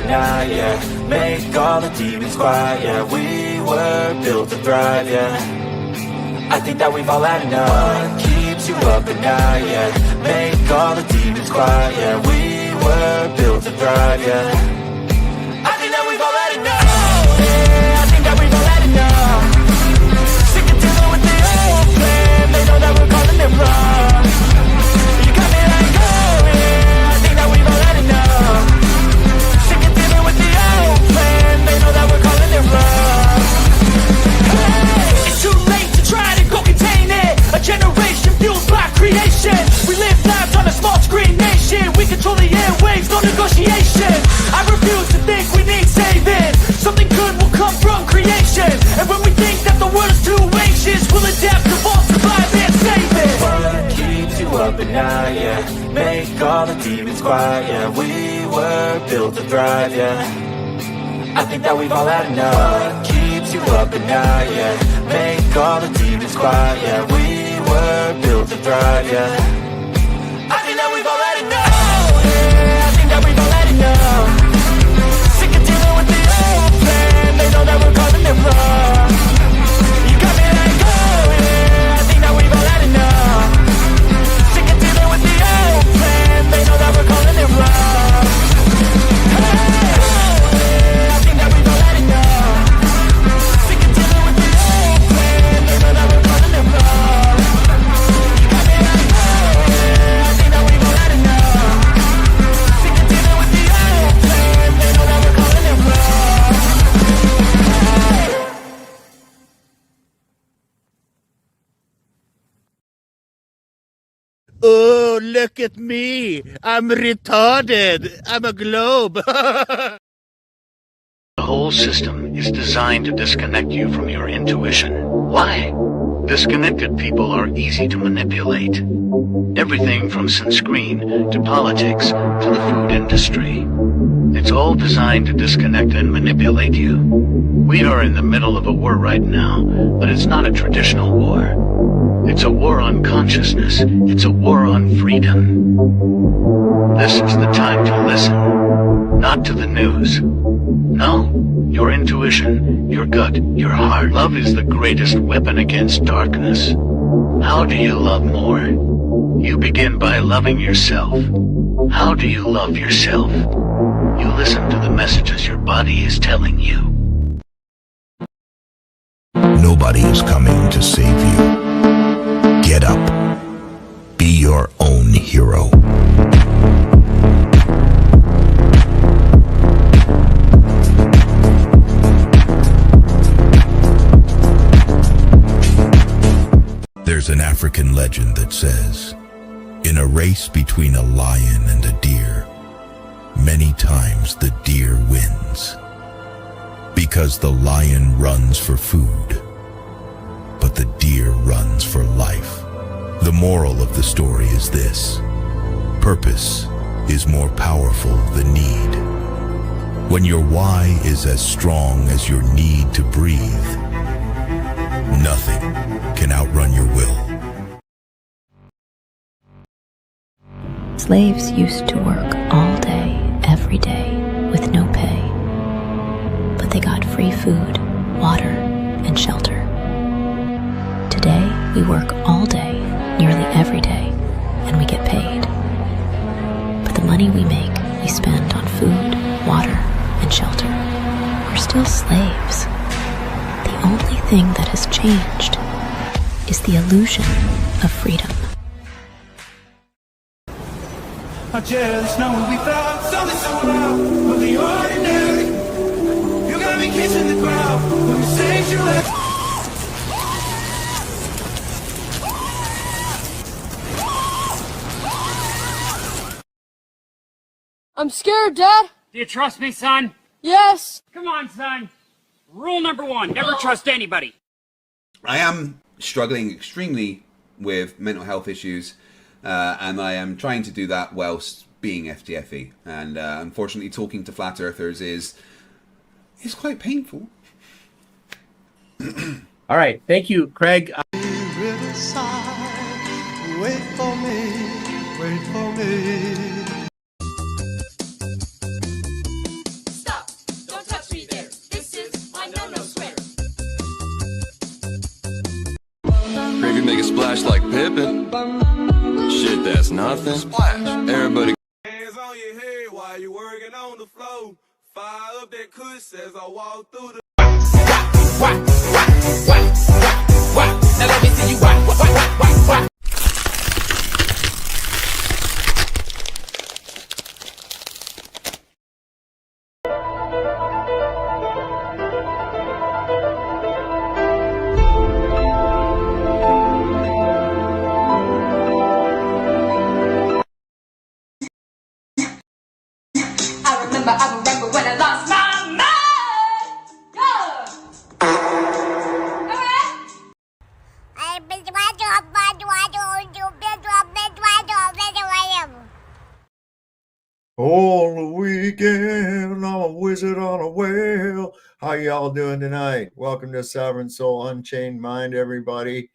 night, yeah. Make all the demons quiet, yeah. We were built to thrive, yeah. I think that we've all had enough. What keeps you up at night, yeah. Make all the demons quiet, yeah. We were built to thrive, yeah. I think that we've all had enough. Yeah, I think that we've all had enough. Sick of dealing with the old plan. They know that we're calling it wrong. You got me like, oh yeah, I think that we've all had enough. Sick of dealing with the old plan. They know that we're calling it wrong. Hey, it's too late to try to go contain it. A generation fueled by creation. We live lives on a small screen nation. We control the airwaves, no negotiation. I refuse to think we need saving. Something good will come from creation. And when we think that the world is too anxious, we'll adapt, evolve, survive, and save it. What keeps you up at night, yeah. Make all the demons quiet, yeah. We were built to thrive, yeah. I think that we've all had enough. What keeps you up at night, yeah. Make all the demons quiet, yeah. We were built to thrive, yeah. I think that we've all had enough. Oh, yeah, I think that we've all had enough. Sick of dealing with the old plan. They know that we're calling it wrong. You got me like, oh yeah, I think that we've all had enough. Sick of dealing with the old plan. They know that we're calling it wrong. Hey, oh yeah, I think that we've all had enough. Sick of dealing with the old plan. They know that we're calling it wrong. You got me like, oh yeah, I think that we've all had enough. Sick of dealing with the old plan. They know that we're calling it wrong. Oh, look at me. I'm retarded. I'm a globe. The whole system is designed to disconnect you from your intuition. Why? Disconnected people are easy to manipulate. Everything from sunscreen to politics to the food industry. It's all designed to disconnect and manipulate you. We are in the middle of a war right now, but it's not a traditional war. It's a war on consciousness. It's a war on freedom. This is the time to listen, not to the news. No, your intuition, your gut, your heart. Love is the greatest weapon against darkness. How do you love more? You begin by loving yourself. How do you love yourself? You listen to the messages your body is telling you. Nobody is coming to save you. Get up. Be your own hero. There's an African legend that says, in a race between a lion and a deer, many times the deer wins. Because the lion runs for food, but the deer runs for life. The moral of the story is this: purpose is more powerful than need. When your why is as strong as your need to breathe, nothing can outrun your will. Slaves used to work all day, every day, with no pay. But they got free food, water, and shelter. Today, we work all day, nearly every day, and we get paid. But the money we make, we spend on food, water, and shelter. We're still slaves. The only thing that has changed is the illusion of freedom. I just know we found something so out of the ordinary. You got me kissing the ground when you say you left. I'm scared, Dad. Do you trust me, son? Yes. Come on, son. Rule number 1, never trust anybody. I am struggling extremely with mental health issues, and I am trying to do that whilst being FTFE. And unfortunately, talking to flat earthers is quite painful. All right. Thank you, Craig. Riverside, wait for me, wait for me. Pippin. Shit, that's nothing. Splash. Everybody. Hands on your head while you working on the floor. Fire up that kush as I walk through the. Now let me see you whack. I remember when I lost my mind. All the weekend, I'm a wizard on a whale. How y'all doing tonight? Welcome to Sovereign Soul Unchained Mind, everybody.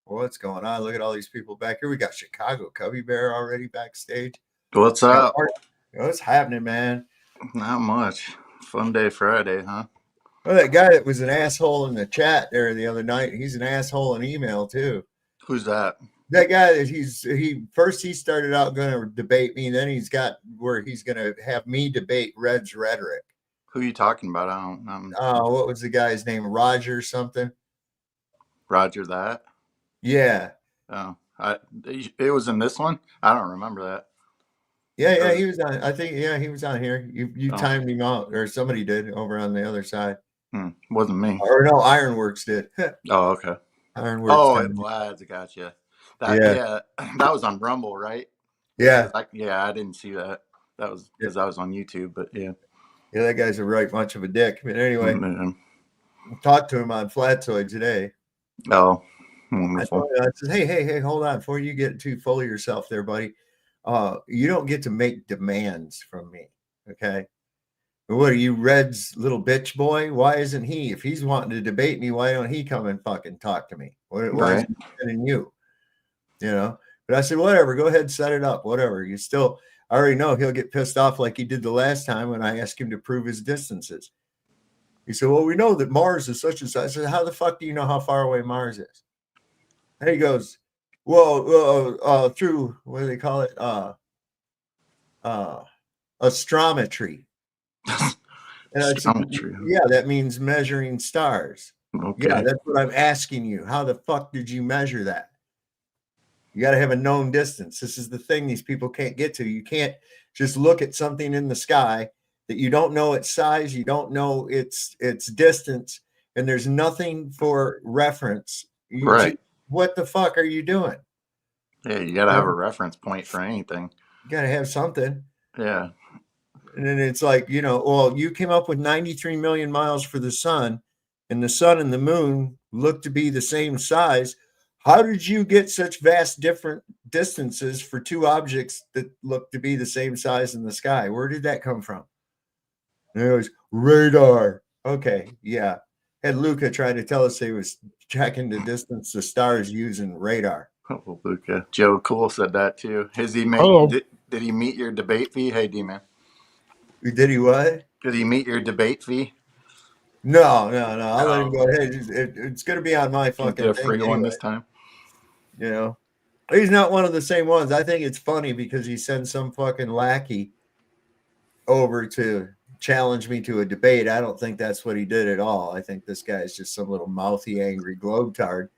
What's going on? Look at all these people back here. We got Chicago Cubby Bear already backstage. What's up? What's happening, man? Not much. Fun day Friday, huh? Well, that guy that was an asshole in the chat there the other night, he's an asshole in email too. Who's that? That guy that he started out going to debate me, then he's got where he's going to have me debate Red's rhetoric. Who are you talking about? I don't. What was the guy's name? Roger something. Roger that. Yeah. Oh, it was in this one. I don't remember that. Yeah, he was on. I think he was on here. You timed him out, or somebody did over on the other side. Wasn't me. Or no, Ironworks did. Oh, okay. Ironworks. Oh, Vlad's gotcha. That was on Rumble, right? Yeah. I didn't see that. That was because I was on YouTube, but yeah. Yeah, that guy's a right much of a dick. But anyway, talked to him on Flatzoid today. Oh, wonderful. I said, hey, hold on. Before you get too full of yourself there, buddy, you don't get to make demands from me, okay? What are you, Red's little bitch boy? Why isn't he? If he's wanting to debate me, why don't he come and fucking talk to me? Why is he sending you? You know? But I said, whatever, go ahead, set it up, whatever. I already know he'll get pissed off like he did the last time when I asked him to prove his distances. He said, well, we know that Mars is such and such. I said, how the fuck do you know how far away Mars is? And he goes, well, through, what do they call it? Astrometry. And Astrometry. I said, yeah, that means measuring stars. Okay. Yeah, that's what I'm asking you. How the fuck did you measure that? You got to have a known distance. This is the thing these people can't get to. You can't just look at something in the sky that you don't know its size, you don't know its distance, and there's nothing for reference. What the fuck are you doing? Yeah, you got to have a reference point for anything. You got to have something. Yeah. And then it's like, you came up with 93 million miles for the sun, and the sun and the moon look to be the same size. How did you get such vast different distances for two objects that look to be the same size in the sky? Where did that come from? And it was radar. Okay, yeah. Had Luca try to tell us he was checking the distance the stars using radar. Oh, Luca. Joe Cool said that too. Did he meet your debate fee? Hey, D-Man. Did he what? Did he meet your debate fee? No. I'll let him go ahead. It's going to be on my fucking thing. Free one this time. He's not one of the same ones. I think it's funny because he sends some fucking lackey over to challenge me to a debate. I don't think that's what he did at all. I think this guy is just some little mouthy, angry globetard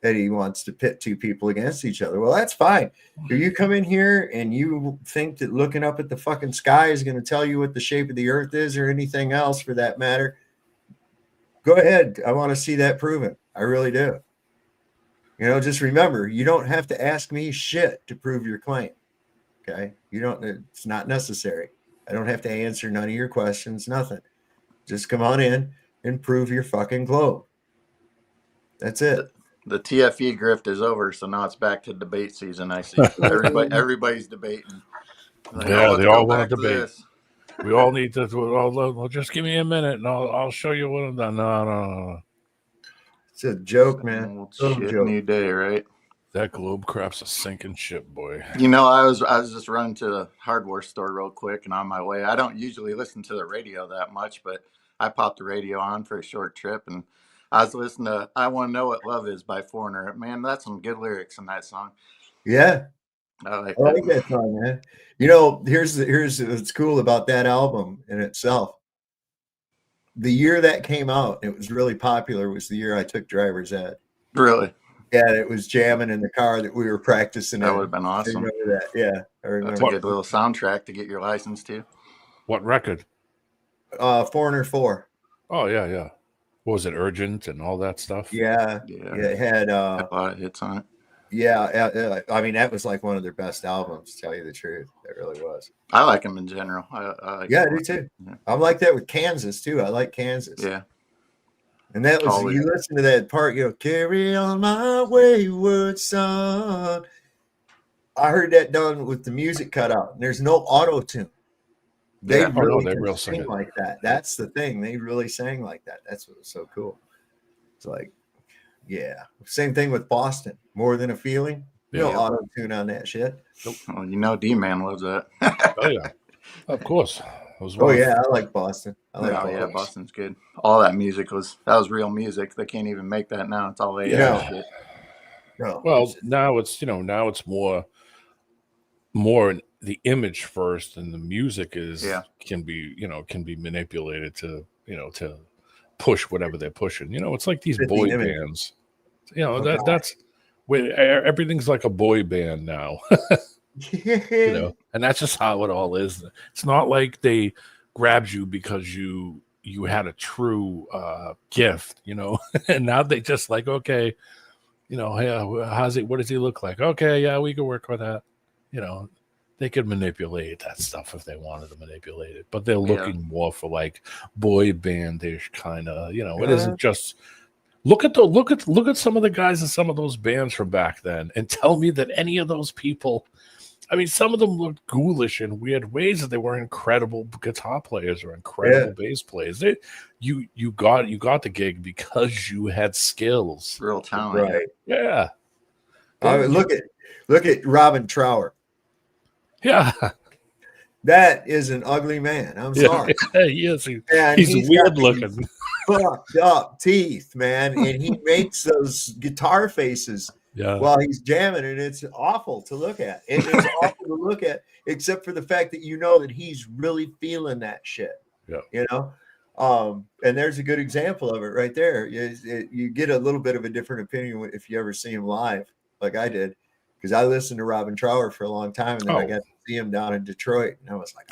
that he wants to pit two people against each other. Well, that's fine. If you come in here and you think that looking up at the fucking sky is going to tell you what the shape of the earth is or anything else for that matter, go ahead. I want to see that proven. I really do. Just remember, you don't have to ask me shit to prove your claim. Okay? It's not necessary. I don't have to answer none of your questions, nothing. Just come on in and prove your fucking globe. That's it. The TFE grift is over, so now it's back to debate season. I see. Everybody's debating. They all want to debate. We all need to. Well, just give me a minute, and I'll show you what I've done. No. It's a joke, man. New day, right? That globe crap's a sinking ship, boy. I was just running to the hardware store real quick, and on my way, I don't usually listen to the radio that much, but I popped the radio on for a short trip, and I was listening to "I Want to Know What Love Is" by Foreigner. Man, that's some good lyrics in that song. Yeah, I like I like that song, man. You know, here's what's cool about that album in itself. The year that came out, it was really popular. Was the year I took driver's ed. Really? Yeah, it was jamming in the car that we were practicing. That in. would have been awesome. I remember that. Yeah, I remember. That's a good little soundtrack to get your license to. What record? Foreigner 4. Oh yeah, yeah. What was it? Urgent and all that stuff. Yeah. It had a lot of hits on it. Yeah, I mean that was like one of their best albums. To tell you the truth, it really was. I like them in general. I like I do too. Yeah. I'm like that with Kansas too. I like Kansas. Yeah. And that was you listen to that part, you know, carry on my wayward son. I heard that done with the music cut out. And there's no auto tune. They really sing like that. That's the thing. They really sang like that. That's what was so cool. It's like, yeah. Same thing with Boston. More Than a Feeling. No auto tune on that shit. Well, you know, D-Man loves that. Oh yeah, of course. I like Boston. Yeah, Boston's good. All that music was real music. They can't even make that now. It's all AI shit. No. Well, now it's more the image first, and the music can be manipulated to push whatever they're pushing. It's like these boy bands. That's where everything's like a boy band now. And that's just how it all is. It's not like they grabbed you because you had a true gift, and now they just like, okay, hey, what does he look like? Okay, yeah, we can work with that. They could manipulate that stuff if they wanted to manipulate it, but they're looking more for like boy bandish kind of, it isn't just look at some of the guys in some of those bands from back then and tell me that any of those people, I mean, some of them looked ghoulish in weird ways, that they were incredible guitar players or incredible bass players. You got the gig because you had skills, real talent. Right? Yeah. Look at Robin Trower. Yeah. That is an ugly man. I'm sorry. Yeah, he is. He's weird looking. Fucked up teeth, man, and he makes those guitar faces while he's jamming, and it's awful to look at. It's awful to look at, except for the fact that that he's really feeling that shit. Yeah, and there's a good example of it right there. You get a little bit of a different opinion if you ever see him live, like I did, because I listened to Robin Trower for a long time, and then I got to see him down in Detroit, and I was like,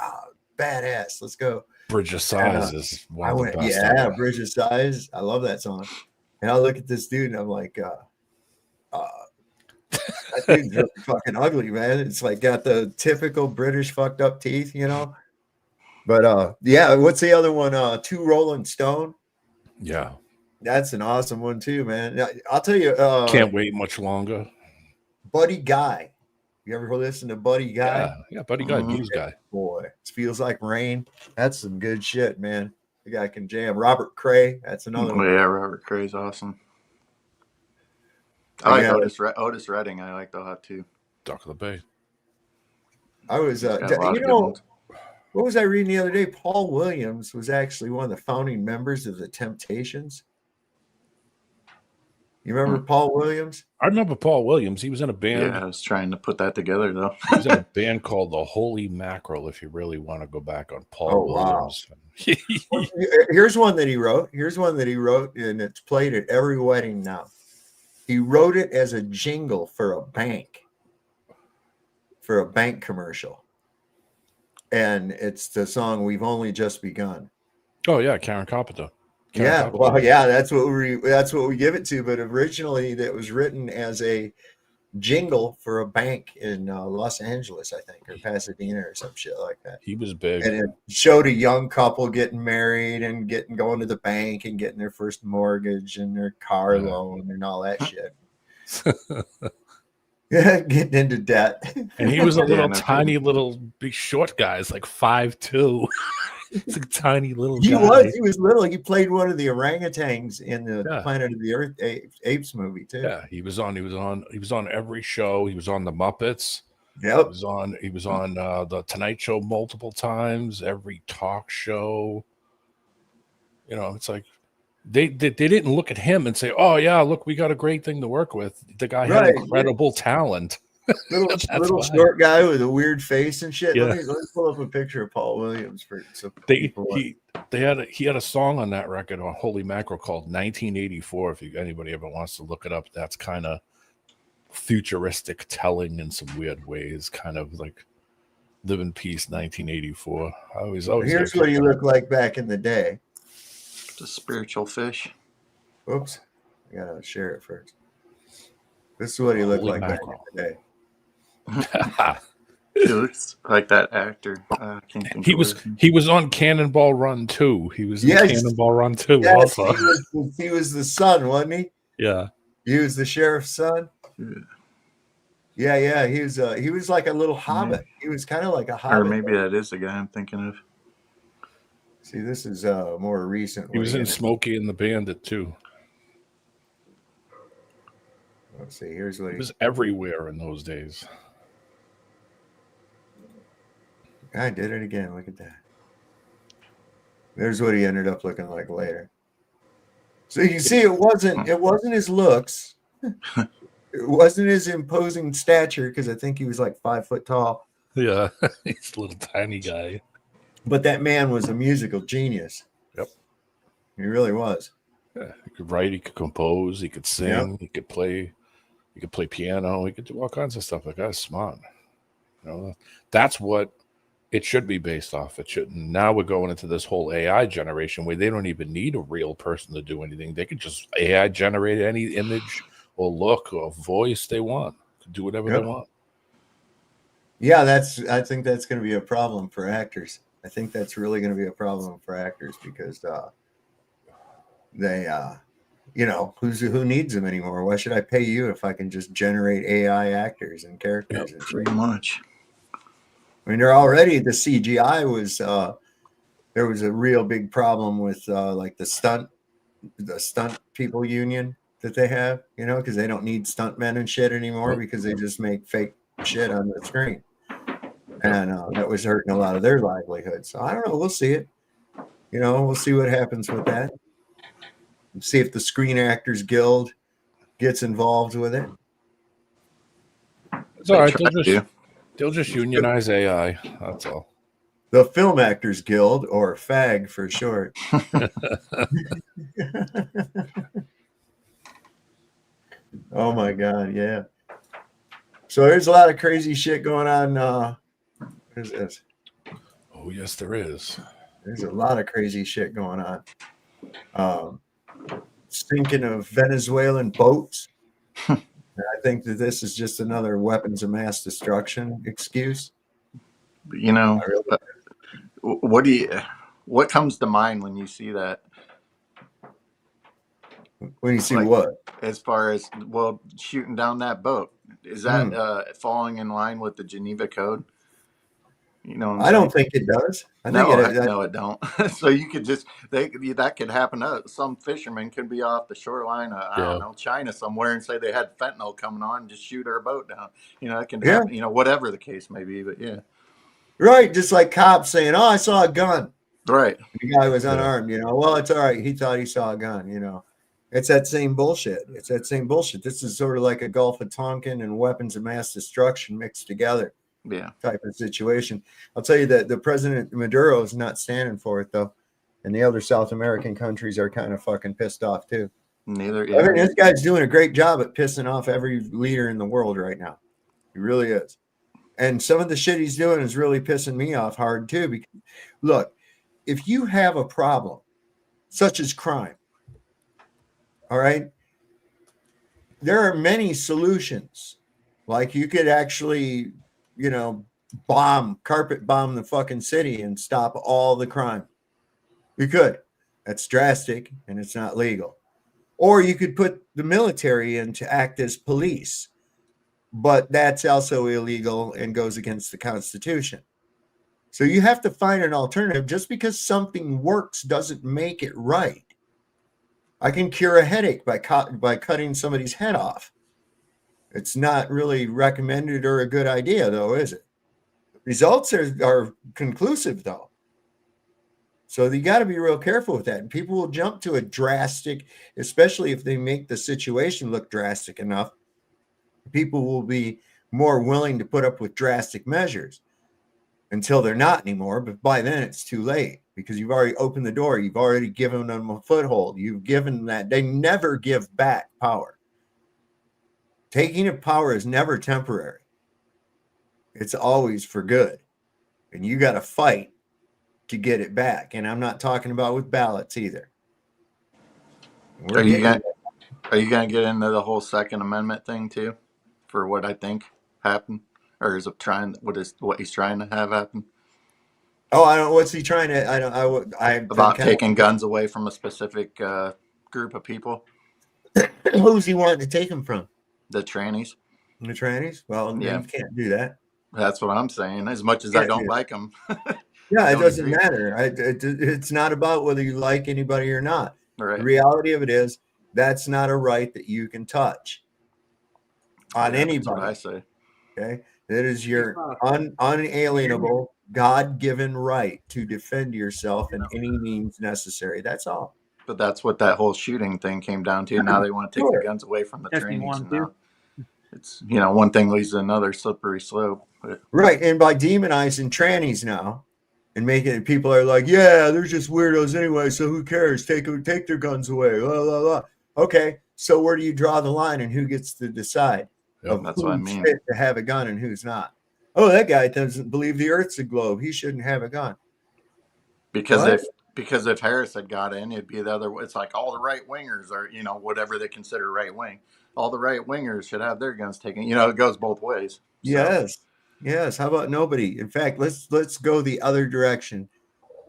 badass, let's go. Bridge of Sighs is one of the best. Yeah, Bridge of Sighs. I love that song. And I look at this dude and I'm like, that dude's really fucking ugly, man. It's like got the typical British fucked up teeth, But what's the other one? Two Rolling Stone. Yeah. That's an awesome one too, man. I'll tell you. Can't wait much longer. Buddy Guy. You ever listen to Buddy Guy? Yeah, Buddy Guy, blues guy. Boy, it feels like rain. That's some good shit, man. The guy can jam. Robert Cray, that's another one. Yeah, Robert Cray's awesome. I like Otis Redding. I like that too. Dock of the Bay. I was, what was I reading the other day? Paul Williams was actually one of the founding members of the Temptations. You remember Paul Williams? I remember Paul Williams. He was in a band. Yeah, I was trying to put that together, though. He was in a band called The Holy Mackerel, if you really want to go back on Paul Williams. Wow. Here's one that he wrote, and it's played at every wedding now. He wrote it as a jingle for a bank commercial. And it's the song We've Only Just Begun. Oh, yeah, Karen Carpenter. That's what we give it to. But originally, that was written as a jingle for a bank in Los Angeles, I think, or Pasadena, or some shit like that. He was big, and it showed a young couple getting married and going to the bank and getting their first mortgage and their car loan and all that shit. Getting into debt. And he was a little tiny, big short guy. It's like 5'2". It's a tiny little guy. He was little. He played one of the orangutans in the Planet of the Earth Apes movie too. Yeah, he was on every show. He was on the Muppets. Yep. He was on the Tonight Show multiple times, every talk show. It's like they didn't look at him and say, "Oh yeah, look, we got a great thing to work with." The guy had incredible talent. little short guy with a weird face and shit. Yeah. Let me pull up a picture of Paul Williams for some people. He had a song on that record on Holy Mackerel called 1984. If anybody ever wants to look it up, that's kind of futuristic telling in some weird ways, kind of like Live in Peace 1984. Here's what he looked like back in the day. The spiritual fish. Oops, I gotta share it first. This is what he looked like back in the day. He looks like that actor. He was on Cannonball Run 2. He was in Cannonball Run 2. Yes, he was the son, wasn't he? Yeah. He was the sheriff's son. Yeah. He was like a little hobbit. He was kind of like a hobbit. Or maybe that is the guy I'm thinking of. See, this is more recent. He was in Smokey and the Bandit too. Let's see. Here's what he was everywhere in those days. I did it again. Look at that. There's what he ended up looking like later. So you see, it wasn't his looks. It wasn't his imposing stature, because I think he was like 5 foot tall. Yeah, he's a little tiny guy. But that man was a musical genius. Yep. He really was. Yeah, he could write, he could compose, he could sing, he could play piano, he could do all kinds of stuff. That guy's smart. You know, that's what it should be based off. It shouldn't. Now we're going into this whole AI generation where they don't even need a real person to do anything. They could just AI generate any image or look or voice they want. Do whatever they want. Yeah, I think that's going to be a problem for actors. I think that's really going to be a problem for actors, because they who needs them anymore? Why should I pay you if I can just generate AI actors and characters? Pretty much. I mean, they're already, the CGI was there was a real big problem with like the stunt people union that they have, because they don't need stuntmen and shit anymore, because they just make fake shit on the screen, and that was hurting a lot of their livelihood. So I don't know. We'll see it. We'll see what happens with that. We'll see if the Screen Actors Guild gets involved with it. It's all right. They'll just unionize AI. That's all. The Film Actors Guild, or FAG for short. Oh my God, yeah. So there's a lot of crazy shit going on. What is this? Oh yes, there is. There's a lot of crazy shit going on. Sinking of Venezuelan boats. I think that this is just another weapons of mass destruction excuse. What comes to mind when you see that? When you see what? As far as, shooting down that boat, is that falling in line with the Geneva Code? I don't think it does. No, it don't. So you could just that could happen. Some fishermen could be off the shoreline, I don't know, China somewhere, and say they had fentanyl coming on and just shoot our boat down. It can happen. Whatever the case may be, but yeah. Right, just like cops saying, "Oh, I saw a gun." Right. The guy was unarmed. Well, it's all right. He thought he saw a gun. It's that same bullshit. This is sort of like a Gulf of Tonkin and weapons of mass destruction mixed together. Yeah, type of situation. I'll tell you that the President Maduro is not standing for it, though, and the other South American countries are kind of fucking pissed off too. Neither. I mean, this guy's doing a great job at pissing off every leader in the world right now. He really is, and some of the shit he's doing is really pissing me off hard too. Because look, if you have a problem such as crime, all right, there are many solutions. Like you could actually, carpet bomb the fucking city and stop all the crime. You could. That's drastic and it's not legal. Or you could put the military in to act as police, but that's also illegal and goes against the Constitution. So you have to find an alternative. Just because something works doesn't make it right. I can cure a headache by cutting somebody's head off. It's not really recommended or a good idea, though, is it? Results are conclusive, though. So you got to be real careful with that. And people will jump to a drastic, especially if they make the situation look drastic enough. People will be more willing to put up with drastic measures until they're not anymore. But by then it's too late because you've already opened the door. You've already given them a foothold. You've given them that. They never give back power. Taking of power is never temporary. It's always for good. And you got to fight to get it back. And I'm not talking about with ballots either. Are you gonna get into the whole Second Amendment thing too, for what I think happened, or is it what he's trying to have happen? Oh, I don't. What's he trying to? About taking guns away from a specific group of people. Who's he wanting to take them from? The trannies. The trannies? Well, yeah, you can't do that. That's what I'm saying. As much as I don't like them. Yeah, it doesn't matter. It's not about whether you like anybody or not. Right. The reality of it is that's not a right that you can touch on anybody. That's what I say. Okay, that is your unalienable, God-given right to defend yourself in any means necessary. That's all. But that's what that whole shooting thing came down to. Now they want to take the guns away from the trainees. It's one thing leads to another, slippery slope. Right, and by demonizing trannies now and making it, people are like, yeah, they're just weirdos anyway, so who cares? Take their guns away. Blah, blah, blah. Okay, so where do you draw the line and who gets to decide? That's what I mean. Fit to have a gun and who's not. Oh, that guy doesn't believe the Earth's a globe. He shouldn't have a gun. Because if Harris had got in, it'd be the other. It's like all the right wingers are, whatever they consider right wing. All the right wingers should have their guns taken. It goes both ways. So. Yes. How about nobody? In fact, let's go the other direction.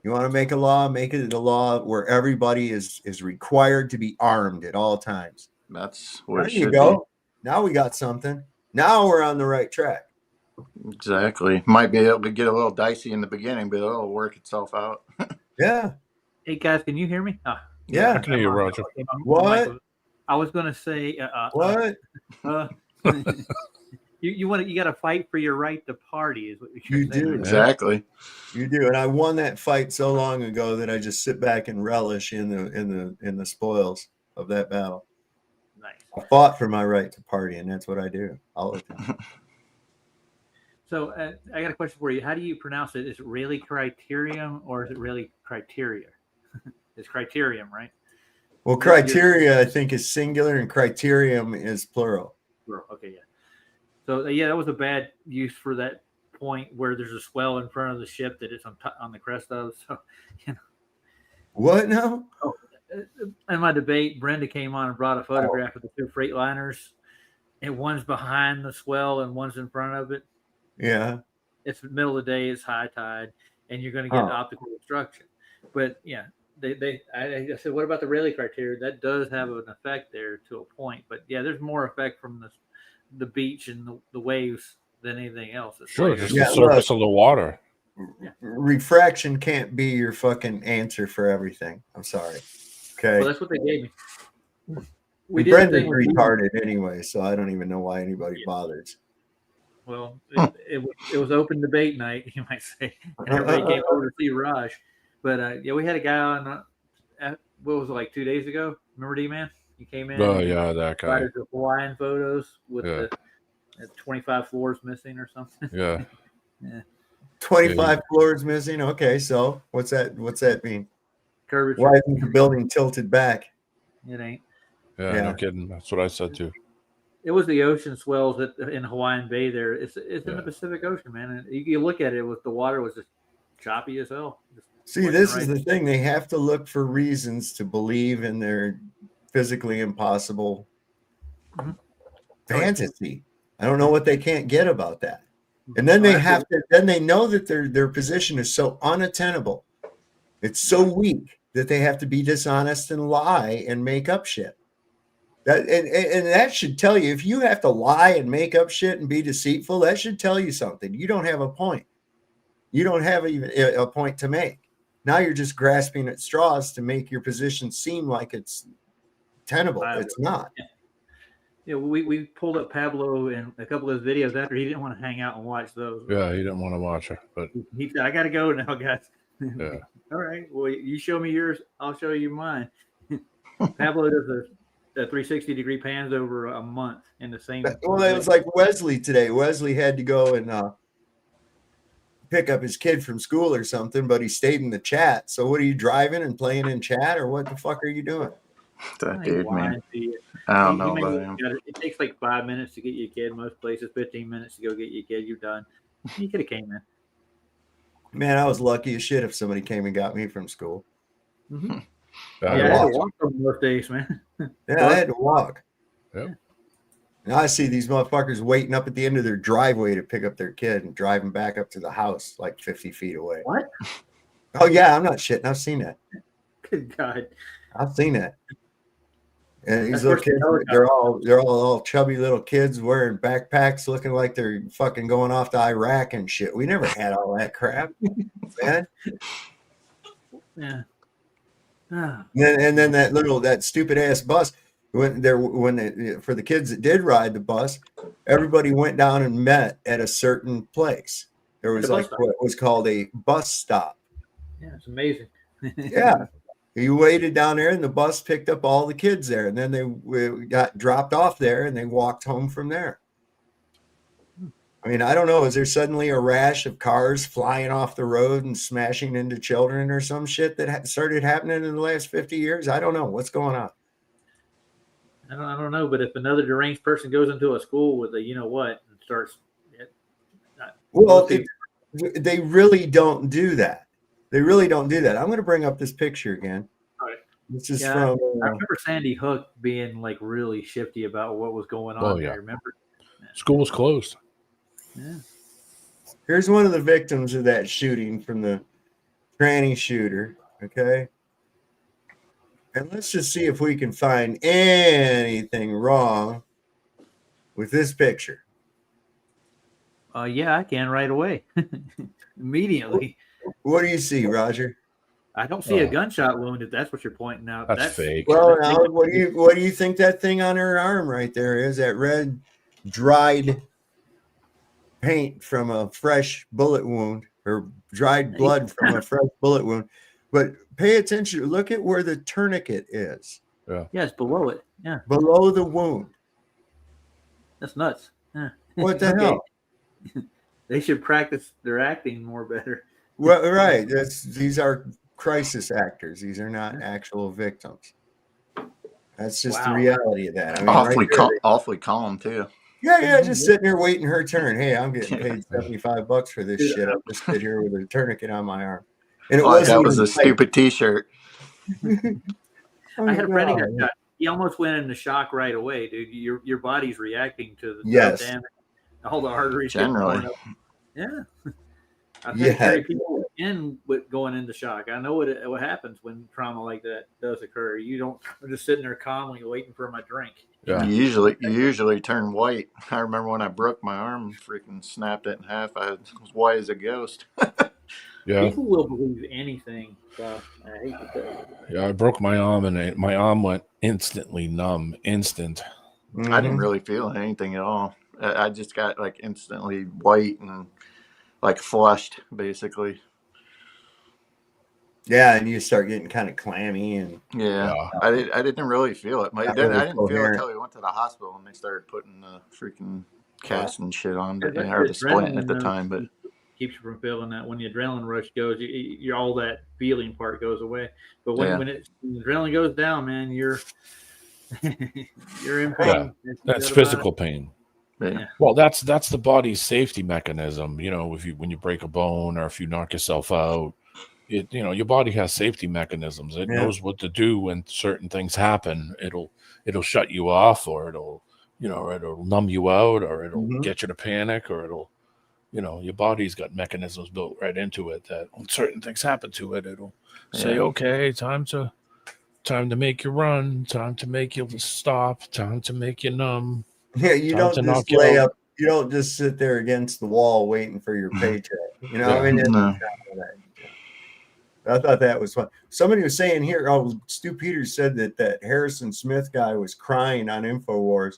You want to make a law? Make it a law where everybody is required to be armed at all times. That's what there it should you go. be. Now we got something. Now we're on the right track. Exactly. Might be able to get a little dicey in the beginning, but it'll work itself out. Yeah. Hey guys, can you hear me? Yeah. I can hear you, Roger. What? I was going to say. What? You got to fight for your right to party, is what you're saying. Do exactly. You do, and I won that fight so long ago that I just sit back and relish in the spoils of that battle. Nice. I fought for my right to party, and that's what I do all the time. So I got a question for you. How do you pronounce it? Is it really criterium or is it really criteria? It's criterium, right? Well, criteria I think is singular, and criterium is plural. Okay, yeah. So that was a bad use for that point where there's a swell in front of the ship that it's on the crest of. So, What now? Oh, in my debate, Brenda came on and brought a photograph of the two Freightliners, and one's behind the swell and one's in front of it. Yeah. It's the middle of the day, it's high tide, and you're going to get optical obstruction. But yeah, I said, what about the Rayleigh criteria? That does have an effect there to a point. But yeah, there's more effect from the beach and the waves than anything else. Sure, just the surface of the water. Refraction can't be your fucking answer for everything. I'm sorry. Okay. Well, that's what they gave me. Brenda's retarded anyway, so I don't even know why anybody bothers. Well, it was open debate night, you might say, and everybody came over to see Raj. But we had a guy on. What was it, like 2 days ago? Remember D-Man? He came in. Oh yeah, that guy. The Hawaiian photos with the 25 floors missing or something. Yeah. Yeah. 25 floors missing. Okay, so what's that mean? Curvature. Why isn't the building tilted back? It ain't. Yeah, no kidding. That's what I said too. It was the ocean swells in Hawaiian Bay there. It's in the Pacific Ocean, man. And you look at it, the water was just choppy as hell. See, this is the thing. They have to look for reasons to believe in their physically impossible fantasy. I don't know what they can't get about that. And then they know that their position is so unattainable. It's so weak that they have to be dishonest and lie and make up shit. And that should tell you, if you have to lie and make up shit and be deceitful, that should tell you something. You don't have a point. You don't have even a point to make. Now you're just grasping at straws to make your position seem like it's tenable. It's not. Yeah, we pulled up Pablo and a couple of his videos after he didn't want to hang out and watch those. Yeah, he didn't want to watch it, but he said, "I got to go now, guys." Yeah. All right. Well, you show me yours, I'll show you mine. Pablo does the 360-degree pans over a month in the same. Well, it was like Wesley today. Wesley had to go and pick up his kid from school or something, but he stayed in the chat. So what are you driving and playing in chat, or what the fuck are you doing? That dude, man. I don't know about him. It takes like 5 minutes to get your kid. Most places, 15 minutes to go get your kid. You're done. You could have came in. Man, I was lucky as shit if somebody came and got me from school. Mm-hmm. I had to walk on most days, man. Yeah, I had to walk. Yep. Now I see these motherfuckers waiting up at the end of their driveway to pick up their kid and drive him back up to the house like 50 feet away. What? Oh yeah, I'm not shitting. I've seen that. Good God. I've seen that. And these little kids, they're all chubby little kids wearing backpacks, looking like they're fucking going off to Iraq and shit. We never had all that crap, man. Yeah. And then that stupid ass bus. For the kids that did ride the bus, everybody went down and met at a certain place. There was like what was called a bus stop. Yeah, it's amazing. Yeah. You waited down there and the bus picked up all the kids there, and then they got dropped off there and they walked home from there. I mean, I don't know. Is there suddenly a rash of cars flying off the road and smashing into children or some shit that started happening in the last 50 years? I don't know. What's going on? I don't know, but if another deranged person goes into a school with a you know what and starts, they really don't do that. They really don't do that. I'm going to bring up this picture again. All right. This is I from. remember Sandy Hook being like really shifty about what was going on. Yeah. I remember. School was closed. Yeah. Here's one of the victims of that shooting from the tranny shooter. Okay. And let's just see if we can find anything wrong with this picture. Yeah, I can right away. Immediately. What do you see, Roger? I don't see a gunshot wound, if that's what you're pointing out. That's fake. Well, now, what do you think that thing on her arm right there is? That red, dried paint from a fresh bullet wound, or dried blood from a fresh bullet wound. But pay attention. Look at where the tourniquet is. Yeah. Yeah, it's below it. Yeah. Below the wound. That's nuts. Yeah. What the hell? They should practice their acting more better. Well, right. These are crisis actors. These are not actual victims. That's just the reality of that. I mean, awfully calm too. Yeah, just sitting there waiting her turn. Hey, I'm getting paid $75 for this shit. I'll just sit here with a tourniquet on my arm. And that was a stupid T-shirt. I had a friend who got shot. He almost went into shock right away, dude. Your body's reacting to the damage. All the arteries. Generally. Yeah. I've had people going into shock. I know what happens when trauma like that does occur. I'm just sitting there calmly waiting for my drink. Yeah. You usually turn white. I remember when I broke my arm, freaking snapped it in half. I was white as a ghost. Yeah. People will believe anything. So I hate to tell you. Yeah, I broke my arm and my arm went instantly numb. Instant. I didn't really feel anything at all. I just got like instantly white and like flushed, basically. Yeah, and you start getting kind of clammy and I didn't really feel it. I didn't feel it until we went to the hospital and they started putting the freaking cast and shit on, but they had the splint at the time. But keeps you from feeling that when the adrenaline rush goes, you all that feeling part goes away. But when the adrenaline goes down, man, you're in pain. Yeah. That's physical pain. Yeah. Well, that's the body's safety mechanism. You know, when you break a bone or if you knock yourself out, your body has safety mechanisms. It knows what to do when certain things happen. It'll shut you off, or it'll numb you out, or it'll get you to panic, or it'll, your body's got mechanisms built right into it that when certain things happen to it, it'll say, okay, time to make you run, time to make you stop, time to make you numb. Yeah, you don't just lay up. You don't just sit there against the wall waiting for your paycheck. You know, I mean, I thought that was fun. Somebody was saying here, Stu Peters said that Harrison Smith guy was crying on InfoWars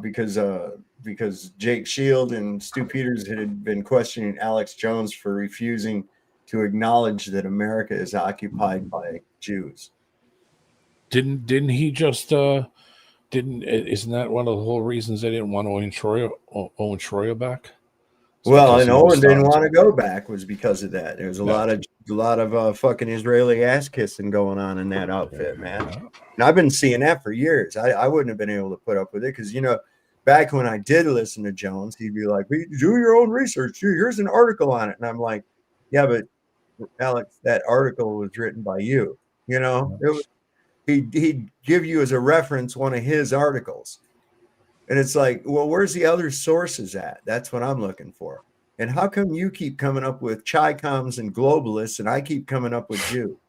because Jake Shield and Stu Peters had been questioning Alex Jones for refusing to acknowledge that America is occupied by Jews. Didn't he just isn't that one of the whole reasons they didn't want Owen Schroyer back? Well, and Owen didn't want to go back was because of that. There's a lot of fucking Israeli ass kissing going on in that outfit, man. And I've been seeing that for years. I wouldn't have been able to put up with it because, you know, back when I did listen to Jones, he'd be like, "Do your own research. Here's an article on it," and I'm like, "Yeah, but Alex, that article was written by you. You know, he'd give you as a reference one of his articles." And it's like, well, where's the other sources at? That's what I'm looking for. And how come you keep coming up with Chi-Coms and globalists and I keep coming up with Jew?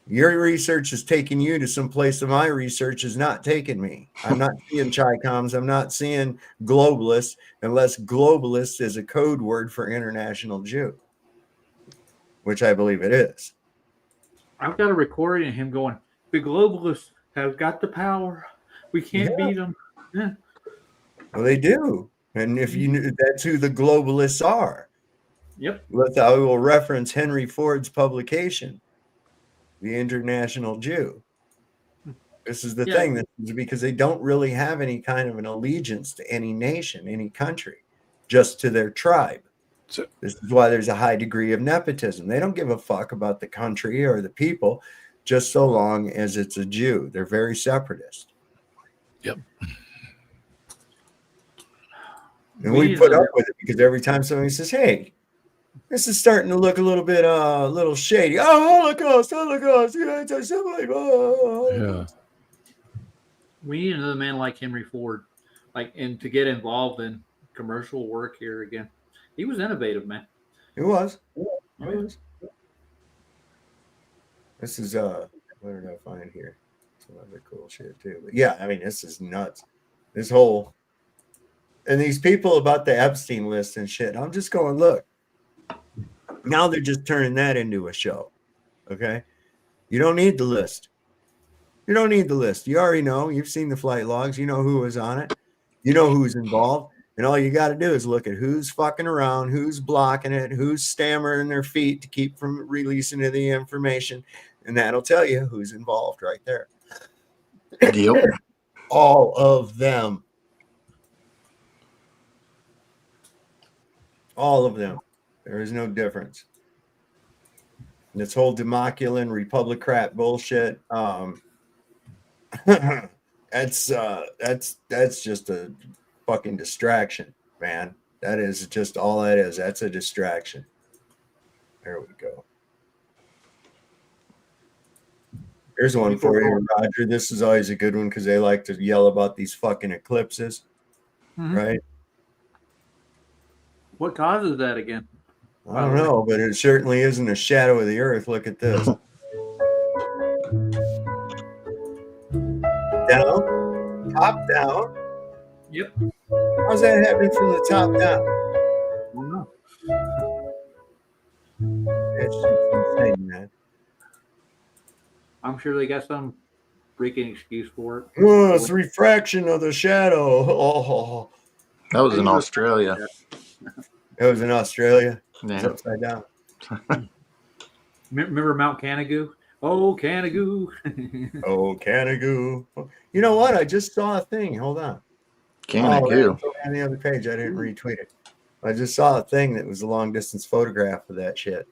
Your research is taking you to some place that my research is not taking me. I'm not seeing Chi-Coms. I'm not seeing globalists unless globalist is a code word for international Jew, which I believe it is. I've got a recording of him going, "The globalists have got the power. We can't beat them." Yeah. Well, they do. And if you knew, that's who the globalists are. Yep. I will reference Henry Ford's publication, The International Jew. This is the thing. This is because they don't really have any kind of an allegiance to any nation, any country, just to their tribe. This is why there's a high degree of nepotism. They don't give a fuck about the country or the people, just so long as it's a Jew. They're very separatist. Yep. And we put up with it because every time somebody says, "Hey, this is starting to look a little bit little shady." "Oh, Holocaust, yeah, anti-Semitic." Yeah. We need another man like Henry Ford, and to get involved in commercial work here again. He was innovative, man. He was. This is what did I find here? Some other cool shit too. But yeah, I mean, this is nuts. This whole and these people about the Epstein list and shit. I'm just going, look. Now they're just turning that into a show. Okay, you don't need the list. You don't need the list. You already know. You've seen the flight logs. You know who was on it. You know who's involved. And all you got to do is look at who's fucking around, who's blocking it, who's stammering their feet to keep from releasing the information. And that'll tell you who's involved right there. Yep. All of them. All of them. There is no difference. This whole Democulan Republicrat bullshit. That's just a fucking distraction, man. That is just all that is. That's a distraction. There we go. Here's one for you, Roger. This is always a good one because they like to yell about these fucking eclipses, right? What causes that again? I don't know, but it certainly isn't a shadow of the earth. Look at this. Down, top down. Yep. How's that happening from the top down? I don't know. It's just insane, man. I'm sure they got some freaking excuse for it. Oh, it's refraction of the shadow. Oh, that was in Australia. It was in Australia. Yeah. It's upside down. Remember Mount Canigoo? Oh, Canigoo. Oh, Canigoo. You know what? I just saw a thing. Hold on. Canigoo. On the other page, I didn't retweet it. I just saw a thing that was a long distance photograph of that shit.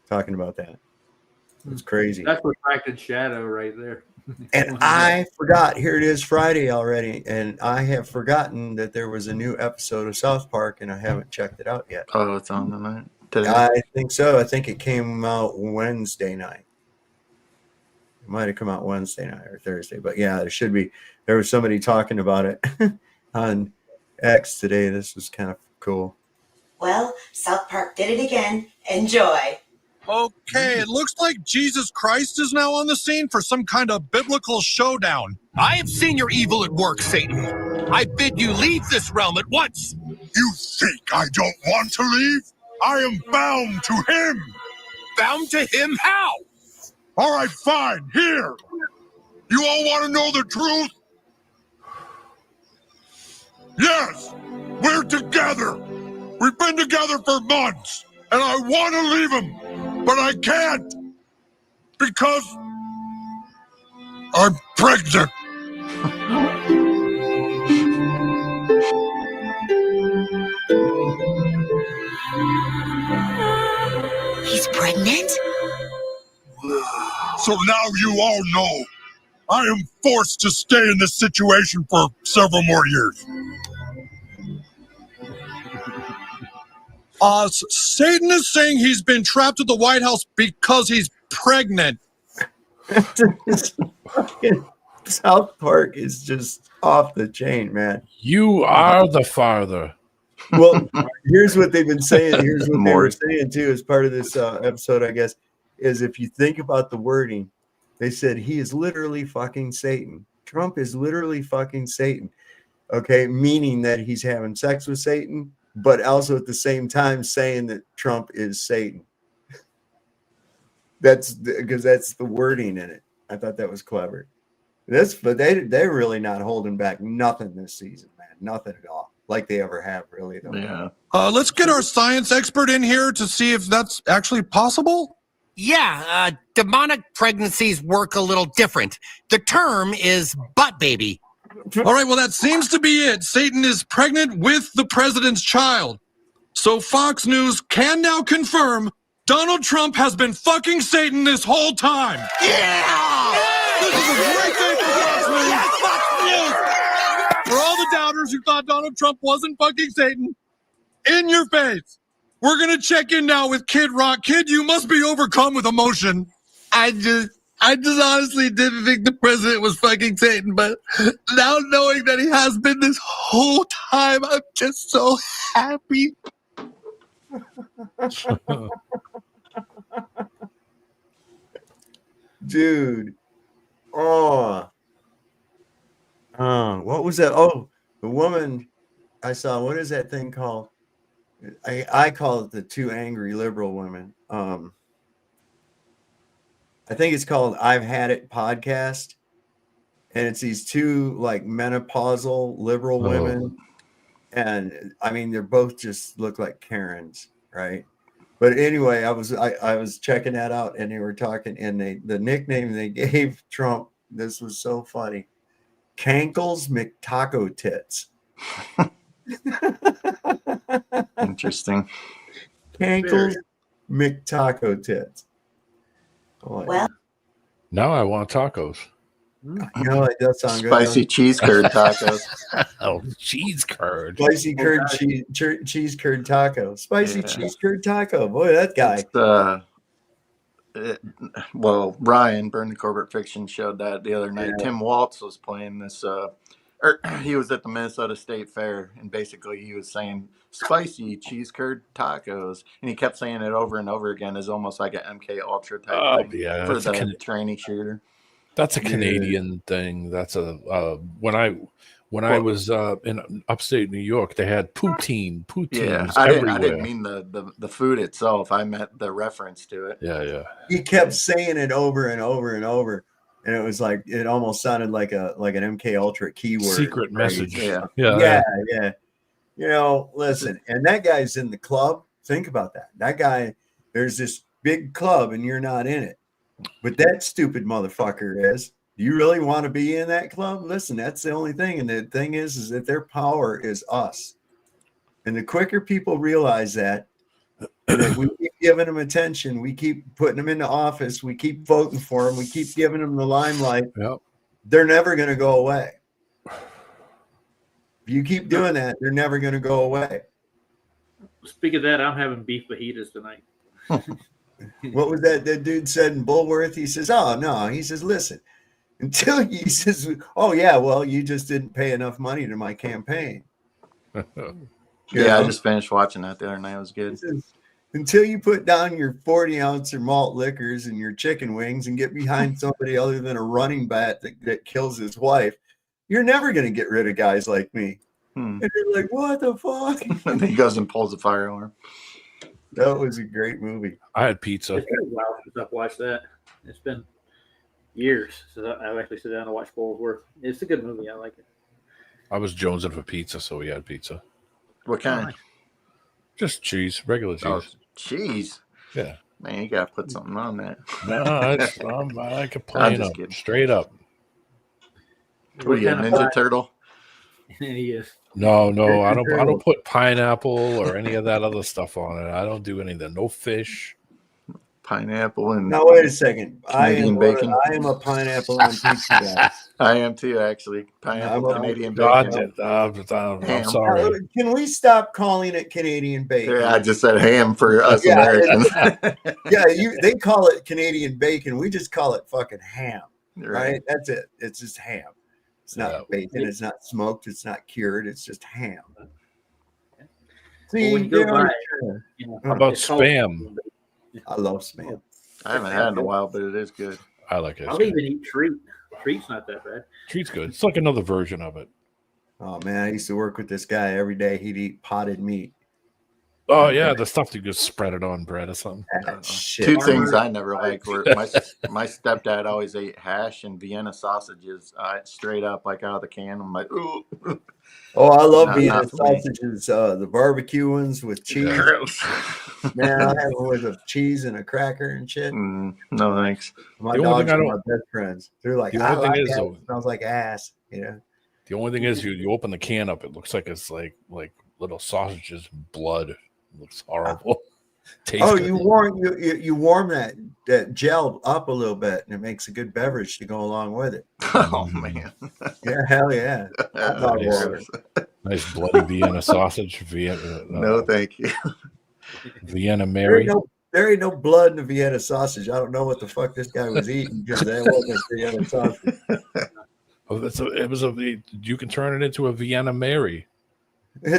Talking about that. It's crazy. That's refracted shadow right there. And I forgot. Here it is, Friday already, and I have forgotten that there was a new episode of South Park, and I haven't checked it out yet. Oh, it's on tonight. Today. I think so. I think it came out Wednesday night. It might have come out Wednesday night or Thursday, but yeah, there should be. There was somebody talking about it on X today. This was kind of cool. Well, South Park did it again. Enjoy. Okay, it looks like Jesus Christ is now on the scene for some kind of biblical showdown. I have seen your evil at work, Satan. I bid you leave this realm at once. You think I don't want to leave? I am bound to him. Bound to him how? All right, fine. Here. You all want to know the truth? Yes, we're together. We've been together for months. and I want to leave him, but I can't because I'm pregnant. He's pregnant? So now you all know I am forced to stay in this situation for several more years. Satan is saying he's been trapped at the White House because he's pregnant. South Park is just off the chain, man. You are the father. Well, here's what they've been saying. Here's what they were saying too, as part of this episode, I guess, is if you think about the wording, they said he is literally fucking Satan. Trump is literally fucking Satan. Okay, meaning that he's having sex with Satan, but also at the same time saying that Trump is Satan. That's because that's the wording in it. I thought that was clever. But they're really not holding back nothing this season, man. Nothing at all. Like they ever have, really. Though. Yeah. Let's get our science expert in here to see if that's actually possible. Yeah, demonic pregnancies work a little different. The term is butt baby. All right, well, that seems to be it. Satan is pregnant with the president's child. So Fox News can now confirm Donald Trump has been fucking Satan this whole time. Yeah! This is a great day for Fox News. For all the doubters who thought Donald Trump wasn't fucking Satan, in your face. We're going to check in now with Kid Rock. Kid, you must be overcome with emotion. I just honestly didn't think the president was fucking Satan, but now knowing that he has been this whole time, I'm just so happy. Dude. What was that? Oh, the woman I saw. What is that thing called? I call it the two angry liberal women. I think it's called I've Had It podcast. And it's these two like menopausal liberal women. And I mean, they're both just look like Karens, right? But anyway, I was checking that out and they were talking and the nickname they gave Trump, this was so funny. Cankles McTaco Tits. Interesting. Cankles McTaco Tits. Oh, well, now I want tacos. You know, it does sound Spicy good. cheese curd tacos. Oh, cheese curd. Spicy curd cheese curd taco. Spicy cheese curd taco. Boy, that guy. Well, Ryan, Burn the Corporate Fiction, showed that the other night. Yeah. Tim Waltz was playing this. He was at the Minnesota State Fair, and basically he was saying spicy cheese curd tacos, and he kept saying it over and over again as almost like an MKUltra type thing for the trainee shooter. That's a Canadian thing. That's when I was in upstate New York, they had poutines everywhere. I didn't mean the food itself. I meant the reference to it. Yeah. He kept saying it over and over and over. And it was like it almost sounded like an MKUltra keyword. Secret message. Yeah. You know, listen, and that guy's in the club. Think about that. That guy, there's this big club and you're not in it. But that stupid motherfucker is. Do you really want to be in that club? Listen, that's the only thing. And the thing is that their power is us. And the quicker people realize that, and we keep giving them attention, we keep putting them into office, we keep voting for them, we keep giving them the limelight, they're never going to go away. If you keep doing that, they're never going to go away. Speaking of that, I'm having beef fajitas tonight. What was that dude said in Bulworth? He says, oh, no. He says, listen, until he says, oh, yeah, well, you just didn't pay enough money to my campaign. I just finished watching that the other night. It was good. Until you put down your 40-ounce or malt liquors and your chicken wings and get behind somebody other than a running bat that kills his wife, you're never going to get rid of guys like me. And you're like, what the fuck? And then he goes and pulls a fire alarm. That was a great movie. I had pizza. It's been a while since I've watched that. It's been years since I've actually sat down and watched Bulworth. It's a good movie. I like it. I was jonesing for pizza, so we had pizza. What kind? Just cheese, regular cheese. Oh, Cheese. Yeah. Man, you gotta put something on that. No, I could I'm plain just up, kidding. straight up. What are you, a Ninja Turtle? He is. No, I don't put pineapple or any of that other stuff on it. I don't do anything. No fish. Pineapple and now wait a second. Canadian bacon. I am a pineapple on pizza guy. I am too, actually. Pineapple, Canadian bacon. I'm sorry. Can we stop calling it Canadian bacon? Yeah, I just said ham for us Americans. Yeah, they call it Canadian bacon. We just call it fucking ham. Right? That's it. It's just ham. It's not bacon. It's not smoked. It's not cured. It's just ham. See, when you go by, how about spam? I love spam. I haven't had it in a while, but it is good. I like it. I'll even eat treat. Treat's not that bad. Treat's good. It's like another version of it. Oh man, I used to work with this guy every day. He'd eat potted meat. Oh yeah, the stuff you just spread it on bread or something. Two things I never liked were my stepdad always ate hash and Vienna sausages straight up, like out of the can. I'm like, ooh. Oh, I love Vienna sausages. The barbecue ones with cheese. Man, I have one with a cheese and a cracker and shit. No thanks. My dogs are my best friends. They're like, I like that. It smells like ass. You know. The only thing is, you open the can up, it looks like it's like little sausages and blood. It looks horrible. You warm that gel up a little bit, and it makes a good beverage to go along with it. Oh man! Yeah, hell yeah! Nice bloody Vienna sausage. Vienna. No, thank you. Vienna Mary. There ain't no blood in the Vienna sausage. I don't know what the fuck this guy was eating because that wasn't Vienna sausage. You can turn it into a Vienna Mary. I'll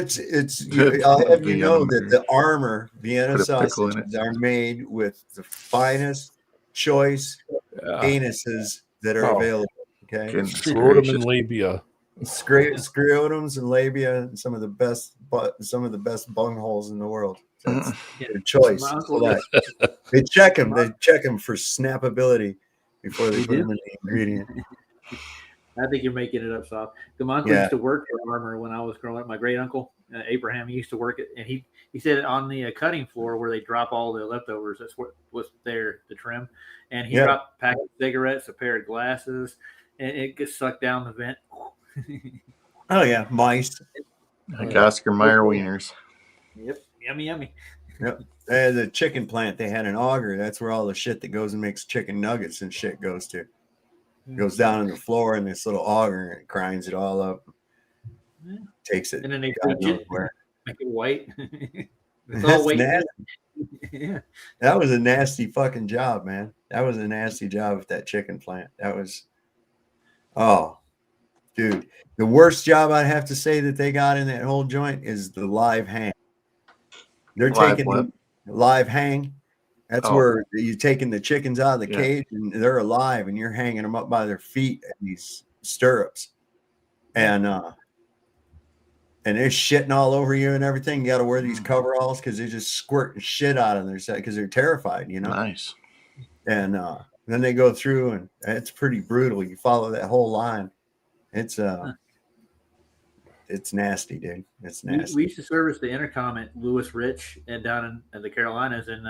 have you know that the armor Vienna sausages are made with the finest choice anuses that are available. Okay, scrotum and labia, scrotums and labia, and some of the best bungholes in the world. That's their choice. They check them. They check them for snappability before they put them in the ingredient. I think you're making it up, soft. My uncle used to work for armor when I was growing up. My great uncle Abraham, he used to work it, and he said on the cutting floor where they drop all the leftovers, that's what was there to trim. And he dropped a pack of cigarettes, a pair of glasses, and it gets sucked down the vent. Oh yeah, mice. Like Oscar Mayer wieners. Yep, yummy. Yep. The chicken plant, they had an auger. That's where all the shit that goes and makes chicken nuggets and shit goes to. It goes down on the floor in this little auger and it grinds it all up. Takes it. And then they bleach it, make it white. It's all white. Yeah. That was a nasty fucking job, man. That was a nasty job at that chicken plant. That was, dude. The worst job I have to say that they got in that whole joint is the live hang. They're taking live hang. That's where you're taking the chickens out of the cage and they're alive and you're hanging them up by their feet in these stirrups. And they're shitting all over you and everything. You got to wear these coveralls because they just squirt shit out of their set because they're terrified, you know? Nice. And then they go through and it's pretty brutal. You follow that whole line. It's nasty, dude. It's nasty. We used to service the intercom at Lewis Rich and down in the Carolinas, and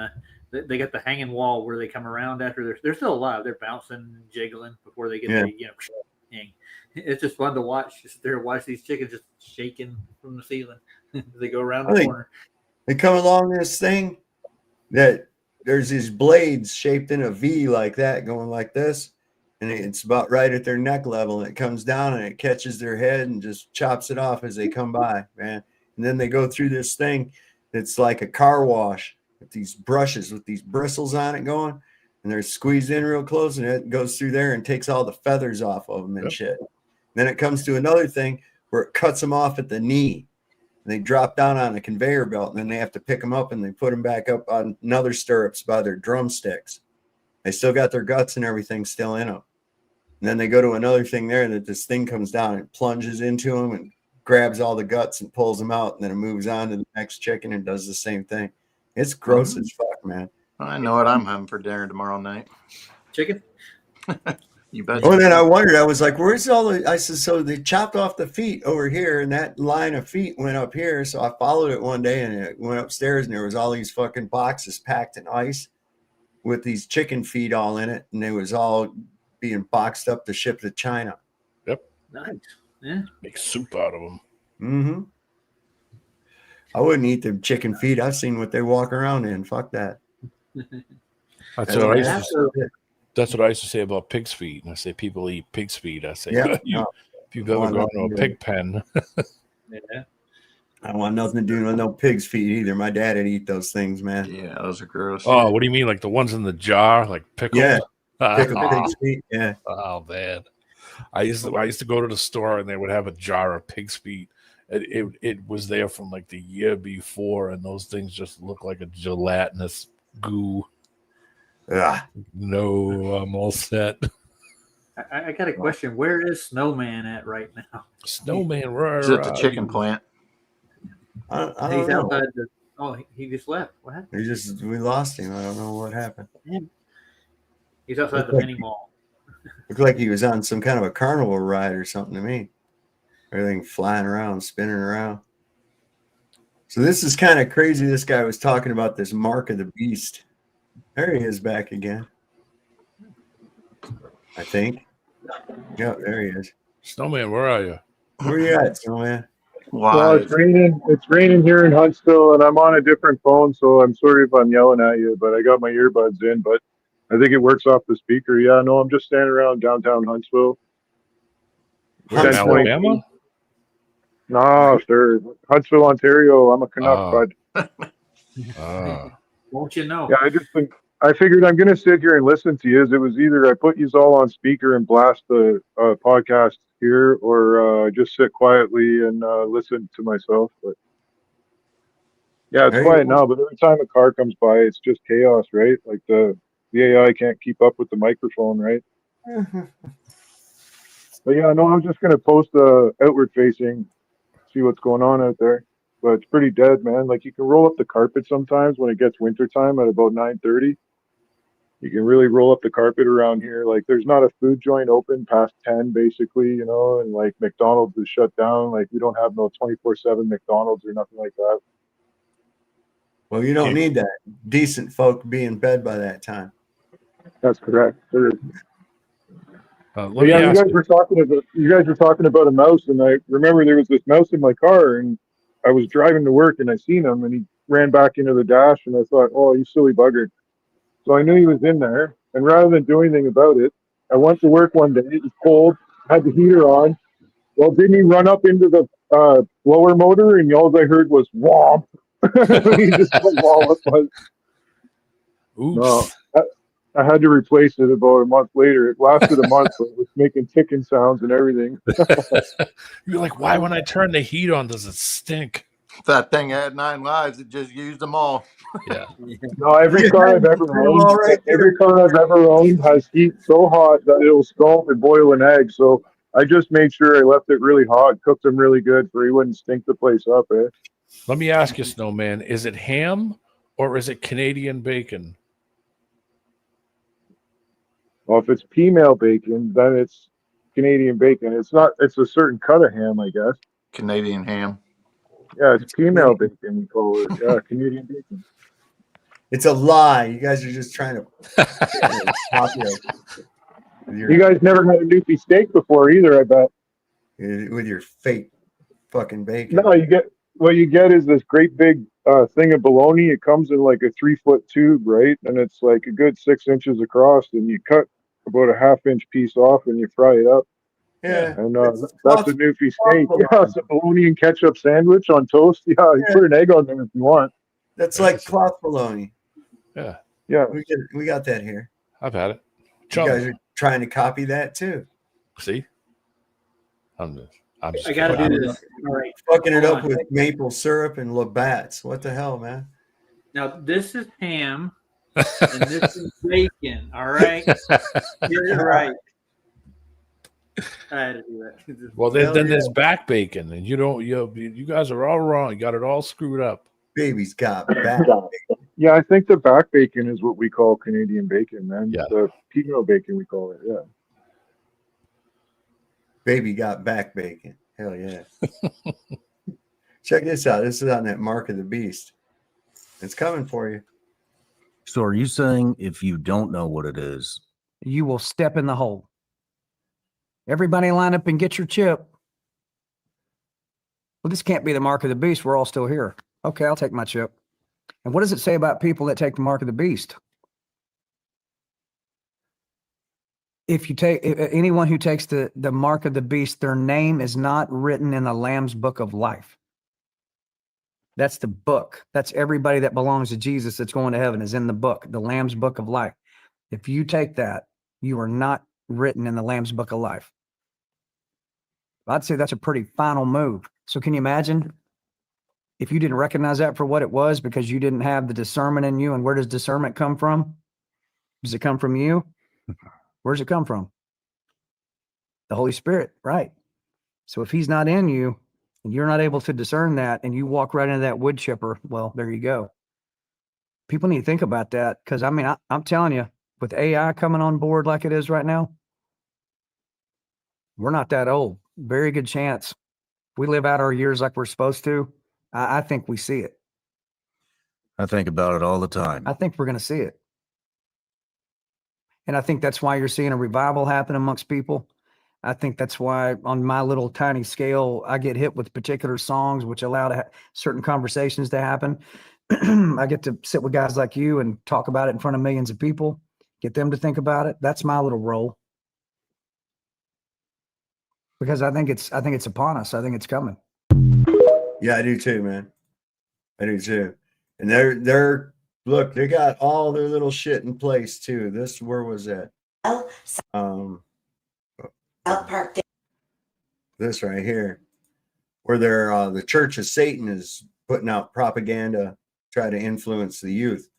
they got the hanging wall where they come around after they're still alive. They're bouncing, jiggling before they get hang. It's just fun to watch. Just there, watch these chickens just shaking from the ceiling as they go around the corner. They come along this thing that there's these blades shaped in a V like that, going like this. And it's about right at their neck level, and it comes down and it catches their head and just chops it off as they come by, man. And then they go through this thing that's like a car wash with these brushes with these bristles on it going, and they're squeezed in real close, and it goes through there and takes all the feathers off of them and shit. Then it comes to another thing where it cuts them off at the knee, and they drop down on a conveyor belt, and then they have to pick them up and they put them back up on another stirrups by their drumsticks. They still got their guts and everything still in them. And then they go to another thing there that this thing comes down and plunges into them and grabs all the guts and pulls them out. And then it moves on to the next chicken and does the same thing. It's gross as fuck, man. I know what I'm having for dinner tomorrow night. Chicken? You bet. Well, then I wondered, I was like, where's all the, I said, so they chopped off the feet over here and that line of feet went up here. So I followed it one day and it went upstairs and there was all these fucking boxes packed in ice with these chicken feet all in it. And they was all being boxed up to ship to China. Yep. Nice. Yeah. Make soup out of them. Mm-hmm. I wouldn't eat them chicken feet. I've seen what they walk around in. Fuck that. That's what I used to say about pig's feet. And I say people eat pig's feet. I say, if you've ever gone to a pig pen. Yeah. I don't want nothing to do with no pig's feet either. My dad would eat those things, man. Yeah, those are gross. Oh, what do you mean? Like the ones in the jar, like pickled? Yeah, pickled pig's feet. Yeah. Oh man, I used to go to the store and they would have a jar of pig's feet. It was there from like the year before, and those things just look like a gelatinous goo. No, I'm all set. I got a question. Where is Snowman at right now? Snowman, where is it? The chicken plant. I don't He's know. outside the. Oh, he just left. What happened? We lost him. I don't know what happened. He's outside the mini mall. Looked like he was on some kind of a carnival ride or something to me. Everything flying around, spinning around. So this is kind of crazy. This guy was talking about this mark of the beast. There he is back again. I think. Yeah, there he is. Snowman, where are you? Where you at, Snowman? Wow. Well, it's raining. It's raining here in Huntsville, and I'm on a different phone, so I'm sorry if I'm yelling at you. But I got my earbuds in, but I think it works off the speaker. Yeah, no, I'm just standing around downtown Huntsville. Alabama? No, sir. Huntsville, Ontario. I'm a Canuck, bud. Won't you know? Yeah, I figured I'm going to sit here and listen to you. It was either I put you all on speaker and blast the podcast here, or just sit quietly and listen to myself. But yeah, it's quiet now. But every time a car comes by, it's just chaos, right? Like the AI can't keep up with the microphone, right? But yeah, no, I'm just going to post outward facing, see what's going on out there. But it's pretty dead, man. Like you can roll up the carpet sometimes when it gets wintertime at about 9:30. You can really roll up the carpet around here. Like there's not a food joint open past 10, basically, you know, and like McDonald's is shut down. Like we don't have no 24/7 McDonald's or nothing like that. Well, you don't need that. Decent folk be in bed by that time. That's correct. Yeah, you guys were talking about a mouse, and I remember there was this mouse in my car, and I was driving to work, and I seen him, and he ran back into the dash, and I thought, oh, you silly bugger. So I knew he was in there, and rather than do anything about it, I went to work one day. It was cold, had the heater on. Well, didn't he run up into the blower motor, and all I heard was womp. He just walloped. Oops. No, I had to replace it about a month later. It lasted a month, but it was making ticking sounds and everything. You're like, why when I turn the heat on does it stink? That thing had 9 lives. It just used them all. Yeah. No, every car I've ever owned, has heat so hot that it'll scald and boil an egg. So I just made sure I left it really hot, cooked them really good, so he wouldn't stink the place up. Let me ask you, Snowman, is it ham or is it Canadian bacon? Well, if it's female bacon, then it's Canadian bacon. It's not. It's a certain cut of ham, I guess. Canadian ham. Yeah, it's female bacon. We call it. Yeah, Canadian bacon. It's a lie. You guys are just trying to pop you guys never had a Newfie steak before either, I bet. With your fake fucking bacon. No, what you get is this great big thing of bologna. It comes in like a 3-foot tube, right? And it's like a good 6 inches across, and you cut about a 1/2-inch piece off and you fry it up. Yeah. And that's a Newfie steak. Yeah, it's a bologna and ketchup sandwich on toast. Yeah, you put an egg on there if you want. That's like cloth bologna. Yeah. Yeah. We got that here. I've had it. You guys are trying to copy that too. See? I'm just I gotta do this. All right. Fucking it up with maple syrup and Labatt's. What the hell, man? Now this is ham and this is bacon. All right. Get it right. I had to do that. Well, then there's back bacon, and you guys are all wrong. You got it all screwed up. Baby's got back. Yeah, I think the back bacon is what we call Canadian bacon, man. Yeah. The female bacon, we call it. Yeah. Baby got back bacon. Hell yeah. Check this out. This is on that Mark of the Beast. It's coming for you. So are you saying if you don't know what it is, you will step in the hole? Everybody line up and get your chip. Well, this can't be the Mark of the Beast. We're all still here. Okay, I'll take my chip. And what does it say about people that take the Mark of the Beast? If you take anyone who takes the Mark of the Beast, their name is not written in the Lamb's Book of Life. That's the book. That's everybody that belongs to Jesus that's going to heaven is in the book, the Lamb's Book of Life. If you take that, you are not written in the Lamb's Book of Life. I'd say that's a pretty final move. So can you imagine if you didn't recognize that for what it was because you didn't have the discernment in you? And where does discernment come from? Does it come from you? Where's it come from? The Holy Spirit, right? So if he's not in you and you're not able to discern that and you walk right into that wood chipper, well, there you go. People need to think about that because, I mean, I'm telling you, with AI coming on board like it is right now, we're not that old. Very good chance. If we live out our years like we're supposed to, I think we see it. I think about it all the time. I think we're going to see it. And I think that's why you're seeing a revival happen amongst people. I think that's why on my little tiny scale, I get hit with particular songs, which allow certain conversations to happen. I get to sit with guys like you and talk about it in front of millions of people, get them to think about it. That's my little role. Because I think it's upon us. I think it's coming. Yeah, I do too, man. I do too. And they're look, they got all their little shit in place too. Where was that? South Park. This right here, where they're the Church of Satan is putting out propaganda, try to influence the youth.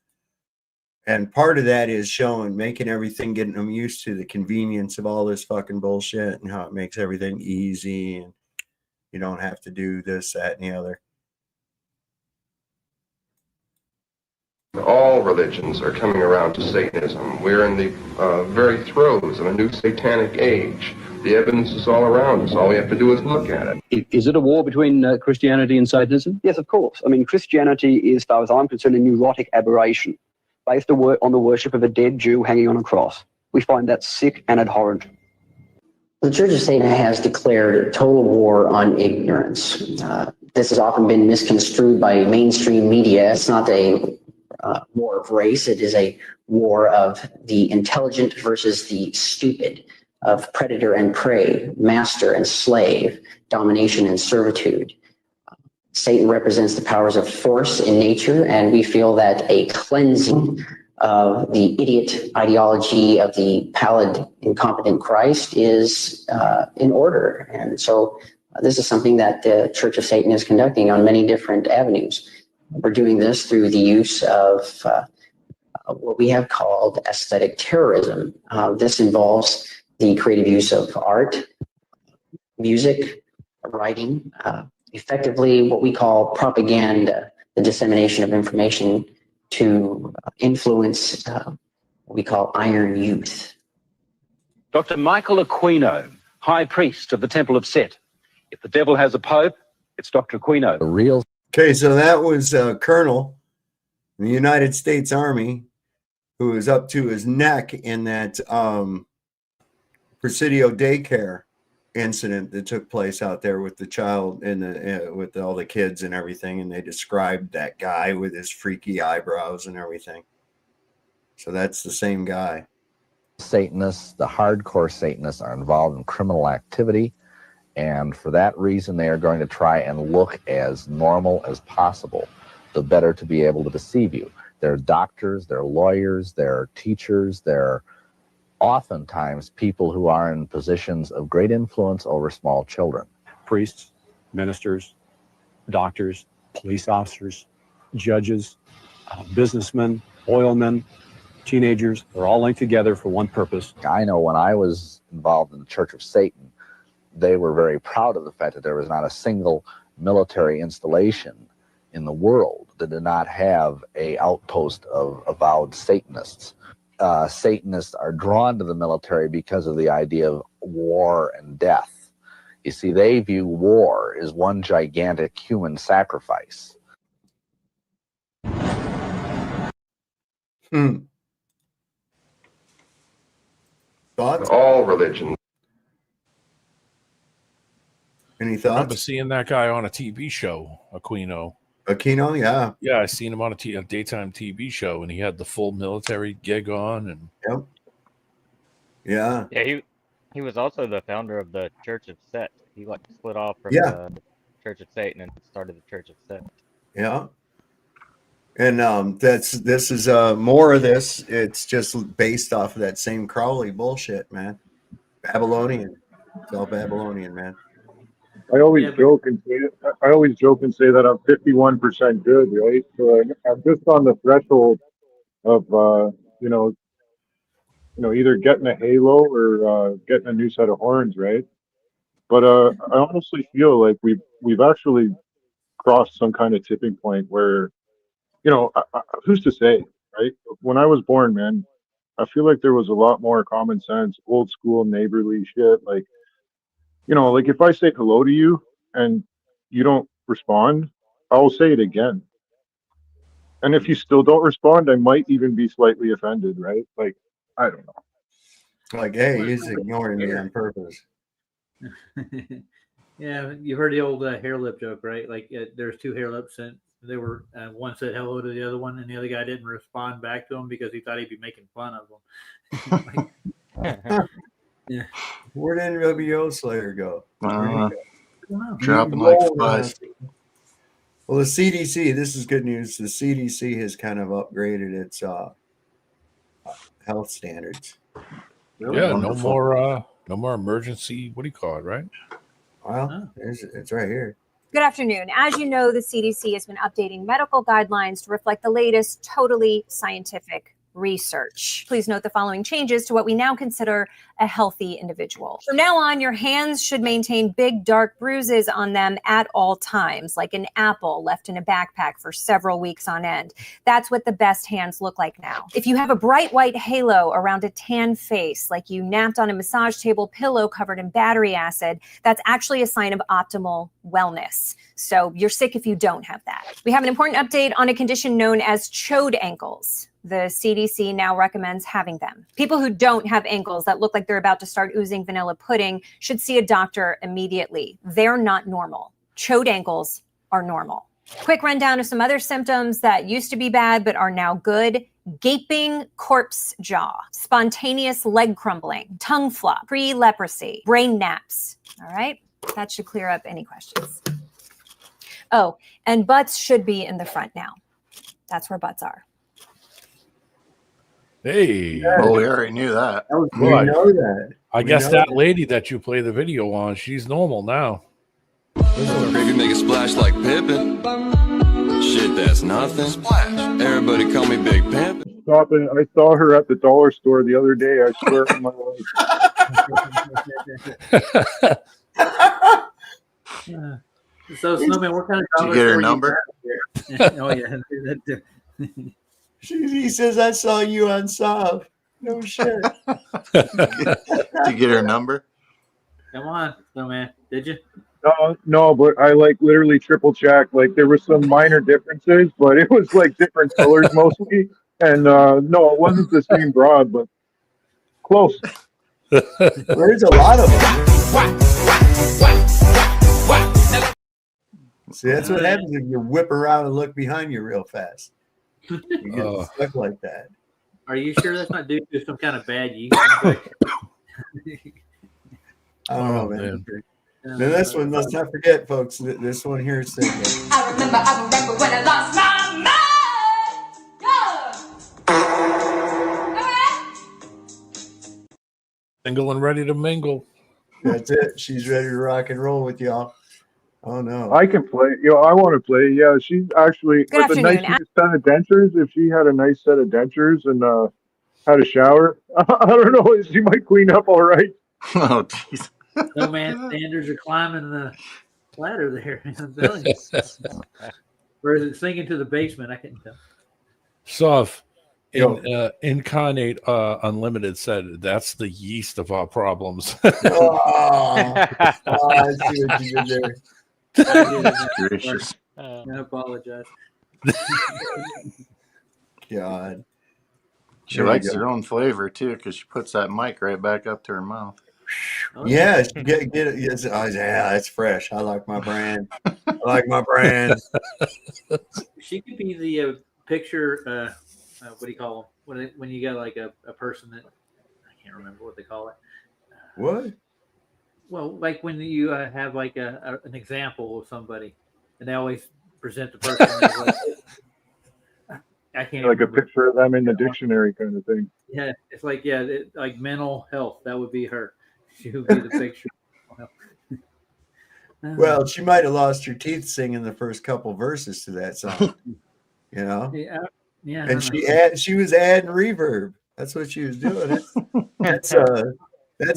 And part of that is making everything, getting them used to the convenience of all this fucking bullshit and how it makes everything easy and you don't have to do this, that, and the other. All religions are coming around to Satanism. We're in the very throes of a new satanic age. The evidence is all around us. All we have to do is look at it. Is it a war between Christianity and Satanism? Yes, of course. I mean, Christianity is, as far as I'm concerned, a neurotic aberration based on the worship of a dead Jew hanging on a cross. We find that sick and abhorrent. The Church of Satan has declared total war on ignorance. This has often been misconstrued by mainstream media. It's not a war of race. It is a war of the intelligent versus the stupid, of predator and prey, master and slave, domination and servitude. Satan represents the powers of force in nature, and we feel that a cleansing of the idiot ideology of the pallid, incompetent Christ is in order. And so this is something that the Church of Satan is conducting on many different avenues. We're doing this through the use of what we have called aesthetic terrorism. This involves the creative use of art, music, writing, effectively what we call propaganda, the dissemination of information to influence what we call iron youth. Dr. Michael Aquino, High Priest of the Temple of Set. If the devil has a pope, it's Dr. Aquino. Okay, so that was a colonel in the United States Army who was up to his neck in that Presidio daycare incident that took place out there with the child and with all the kids and everything, and they described that guy with his freaky eyebrows and everything. So that's the same guy. Satanists, the hardcore Satanists, are involved in criminal activity, and for that reason they are going to try and look as normal as possible, the better to be able to deceive you. They're doctors, they're lawyers, they're teachers, they're oftentimes people who are in positions of great influence over small children. Priests, ministers, doctors, police officers, judges, businessmen, oilmen, teenagers, they're all linked together for one purpose. I know when I was involved in the Church of Satan, they were very proud of the fact that there was not a single military installation in the world that did not have an outpost of avowed Satanists. Satanists are drawn to the military because of the idea of war and death. You see, they view war as one gigantic human sacrifice. Thoughts? All religions. Any I thoughts? remember seeing that guy on a TV show, Aquino. Aquino, yeah. Yeah, I seen him on a daytime TV show, and he had the full military gig on. And yep. Yeah. Yeah, he was also the founder of the Church of Set. He like split off from Yeah. the Church of Satan and started the Church of Set. Yeah. And this is more of this. It's just based off of that same Crowley bullshit, man. Babylonian. It's all Babylonian, man. I always joke and say that I'm 51% good, right? So I'm just on the threshold of either getting a halo or getting a new set of horns, right? But I honestly feel like we've actually crossed some kind of tipping point where, who's to say, right? When I was born, man, I feel like there was a lot more common sense, old school neighborly shit. Like, like if I say hello to you and you don't respond, I'll say it again. And if you still don't respond, I might even be slightly offended, right? Like, I don't know. Like, hey, he's ignoring me on purpose. Yeah, you've heard the old hair lip joke, right? Like, there's two hair lips, and they were one said hello to the other one, and the other guy didn't respond back to him because he thought he'd be making fun of him. Yeah. Where'd NWO Slayer go? Dropping like flies. Well, the CDC, this is good news. The CDC has kind of upgraded its health standards. Really? Yeah, no more emergency. What do you call it, right? Well, it's right here. Good afternoon. As you know, the CDC has been updating medical guidelines to reflect the latest totally scientific research. Please note the following changes to what we now consider a healthy individual. From now on, your hands should maintain big, dark bruises on them at all times, like an apple left in a backpack for several weeks on end. That's what the best hands look like now. If you have a bright white halo around a tan face, like you napped on a massage table pillow covered in battery acid, that's actually a sign of optimal wellness. So you're sick if you don't have that. We have an important update on a condition known as chode ankles. The CDC now recommends having them. People who don't have ankles that look like they're about to start oozing vanilla pudding should see a doctor immediately. They're not normal. Chode ankles are normal. Quick rundown of some other symptoms that used to be bad but are now good. Gaping corpse jaw, spontaneous leg crumbling, tongue flop, pre-leprosy, brain naps. All right, that should clear up any questions. Oh, and butts should be in the front now. That's where butts are. Hey. Oh, we already knew that. We know that. I guess that lady that you play the video on, she's normal now. If you make a splash like Pippin, shit, that's nothing. Splash. Everybody call me Big Pimpin'. I saw her at the dollar store the other day. I swear on my life. So, Snowman, what kind of Did you get her number? Oh, yeah. He says, I saw you on Sov. No shit. Did you get her number? Come on, Snowman. Did you? No, but I literally triple checked. Like there were some minor differences, but it was like different colors mostly. And no, it wasn't the same broad, but close. There's a lot of them. See, that's what happens if you whip around and look behind you real fast. You get stuck like that. Are you sure that's not due to some kind of bad yeast? I don't know, man. Now this one, let's not forget, folks. This one here is singing. I remember when I lost my mind. Single and ready to mingle. That's it. She's ready to rock and roll with y'all. Oh no. I can play. I want to play. Yeah, she's actually with a nice set of dentures. If she had a nice set of dentures and had a shower, I don't know. She might clean up all right. Oh, jeez. No, man, standards are climbing the ladder there. I'm telling you. Or is it sinking to the basement? I couldn't tell. So Incarnate Unlimited said that's the yeast of our problems. I see what you did there. Gracious. I apologize. God. She likes her own flavor too, because she puts that mic right back up to her mouth. Yeah, get it. Yes, yeah, it's fresh. I like my brand. I like my brand. She could be the picture. What do you call them? When you got like a person that I can't remember what they call it. What? Well, like when you have like an example of somebody, and they always present the person as like, I can't like remember. a picture of them in the dictionary kind of thing. Yeah, it's like like mental health. That would be her. She would be the picture. Well, she might have lost her teeth singing the first couple verses to that song. You know? Yeah. And she was adding reverb. That's what she was doing. That's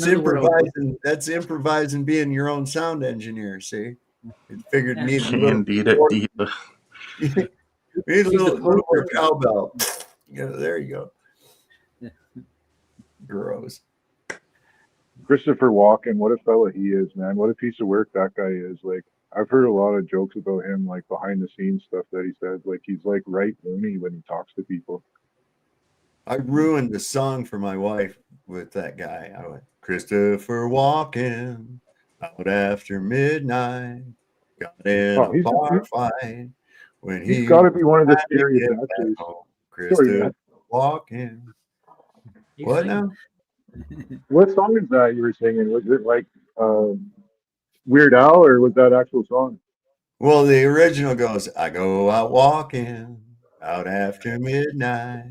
improvising. That's improvising being your own sound engineer. See, it figured need a little more cowbell. There you go. Gross. Christopher Walken, what a fella he is, man. What a piece of work that guy is. Like, I've heard a lot of jokes about him, like behind the scenes stuff that he says. Like, he's like right loony when he talks to people. I ruined the song for my wife with that guy. I went, Christopher Walken, out after midnight, got in a bar fight. When he's got to be one of the scariest actors. Christopher Walken. What now? What song is that you were singing? Was it like Weird Al, or was that actual song? Well, the original goes, I go out walking out after midnight,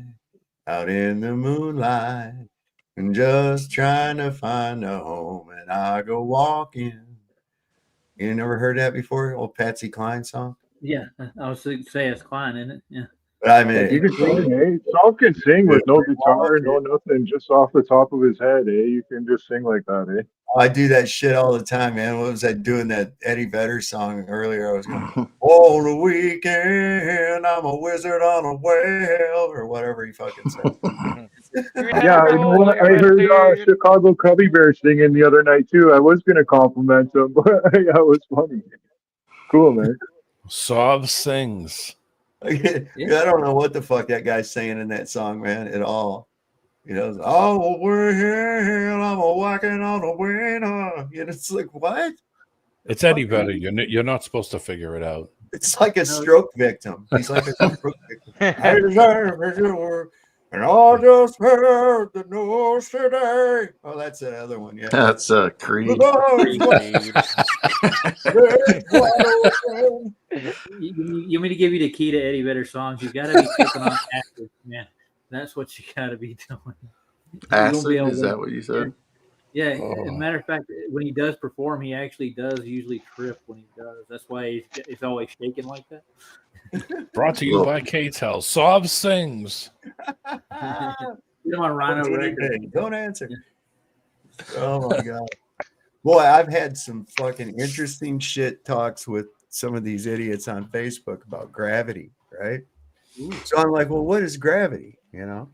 out in the moonlight, and just trying to find a home, and I go walking. You never heard that before? Old Patsy Cline song? Yeah, I was going to say it's Klein, isn't it? Yeah. But I mean, you can sing, eh? Saul can sing with no guitar, no nothing, just off the top of his head, eh? You can just sing like that, eh? I do that shit all the time, man. What was I doing that Eddie Vedder song earlier? I was going, oh, the weekend, I'm a wizard on a whale, or whatever he fucking said. Yeah, you know what? I heard Chicago Cubby Bear singing the other night too. I was gonna compliment him, but that was funny. Cool, man. Sav sings. I don't know what the fuck that guy's saying in that song, man, at all. You know, oh, we're here, I'm a walking on a winner. You know, it's like, what? It's Eddie Vedder. You're not supposed to figure it out. It's like a stroke victim. He's like a stroke victim. I deserve it, and I just heard the news today. Oh, that's that other one, yeah. That's Creed. You want me to give you the key to Eddie Vedder songs? You got to be picking on acid, man. That's what you got to be doing. Acid? Is that what you said? Yeah. As a matter of fact, when he does perform, he actually does usually trip when he does. That's why he's always shaking like that. Brought to you by K-Tel. Sav sings. You don't want Rhino record. Don't answer. Oh my god. Boy, I've had some fucking interesting shit talks with some of these idiots on Facebook about gravity, right? Ooh. So I'm like, well, what is gravity? You know?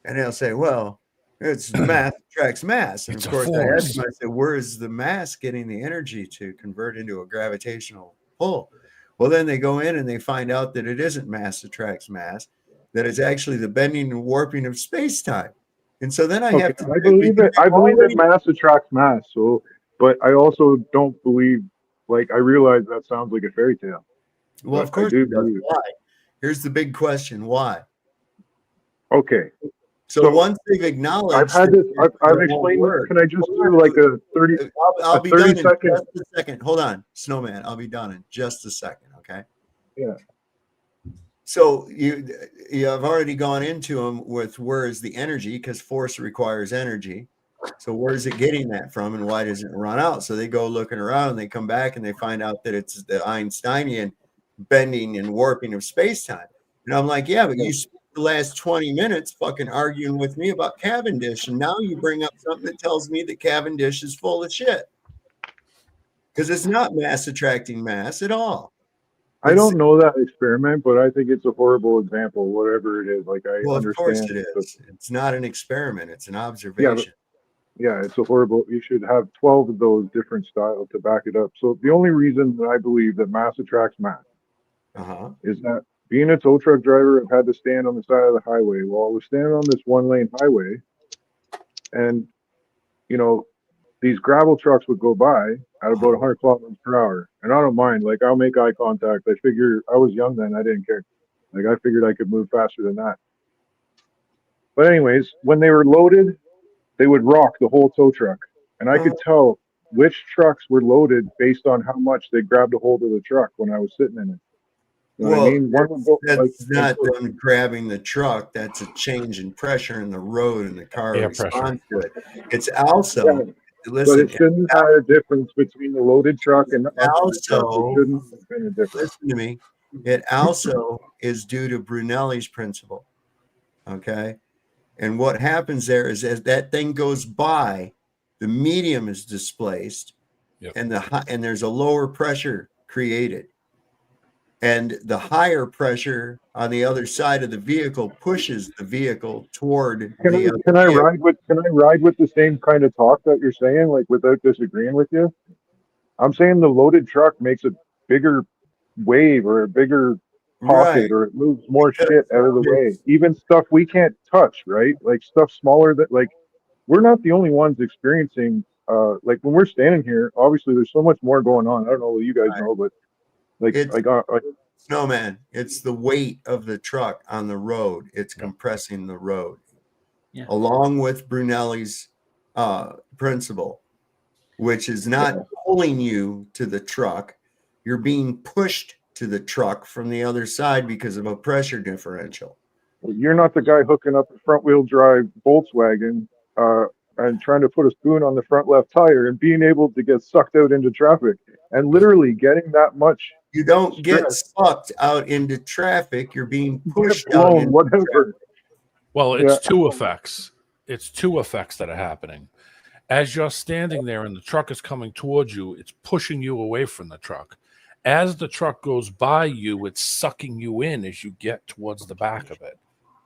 And they'll say, well, it's mass attracts mass. And it's of course, I asked them, I said, where is the mass getting the energy to convert into a gravitational pull? Well, then they go in and they find out that it isn't mass attracts mass, that it's actually the bending and warping of space-time. And so then I have to... I believe that mass attracts mass. So, but I also don't believe, like, I realize that sounds like a fairy tale. Well, of course it does. Why? Here's the big question. Why? Okay. So once they've acknowledged... I've had this... I've explained this. Can I just do like a 30... I'll be 30 done in second... just a second. Hold on, Snowman. I'll be done in just a second, okay? Yeah. So you have already gone into them with where is the energy, because force requires energy. So where is it getting that from, and why doesn't it run out? So they go looking around, and they come back, and they find out that it's the Einsteinian bending and warping of space-time. And I'm like, yeah, but you spent the last 20 minutes fucking arguing with me about Cavendish, and now you bring up something that tells me that Cavendish is full of shit. Because it's not mass attracting mass at all. I don't know that experiment, but I think it's a horrible example, whatever it is. Like, I Well, of course understand. it is. It's not an experiment. It's an Yeah, observation. yeah, it's a horrible. You should have 12 of those different styles to back it up. So the only reason that I believe that mass attracts mass is that being a tow truck driver, I've had to stand on the side of the highway. Well, I was standing on this one-lane highway, and you know, these gravel trucks would go by at about 100 kilometers per hour, and I don't mind. Like, I'll make eye contact. I figure I was young then; I didn't care. Like, I figured I could move faster than that. But anyways, when they were loaded, they would rock the whole tow truck, and I could tell which trucks were loaded based on how much they grabbed a hold of the truck when I was sitting in it. You know what I mean? One would go, that's not them grabbing the truck. That's a change in pressure in the road, and the car responds to it. It's also but it shouldn't have a difference between the loaded truck and the unloaded truck. It shouldn't have been a difference. Listen to me. It also is due to Brunelli's principle. Okay. And what happens there is, as that thing goes by, the medium is displaced, and there's a lower pressure created. And the higher pressure on the other side of the vehicle pushes the vehicle toward Can I ride with the same kind of talk that you're saying, like, without disagreeing with you? I'm saying the loaded truck makes a bigger wave or a bigger pocket, or it moves more shit out of the way. Even stuff we can't touch, right? Like, stuff smaller that, like, we're not the only ones experiencing. Like, when we're standing here, obviously there's so much more going on. I don't know what you guys know, but like, Snowman, it's the weight of the truck on the road. It's compressing the road, along with Brunelli's principle, which is not pulling you to the truck. You're being pushed to the truck from the other side because of a pressure differential. You're not the guy hooking up a front wheel drive Volkswagen and trying to put a spoon on the front left tire and being able to get sucked out into traffic and literally getting that much. You don't get sucked out into traffic. You're being pushed out into whatever. Well, it's two effects. It's two effects that are happening. As you're standing there and the truck is coming towards you, it's pushing you away from the truck. As the truck goes by you, it's sucking you in as you get towards the back of it.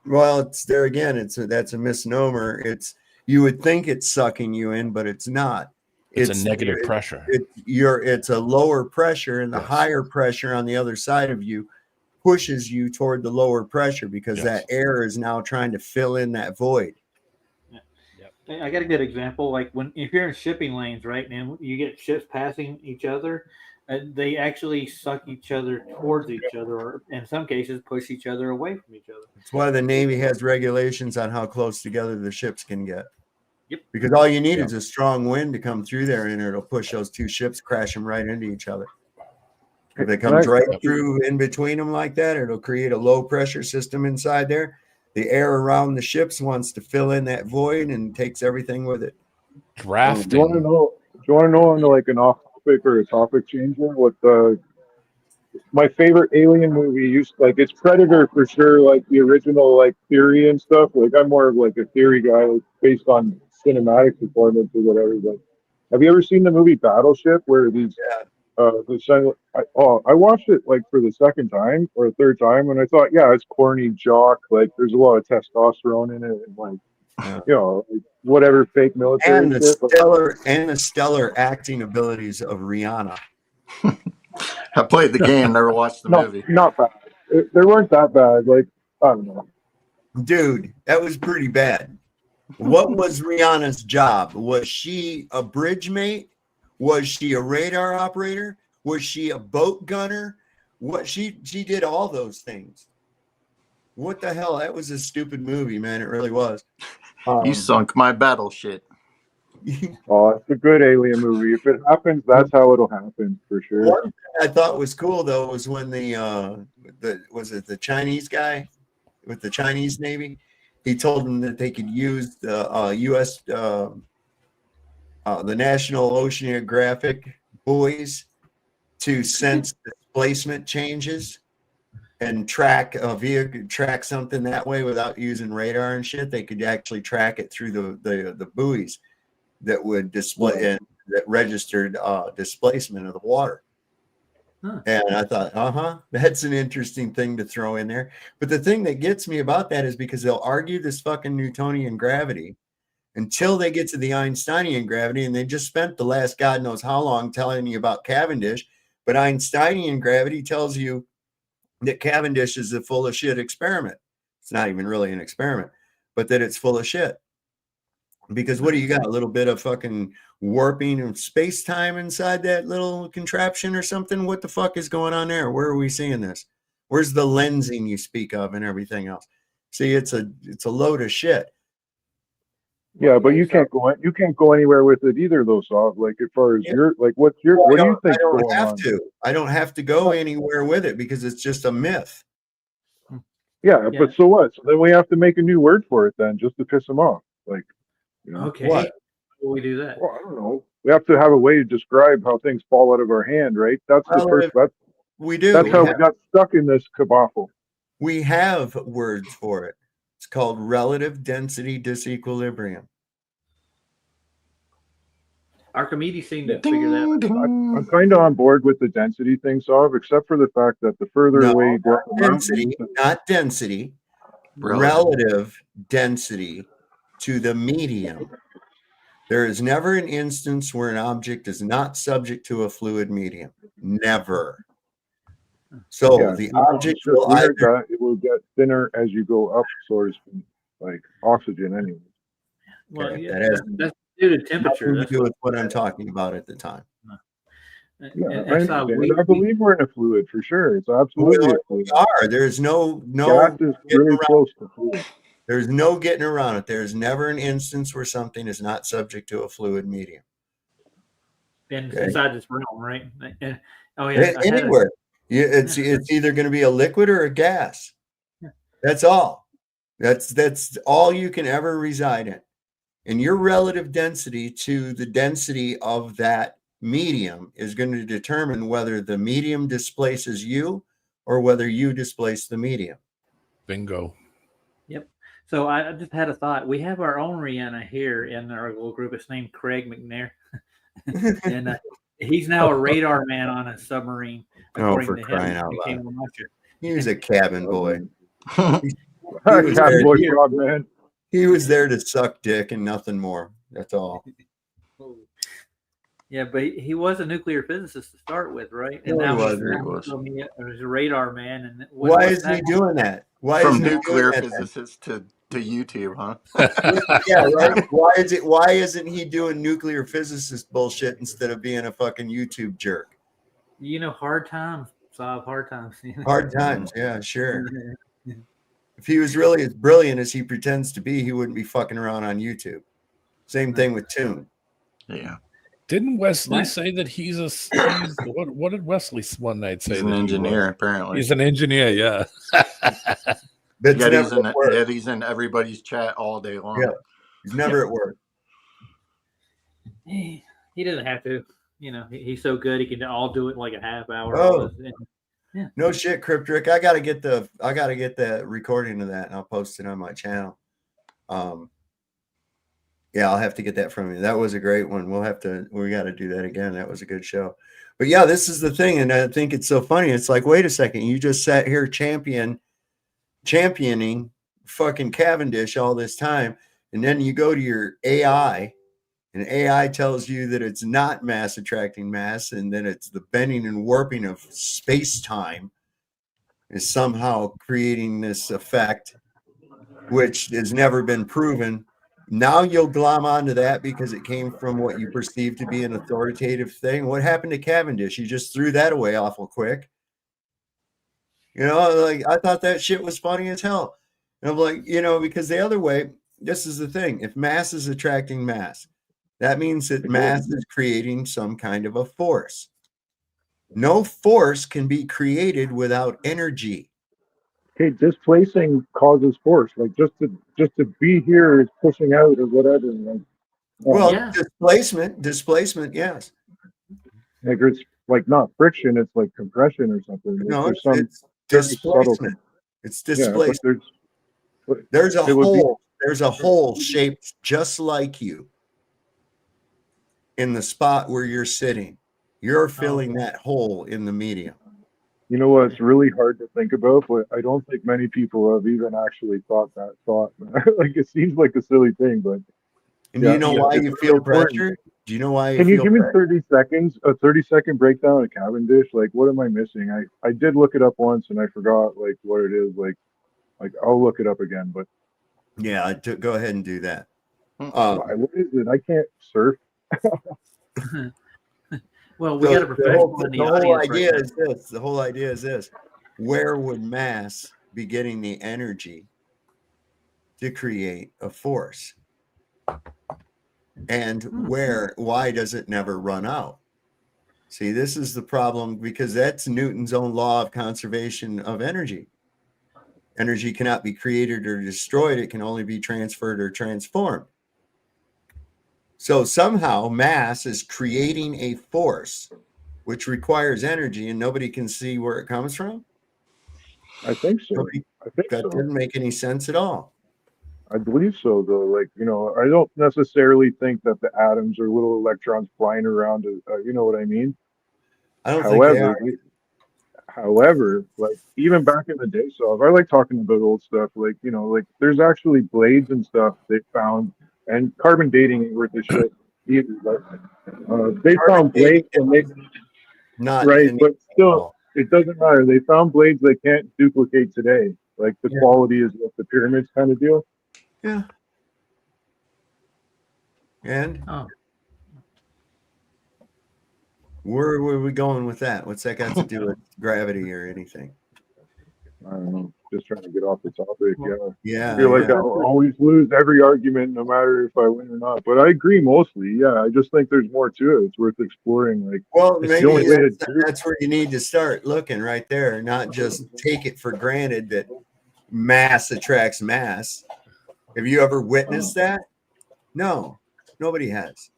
Well, it's there again. That's a misnomer. You would think it's sucking you in, but it's not. It's a negative pressure. It's a lower pressure, and the higher pressure on the other side of you pushes you toward the lower pressure because that air is now trying to fill in that void. I got a good example. Like if you're in shipping lanes, right, and you get ships passing each other, they actually suck each other towards each other, or in some cases push each other away from each other. That's why the Navy has regulations on how close together the ships can get. Yep. Because all you need is a strong wind to come through there, and it'll push those two ships, crash them right into each other. If it comes right through in between them like that, it'll create a low pressure system inside there. The air around the ships wants to fill in that void and takes everything with it. Drafting. Do you want to know on like an off topic or a topic changer? What my favorite alien movie it's Predator for sure, like the original like theory and stuff. Like, I'm more of like a theory guy, like, based on cinematic performance or whatever. But have you ever seen the movie Battleship, where these I watched it like for the second time or third time, and I thought, it's corny jock. Like, there's a lot of testosterone in it, and like, whatever fake military and the stellar acting abilities of Rihanna. I played the game, never watched the movie. Not bad. They weren't that bad. Like, I don't know. Dude, that was pretty bad. What was Rihanna's job? Was she a bridge mate? Was she a radar operator? Was she a boat gunner? She did all those things. What the hell? That was a stupid movie, man. It really was. You sunk my battleship. Oh, it's a good alien movie. If it happens, that's how it'll happen for sure. One thing I thought was cool though was when the Chinese guy with the Chinese Navy, he told them that they could use the U.S. The National Oceanographic buoys to sense displacement changes and track a vehicle, track something that way without using radar and shit. They could actually track it through the buoys that would display and that registered displacement of the water. And I thought, that's an interesting thing to throw in there. But the thing that gets me about that is because they'll argue this fucking Newtonian gravity until they get to the Einsteinian gravity, and they just spent the last God knows how long telling you about Cavendish. But Einsteinian gravity tells you that Cavendish is a full of shit experiment. It's not even really an experiment, but that it's full of shit. Because what do you got? A little bit of fucking warping of space-time inside that little contraption or something? What the fuck is going on there? Where are we seeing this? Where's the lensing you speak of and everything else? See, it's a load of shit. Yeah, but you can't go anywhere with it either, though, Sav. Like, as far as what do you think? I don't have to go anywhere with it because it's just a myth. Yeah, but so what? So then we have to make a new word for it then, just to piss them off. Like, you know, okay, what? Will we do that? Well, I don't know. We have to have a way to describe how things fall out of our hand, right? That's the first. We do. That's how we got stuck in this cabafel. We have words for it. It's called relative density disequilibrium. Archimedes seemed to figure that out. I'm kind of on board with the density thing, Sav, except for the fact that the further away you go, not density, relative density to the medium. There is never an instance where an object is not subject to a fluid medium. Never. So the object will it will get thinner as you go up, so to speak, like oxygen anyway. Well, that's due to temperature. That's to do with what I'm talking about at the time. Yeah, I believe we're in a fluid for sure. It's absolutely a fluid. We are. There's no gas is really close to fluid. There's no getting around it. There's never an instance where something is not subject to a fluid medium. And inside this realm, right? And, anywhere. It's either going to be a liquid or a gas. That's all. That's all you can ever reside in. And your relative density to the density of that medium is going to determine whether the medium displaces you or whether you displace the medium. Bingo. Yep. So I just had a thought. We have our own Rihanna here in our little group. It's named Craig McNair. And he's now a radar man on a submarine. For crying out loud. He was a cabin boy. He was there to suck dick and nothing more. That's all. Yeah, but he was a nuclear physicist to start with, right? And now he was a radar man. And why isn't he doing that? Why from nuclear physicist to YouTube, huh? Yeah, right. Why isn't he doing nuclear physicist bullshit instead of being a fucking YouTube jerk? You know, hard times, Sav, hard times. Hard times, yeah, sure. If he was really as brilliant as he pretends to be, he wouldn't be fucking around on YouTube. Same thing with Toon. Yeah. Didn't Wesley say that he's what did Wesley one night say? He's an engineer, apparently. He's an engineer, yeah. He's in everybody's chat all day long. Yeah. He's never at work. He doesn't have to. You know, he's so good he can all do it in like a half hour. Oh. Yeah. No shit, Cryptrick. I gotta get the recording of that and I'll post it on my channel. Yeah, I'll have to get that from you. That was a great one. We got to do that again. That was a good show. But yeah, this is the thing. And I think it's so funny. It's like, wait a second. You just sat here championing fucking Cavendish all this time. And then you go to your AI and AI tells you that it's not mass attracting mass. And then it's the bending and warping of space-time is somehow creating this effect, which has never been proven. Now you'll glom onto that because it came from what you perceive to be an authoritative thing. What happened to Cavendish? You just threw that away awful quick. You know, like I thought that shit was funny as hell. And I'm like, you know, because the other way, this is the thing. If mass is attracting mass, that means that mass is creating some kind of a force. No force can be created without energy. Okay, displacing causes force. Like just to be here is pushing out or whatever. Like, displacement, yes. Like it's like not friction, it's like compression or something. No, it's displacement. It's displacement. Yeah, there's a hole shaped just like you in the spot where you're sitting. You're filling that hole in the medium. You know what? It's really hard to think about, but I don't think many people have even actually thought that thought. Like, it seems like a silly thing, but And do you know why you feel pressure? Do you know why you Can you feel give me pressure? 30 seconds, a 30-second breakdown of Cavendish? Like, what am I missing? I did look it up once and I forgot like what it is. Like I'll look it up again, but yeah, go ahead and do that. What is it? I can't surf. Well, we got a professional in the audience right now. The whole idea is this: where would mass be getting the energy to create a force? And why does it never run out? See, this is the problem, because that's Newton's own law of conservation of energy. Energy cannot be created or destroyed. It can only be transferred or transformed. So somehow mass is creating a force which requires energy, and nobody can see where it comes from. I think so. That didn't make any sense at all. I believe so, though. Like, you know, I don't necessarily think that the atoms are little electrons flying around. You know what I mean? I don't think they are. However, like, even back in the day, so I like talking about old stuff. Like, you know, like, there's actually blades and stuff they found, and carbon dating ain't worth this shit either. But they found blades and they but still, it doesn't matter. They found blades they can't duplicate today. Like, the quality is what the pyramids kind of deal. Yeah. And where were we going with that? What's that got to do with gravity or anything? I don't know. Just trying to get off the topic. Yeah. I feel like I'll always lose every argument, no matter if I win or not. But I agree mostly. Yeah, I just think there's more to it. It's worth exploring. Like, well, it's maybe the only way to that's where you need to start looking right there, not just take it for granted that mass attracts mass. Have you ever witnessed that? No, nobody has.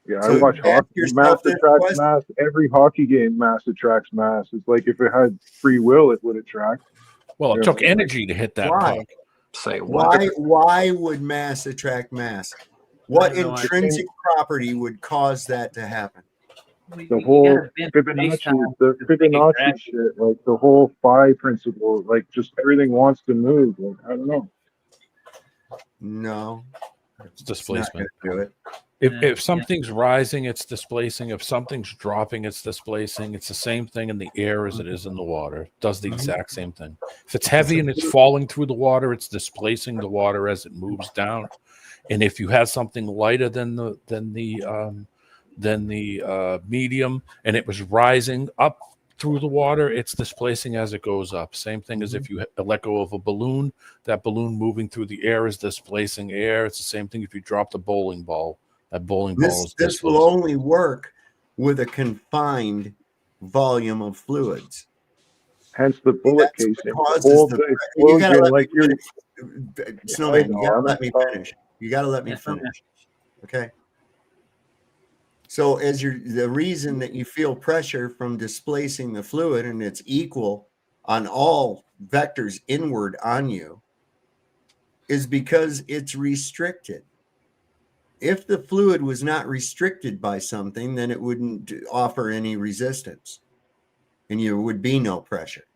Yeah, So I watch hockey. Mass attracts mass. Every hockey game, mass attracts mass. It's like if it had free will, it would attract. Well, it took energy to hit that puck. Say why would mass attract mass? What intrinsic property would cause that to happen? The whole Fibonacci shit, like the whole phi principle, like just everything wants to move. Like, I don't know. No, it's displacement. It's not gonna do it. If something's rising, it's displacing. If something's dropping, it's displacing. It's the same thing in the air as it is in the water. It does the exact same thing. If it's heavy and it's falling through the water, it's displacing the water as it moves down. And if you have something lighter than the medium and it was rising up through the water, it's displacing as it goes up. Same thing as if you let go of a balloon, that balloon moving through the air is displacing air. It's the same thing if you drop the bowling ball. That bowling ball is this will only work with a confined volume of fluids. Hence the bullet casing. You gotta let me finish. Snowman, you gotta let me finish. You gotta let me finish. Okay. So the reason that you feel pressure from displacing the fluid, and it's equal on all vectors inward on you, is because it's restricted. If the fluid was not restricted by something, then it wouldn't offer any resistance and there would be no pressure.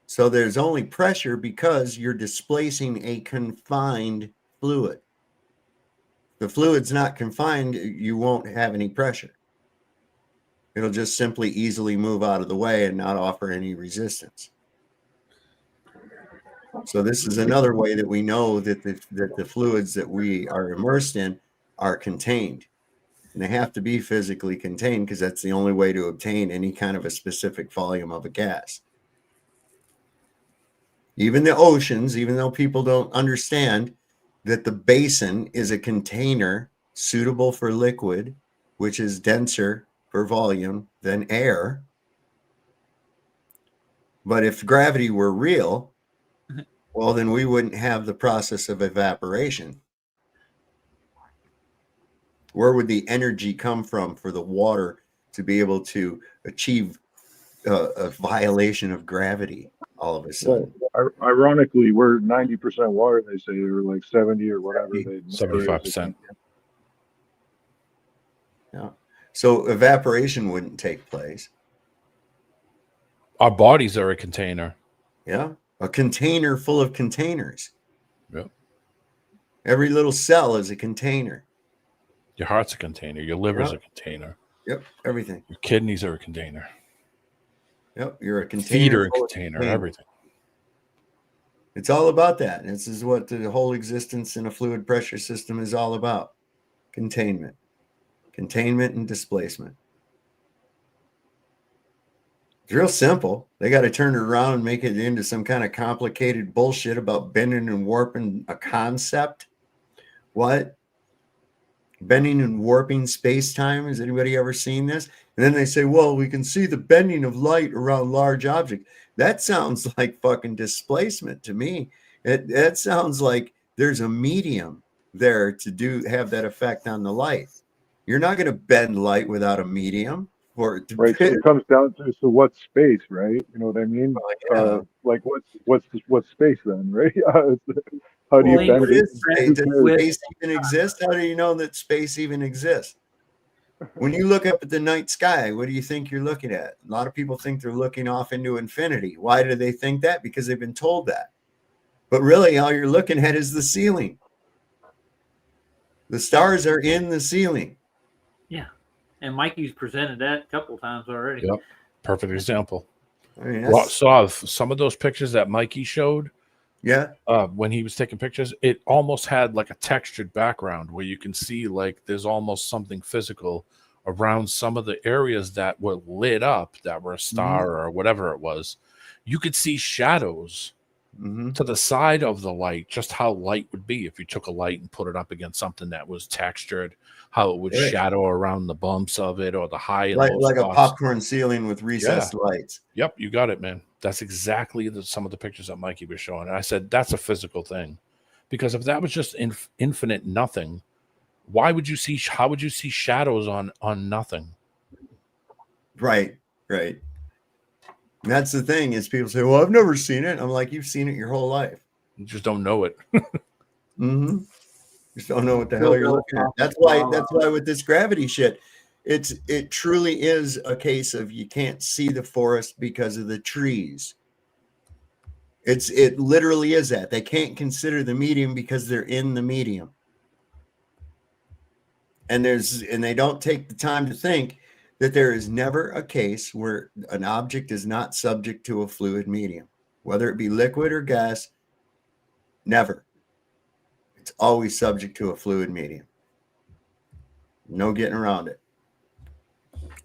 So there's only pressure because you're displacing a confined fluid. The fluid's not confined, you won't have any pressure. It'll just simply easily move out of the way and not offer any resistance. So this is another way that we know that the fluids that we are immersed in are contained. And they have to be physically contained because that's the only way to obtain any kind of a specific volume of a gas. Even the oceans, even though people don't understand that the basin is a container suitable for liquid, which is denser per volume than air. But if gravity were real, well, then we wouldn't have the process of evaporation. Where would the energy come from for the water to be able to achieve a violation of gravity all of a sudden? Well, ironically, we're 90% water, they say, or like 70 or whatever. 75%. Yeah. So evaporation wouldn't take place. Our bodies are a container. Yeah. A container full of containers. Yep. Every little cell is a container. Your heart's a container. Your liver's a container. Yep. Everything. Your kidneys are a container. Yep. You're a container. Feet are a full of container. containers. Everything. It's all about that. This is what the whole existence in a fluid pressure system is all about. Containment. Containment and displacement. It's real simple. They got to turn it around and make it into some kind of complicated bullshit about bending and warping a concept. What? Bending and warping space-time? Has anybody ever seen this? And then they say, well, we can see the bending of light around large objects. That sounds like fucking displacement to me. That sounds like there's a medium there to have that effect on the light. You're not going to bend light without a medium. Right, so it comes down to what's space, right? You know what I mean? Like what's space then, right? How do you bend what it? is space? Does space even exist? How do you know that space even exists? When you look up at the night sky, what do you think you're looking at? A lot of people think they're looking off into infinity. Why do they think that? Because they've been told that. But really, all you're looking at is the ceiling. The stars are in the ceiling. Yeah. And Mikey's presented that a couple of times already. Yep. Perfect example. I mean, Saw some of those pictures that Mikey showed. Yeah. When he was taking pictures, it almost had like a textured background where you can see like there's almost something physical around some of the areas that were lit up, that were a star or whatever it was. You could see shadows to the side of the light, just how light would be if you took a light and put it up against something that was textured, how it would shadow around the bumps of it or the high and low like spots. a popcorn ceiling with recessed lights. Yep, you got it, man. That's exactly some of the pictures that Mikey was showing. And I said, that's a physical thing. Because if that was just infinite nothing, how would you see shadows on nothing? Right. And that's the thing is people say, well, I've never seen it. I'm like, you've seen it your whole life. You just don't know it. Just don't know what the hell you're looking at. That's why with this gravity shit, it truly is a case of you can't see the forest because of the trees. It literally is that. They can't consider the medium because they're in the medium. And they don't take the time to think that there is never a case where an object is not subject to a fluid medium, whether it be liquid or gas. Never. It's always subject to a fluid medium. No getting around it.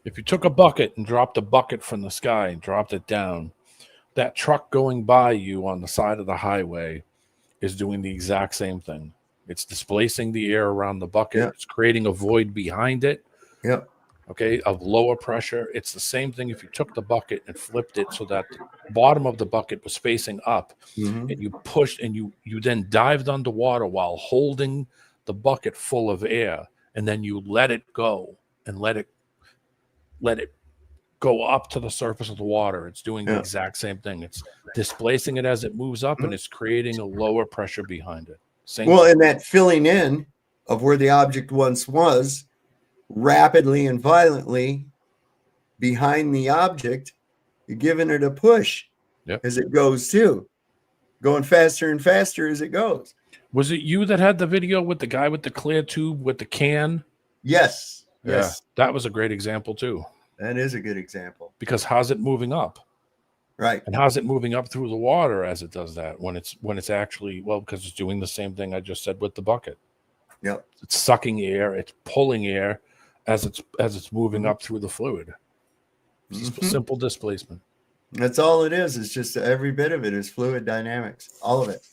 If you took a bucket and dropped a bucket from the sky and dropped it down, that truck going by you on the side of the highway is doing the exact same thing. It's displacing the air around the bucket. Yeah. It's creating a void behind it. Yep. Okay, of lower pressure. It's the same thing if you took the bucket and flipped it so that the bottom of the bucket was facing up, and you pushed and you then dived underwater while holding the bucket full of air, and then you let it go and let it go up to the surface of the water. It's doing the exact same thing. It's displacing it as it moves up, and it's creating a lower pressure behind it. And that filling in of where the object once was rapidly and violently behind the object, you're giving it a push as it goes too, going faster and faster as it goes. Was it you that had the video with the guy with the clear tube with the can? Yes. Yeah, that was a great example too. That is a good example. Because how's it moving up? Right. And how's it moving up through the water as it does that when it's actually, because it's doing the same thing I just said with the bucket. Yep. It's sucking air, it's pulling air as it's moving up through the fluid. Simple displacement. That's all it is. It's just every bit of it is fluid dynamics, all of it.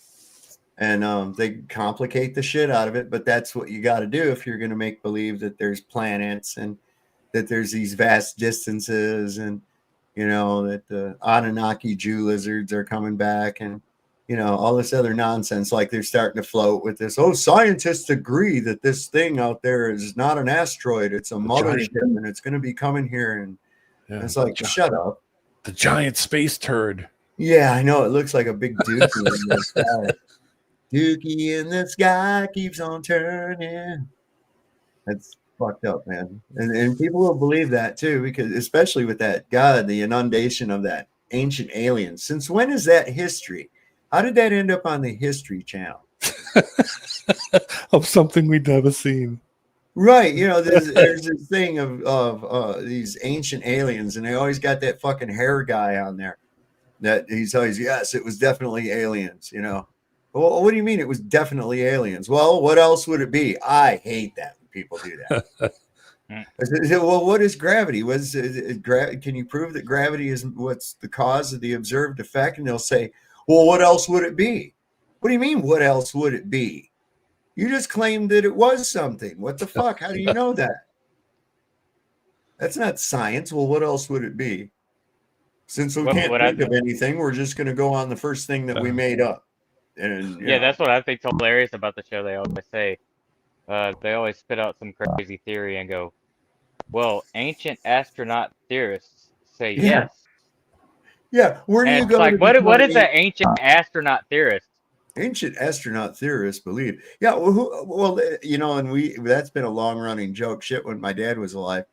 And they complicate the shit out of it, but that's what you got to do if you're going to make believe that there's planets and that there's these vast distances and, that the Anunnaki Jew lizards are coming back and, all this other nonsense. Like they're starting to float with this. Oh, scientists agree that this thing out there is not an asteroid. It's a mothership and it's going to be coming here. And it's like, shut up. The giant space turd. Yeah, I know. It looks like a big dookie in the sky. Dookie in the sky keeps on turning. fucked up, man. And people will believe that too, because especially with that God, the inundation of that ancient aliens. Since when is that history? How did that end up on the History Channel? Of something we'd never seen. Right, you know, there's this thing of these ancient aliens, and they always got that fucking hair guy on there. That he's always, yes, it was definitely aliens, you know. Well, what do you mean it was definitely aliens? Well, what else would it be? I hate that when people do that. I said, well, what is gravity? Can you prove that gravity is what's the cause of the observed effect? And they'll say, well, what else would it be? What do you mean, what else would it be? You just claimed that it was something. What the fuck? How do you know that? That's not science. Well, what else would it be? Since we can't think of anything, we're just going to go on the first thing that we made up. And yeah, that's what I think's hilarious about the show. They always say, they always spit out some crazy theory and go, well, ancient astronaut theorists say yes. Yeah, where do you go? Like, what is an ancient astronaut theorist? Ancient astronaut theorists believe. Yeah, well, you know, and that's been a long running joke. Shit, when my dad was alive,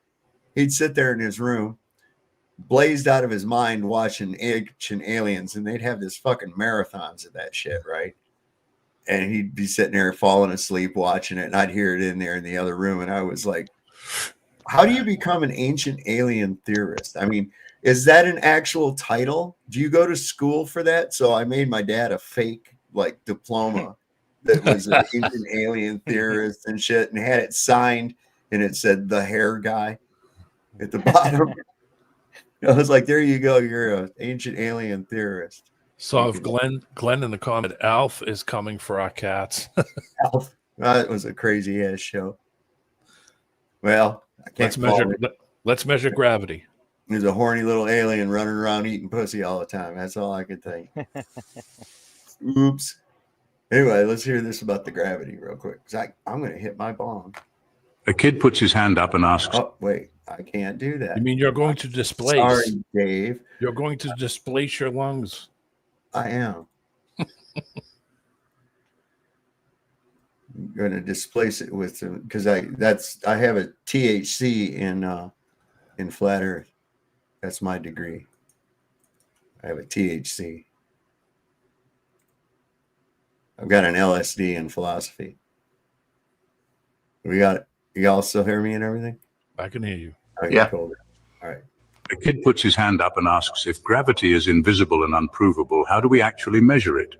he'd sit there in his room, blazed out of his mind, watching ancient aliens, and they'd have this fucking marathons of that shit, right? And he'd be sitting there falling asleep watching it, and I'd hear it in there in the other room, and I was like, how do you become an ancient alien theorist? I mean, is that an actual title? Do you go to school for that? So I made my dad a fake like diploma that was an ancient alien theorist and shit, and had it signed, and it said the hair guy at the bottom. I was like, there you go, you're an ancient alien theorist. So if Glenn in the comment, Alf is coming for our cats. Alf, that was a crazy ass show. Well, I can't let's measure gravity. There's a horny little alien running around eating pussy all the time. That's all I could think. Oops. Anyway, let's hear this about the gravity real quick. I'm going to hit my bong. A kid puts his hand up and asks, oh, wait, I can't do that. You mean you're going to displace? Sorry, Dave. You're going to displace your lungs. I am. I'm going to displace it with because I have a THC in flat Earth. That's my degree. I have a THC. I've got an LSD in philosophy. We got it. You all still hear me and everything? I can hear you. Okay, yeah. Cool. All right. A kid puts his hand up and asks, if gravity is invisible and unprovable, how do we actually measure it?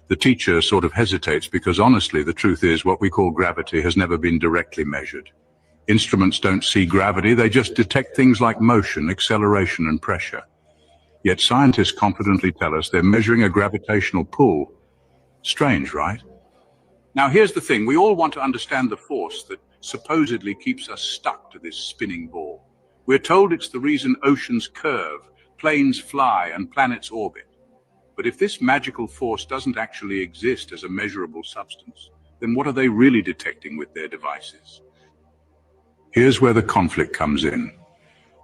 The teacher sort of hesitates because honestly, the truth is what we call gravity has never been directly measured. Instruments don't see gravity, they just detect things like motion, acceleration, and pressure. Yet scientists confidently tell us they're measuring a gravitational pull. Strange, right? Now here's the thing, we all want to understand the force that supposedly keeps us stuck to this spinning ball. We're told it's the reason oceans curve, planes fly, and planets orbit. But if this magical force doesn't actually exist as a measurable substance, then what are they really detecting with their devices? Here's where the conflict comes in.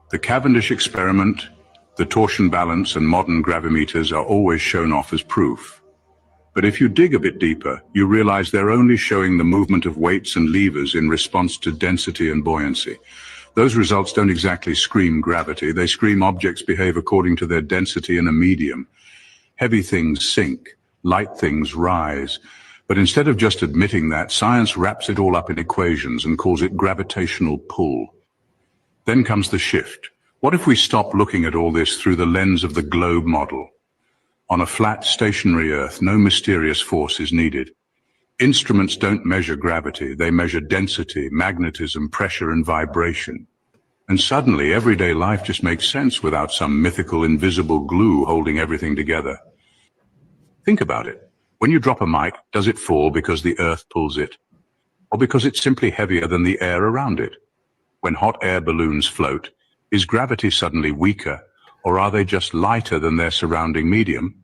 The Cavendish experiment, the torsion balance, and modern gravimeters are always shown off as proof. But if you dig a bit deeper, you realize they're only showing the movement of weights and levers in response to density and buoyancy. Those results don't exactly scream gravity, they scream objects behave according to their density in a medium. Heavy things sink, light things rise. But instead of just admitting that, science wraps it all up in equations and calls it gravitational pull. Then comes the shift. What if we stop looking at all this through the lens of the globe model? On a flat, stationary Earth, no mysterious force is needed. Instruments don't measure gravity, they measure density, magnetism, pressure, and vibration. And suddenly, everyday life just makes sense without some mythical, invisible glue holding everything together. Think about it. When you drop a mic, does it fall because the Earth pulls it? Or because it's simply heavier than the air around it? When hot air balloons float, is gravity suddenly weaker, or are they just lighter than their surrounding medium?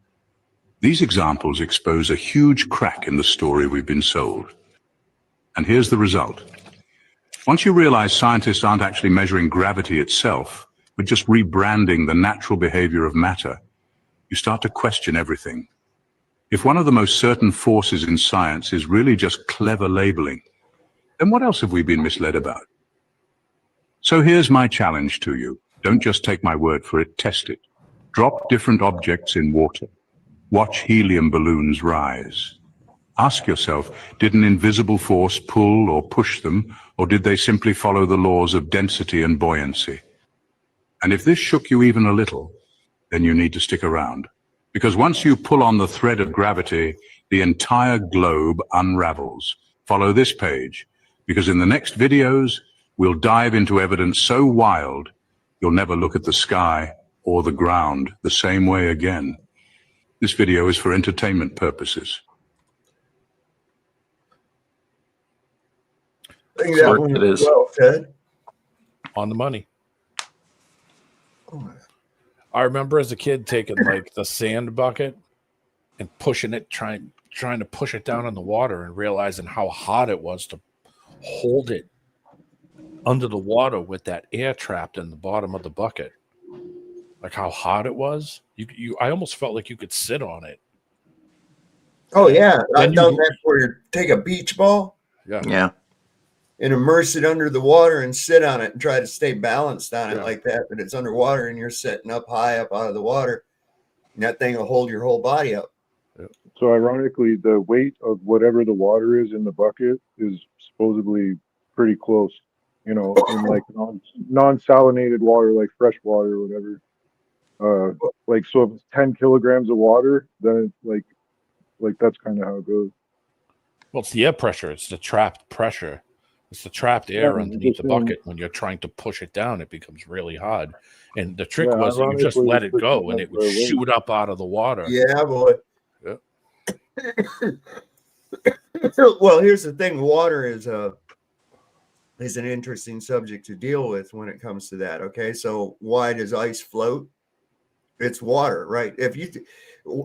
These examples expose a huge crack in the story we've been sold. And here's the result. Once you realize scientists aren't actually measuring gravity itself, but just rebranding the natural behavior of matter, you start to question everything. If one of the most certain forces in science is really just clever labeling, then what else have we been misled about? So here's my challenge to you. Don't just take my word for it, test it. Drop different objects in water. Watch helium balloons rise. Ask yourself, did an invisible force pull or push them, or did they simply follow the laws of density and buoyancy? And if this shook you even a little, then you need to stick around. Because once you pull on the thread of gravity, the entire globe unravels. Follow this page, because in the next videos, we'll dive into evidence so wild, you'll never look at the sky or the ground the same way again. This video is for entertainment purposes. I think that one was well said. On the money. I remember as a kid taking like the sand bucket and pushing it, trying to push it down in the water and realizing how hot it was to hold it under the water with that air trapped in the bottom of the bucket. Like how hot it was. I almost felt like you could sit on it. Oh yeah, I've done that where you take a beach ball, Yeah, and immerse it under the water and sit on it and try to stay balanced on it like that. But it's underwater and you're sitting up high up out of the water, and that thing will hold your whole body up. So ironically, the weight of whatever the water is in the bucket is supposedly pretty close, in like non-salinated water, like fresh water or whatever. Like, so if it's 10 kilograms of water, then it's like that's kind of how it goes. Well, it's the air pressure. It's the trapped pressure. It's the trapped air underneath the bucket. When you're trying to push it down, it becomes really hard. And the trick was that you just let it go and it would shoot up out of the water. Yeah, boy. Yeah. Well, here's the thing. Water is an interesting subject to deal with when it comes to that. Okay, so why does ice float? It's water, right? If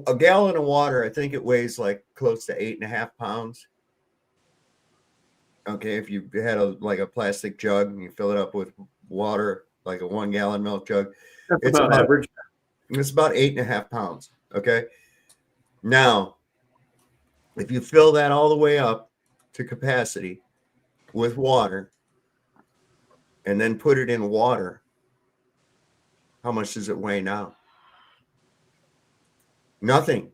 a gallon of water, I think it weighs like close to 8.5 pounds. Okay, if you had a plastic jug and you fill it up with water, like a 1 gallon milk jug, it's about average. It's about 8.5 pounds. Okay, now if you fill that all the way up to capacity with water and then put it in water, how much does it weigh now? Nothing.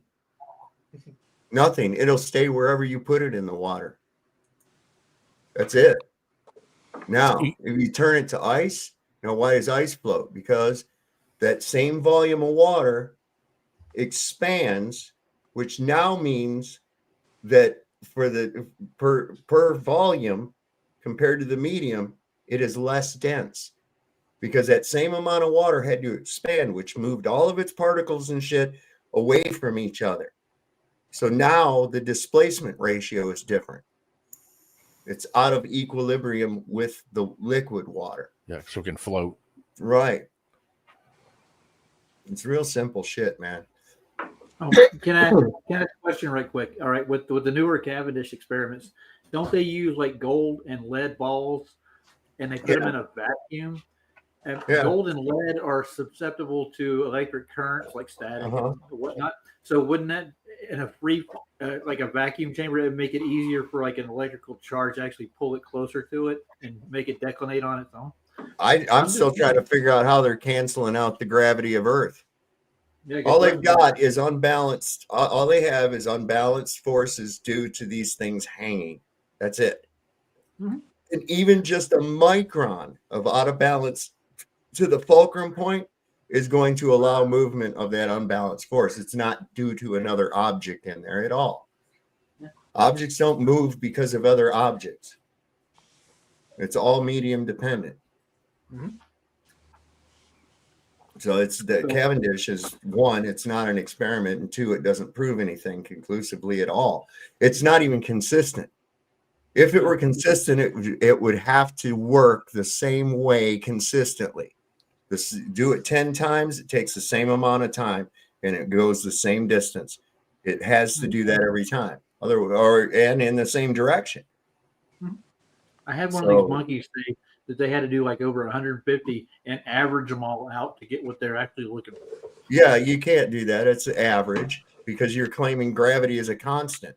It'll stay wherever you put it in the water. That's it. Now, if you turn it to ice, why does ice float? Because that same volume of water expands, which now means that for the per volume compared to the medium, it is less dense. Because that same amount of water had to expand, which moved all of its particles and shit away from each other. So now the displacement ratio is different. It's out of equilibrium with the liquid water. Yeah, so it can float. Right. It's real simple shit, man. Oh, can I ask a question right quick? All right, with the newer Cavendish experiments, don't they use like gold and lead balls and they put them in a vacuum? And gold and lead are susceptible to electric currents like static and whatnot. So wouldn't that, in a free, like a vacuum chamber, it would make it easier for like an electrical charge to actually pull it closer to it and make it declinate on its own? I'm still trying to figure out how they're canceling out the gravity of Earth. Yeah, all they've got is unbalanced. All they have is unbalanced forces due to these things hanging. That's it. Mm-hmm. And even just a micron of out of balance to the fulcrum point is going to allow movement of that unbalanced force. It's not due to another object in there at all. Yeah. Objects don't move because of other objects. It's all medium dependent. Mm-hmm. So it's the Cavendish is one, it's not an experiment, and two, it doesn't prove anything conclusively at all. It's not even consistent. If it were consistent, it would have to work the same way consistently. Do it 10 times, it takes the same amount of time, and it goes the same distance. It has to do that every time, and in the same direction. I had one of these monkeys say that they had to do like over 150 and average them all out to get what they're actually looking for. Yeah, you can't do that. It's average because you're claiming gravity is a constant.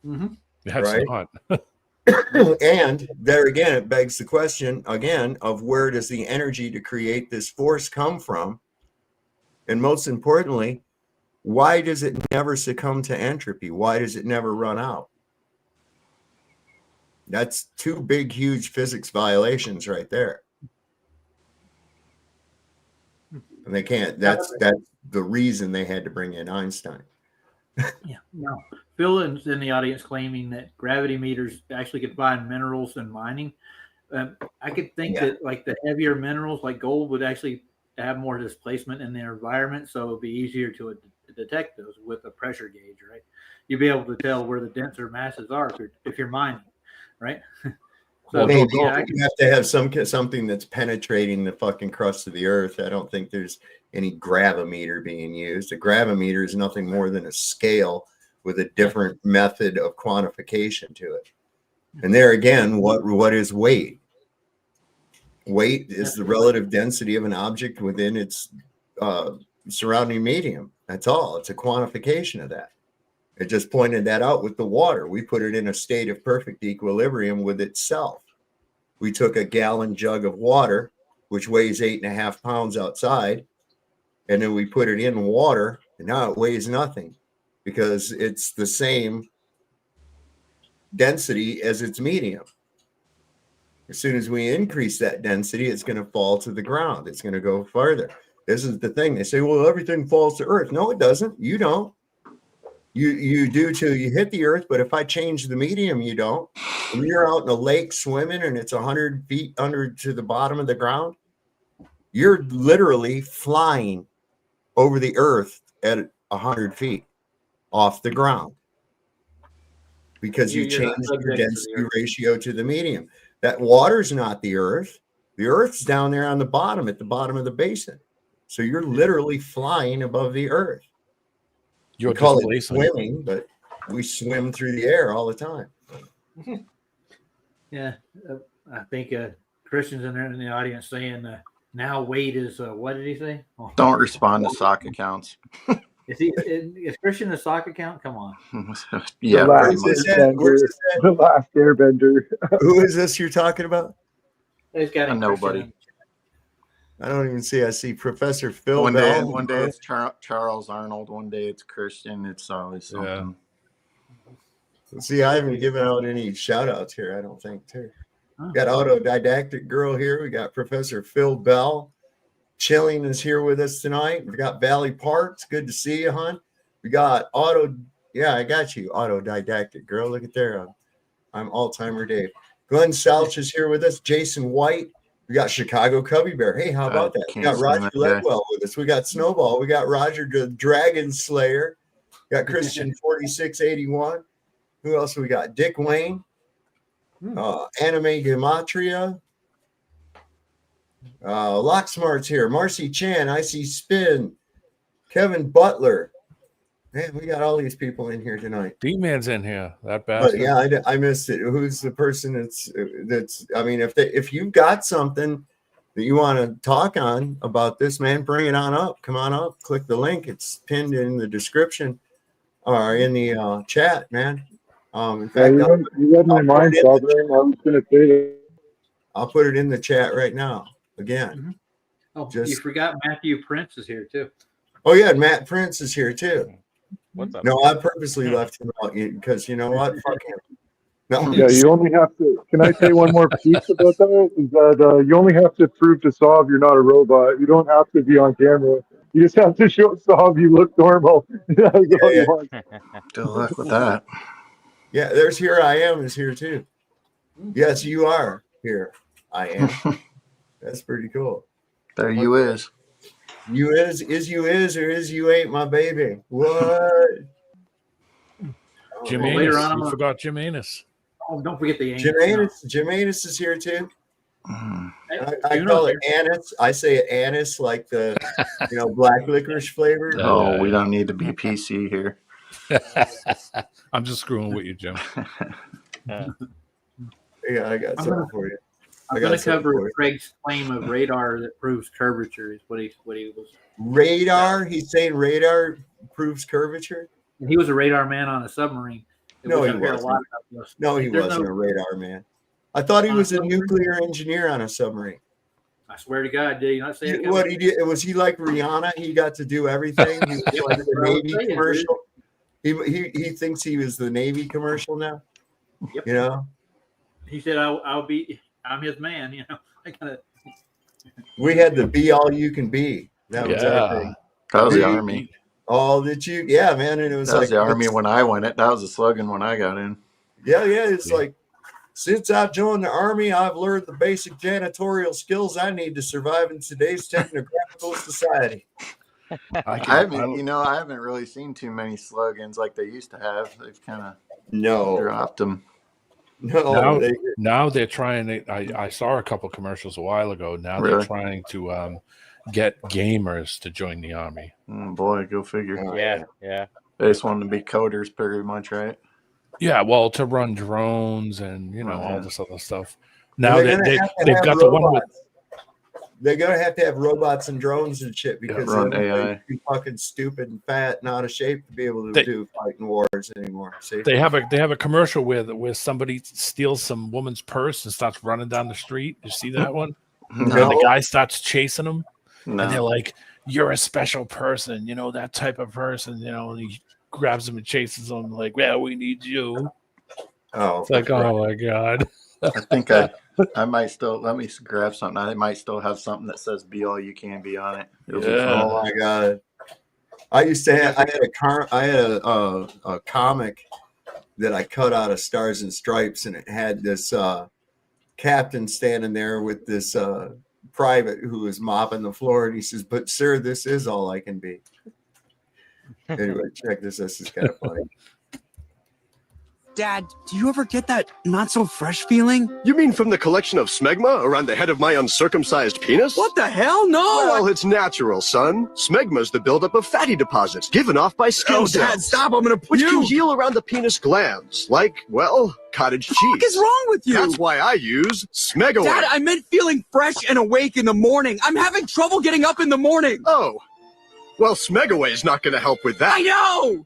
Mm-hmm. That's right? not. And there again, it begs the question again of where does the energy to create this force come from? And most importantly, why does it never succumb to entropy? Why does it never run out? That's two big, huge physics violations right there. And they can't, that's the reason they had to bring in Einstein. Yeah, no. Phil is in the audience claiming that gravity meters actually could find minerals in mining. I could think that like the heavier minerals like gold would actually have more displacement in their environment, so it would be easier to detect those with a pressure gauge, right? You'd be able to tell where the denser masses are if you're mining, right? So maybe you have to have something that's penetrating the fucking crust of the earth. I don't think there's any gravimeter being used. A gravimeter is nothing more than a scale with a different method of quantification to it. And there again, what is weight? Weight is the relative density of an object within its surrounding medium. That's all. It's a quantification of that. It just pointed that out with the water. We put it in a state of perfect equilibrium with itself. We took a gallon jug of water, which weighs 8.5 pounds outside, and then we put it in water, and now it weighs nothing because it's the same density as its medium. As soon as we increase that density, it's going to fall to the ground. It's going to go farther. This is the thing. They say, well, everything falls to earth. No, it doesn't. You don't. You do till you hit the earth, but if I change the medium, you don't. When you're out in a lake swimming and it's 100 feet under to the bottom of the ground, you're literally flying over the earth at 100 feet off the ground because you changed your density ratio to the medium. That water's not the earth. The earth's down there on the bottom, at the bottom of the basin. So you're literally flying above the earth. We call it swimming, but we swim through the air all the time. Yeah, I think Christian's in there in the audience saying now weight is what did he say? Oh. Don't respond to sock accounts. Is Christian a sock account? Come on. Yeah, the last airbender. Who is this you're talking about? Nobody. I don't even see. I see Professor Phil. One day it's Charles Arnold. One day it's Christian. It's always something. Yeah. See, I haven't given out any shout outs here, I don't think, too. We got Autodidactic Girl here. We got Professor Phil Bell. Chilling is here with us tonight. We got Valley Parks. Good to see you, hon. We got I got you, Autodidactic Girl. Look at there. I'm Alzheimer Dave. Glenn Selch is here with us. Jason White. We got Chicago Cubby Bear. Hey, how about that? We got Roger Ledwell with us. We got Snowball. We got Roger the Dragon Slayer. We got Christian 4681. Who else we got? Dick Wayne. Anime Gematria. Locksmart's here. Marcy Chan. I see Spin. Kevin Butler. Man, we got all these people in here tonight. D-Man's in here. That bastard. Yeah, I missed it. Who's the person that's? I mean, if you've got something that you want to talk on about this, man, bring it on up. Come on up. Click the link. It's pinned in the description or in the chat, man. In fact, you read my mind, Father. I was going to say that. I'll put it in the chat right now. Again. Mm-hmm. Oh, you forgot Matthew Prince is here too. Oh yeah, Matt Prince is here too. What's up? No, I purposely left him out because you know what? Fuck him. No. Yeah, you only have to. Can I say one more piece about that? Is that you only have to prove to Saab you're not a robot. You don't have to be on camera. You just have to show Saab you look normal. That's all you want. Good luck with that. Yeah, there's Here I Am is here too. Yes, you are here. I am. That's pretty cool. There you is. You is you is, or is you ain't my baby? What? Jim Anus. You forgot Jim Anus. Oh, don't forget the Anus. Jim Anus. Jim Anus is here too. I call it anise. I say it anise, like the black licorice flavor. Oh, we don't need to be PC here. I'm just screwing with you, Jim. Yeah, I got something for you. I'm going to cover Craig's claim of radar that proves curvature. Is what he was. Radar? He's saying radar proves curvature. And he was a radar man on a submarine. No, which he I've heard a lot wasn't. about this. No, he There's wasn't no- a radar man. I thought he On a was a submarine? nuclear engineer on a submarine. I swear to God, did you not say it? What he did, was he like Rihanna? He got to do everything. He was like the what I was Navy saying, dude. commercial. He thinks he was the Navy commercial now. Yep. You know, He said, I'm his man." You know, I kind of. we had the be all you can be. That was our thing. That was the Be Army. all that you, yeah, man. And it was That like was the Army when I went. That was the slogan when I got in. Yeah. It's like, since I've joined the Army, I've learned the basic janitorial skills I need to survive in today's technographical society. I haven't really seen too many slogans like they used to have. They've kind of dropped them. Now they're trying. I saw a couple commercials a while ago. Now Really? they're trying to get gamers to join the army. Boy, go figure. Yeah. They just want to be coders, pretty much, right? Yeah, well, to run drones and all this other stuff. Well, Now they're gonna they've have to got have the one with. They're gonna have to have robots and drones and shit because run everybody's AI. too fucking stupid and fat and out of shape to be able to do fighting wars anymore. See? They have a commercial where somebody steals some woman's purse and starts running down the street. You see that one? And the guy starts chasing them, and they're like, "You're a special person, that type of person." And he grabs him and chases him like, "Well, we need you." Oh, it's like, oh my god. I think I might still let me grab something. I might still have something that says "Be all you can be" on it. It'll be fun. Oh my god! I used to have. I had a comic that I cut out of Stars and Stripes, and it had this captain standing there with this private who was mopping the floor, and he says, "But sir, this is all I can be." Anyway, check this. This is kind of funny. Dad, do you ever get that not so fresh feeling? You mean from the collection of smegma around the head of my uncircumcised penis? What the hell? No! Well, it's natural, son. Smegma's the buildup of fatty deposits given off by skin Oh, cells. Dad, stop! I'm gonna Which can puke! heal around the penis glands, like, well, cottage cheese. What is wrong with you? That's why I use Smegaway. Dad, I meant feeling fresh and awake in the morning. I'm having trouble getting up in the morning. Oh. Well, Smegaway's not gonna help with that. I know!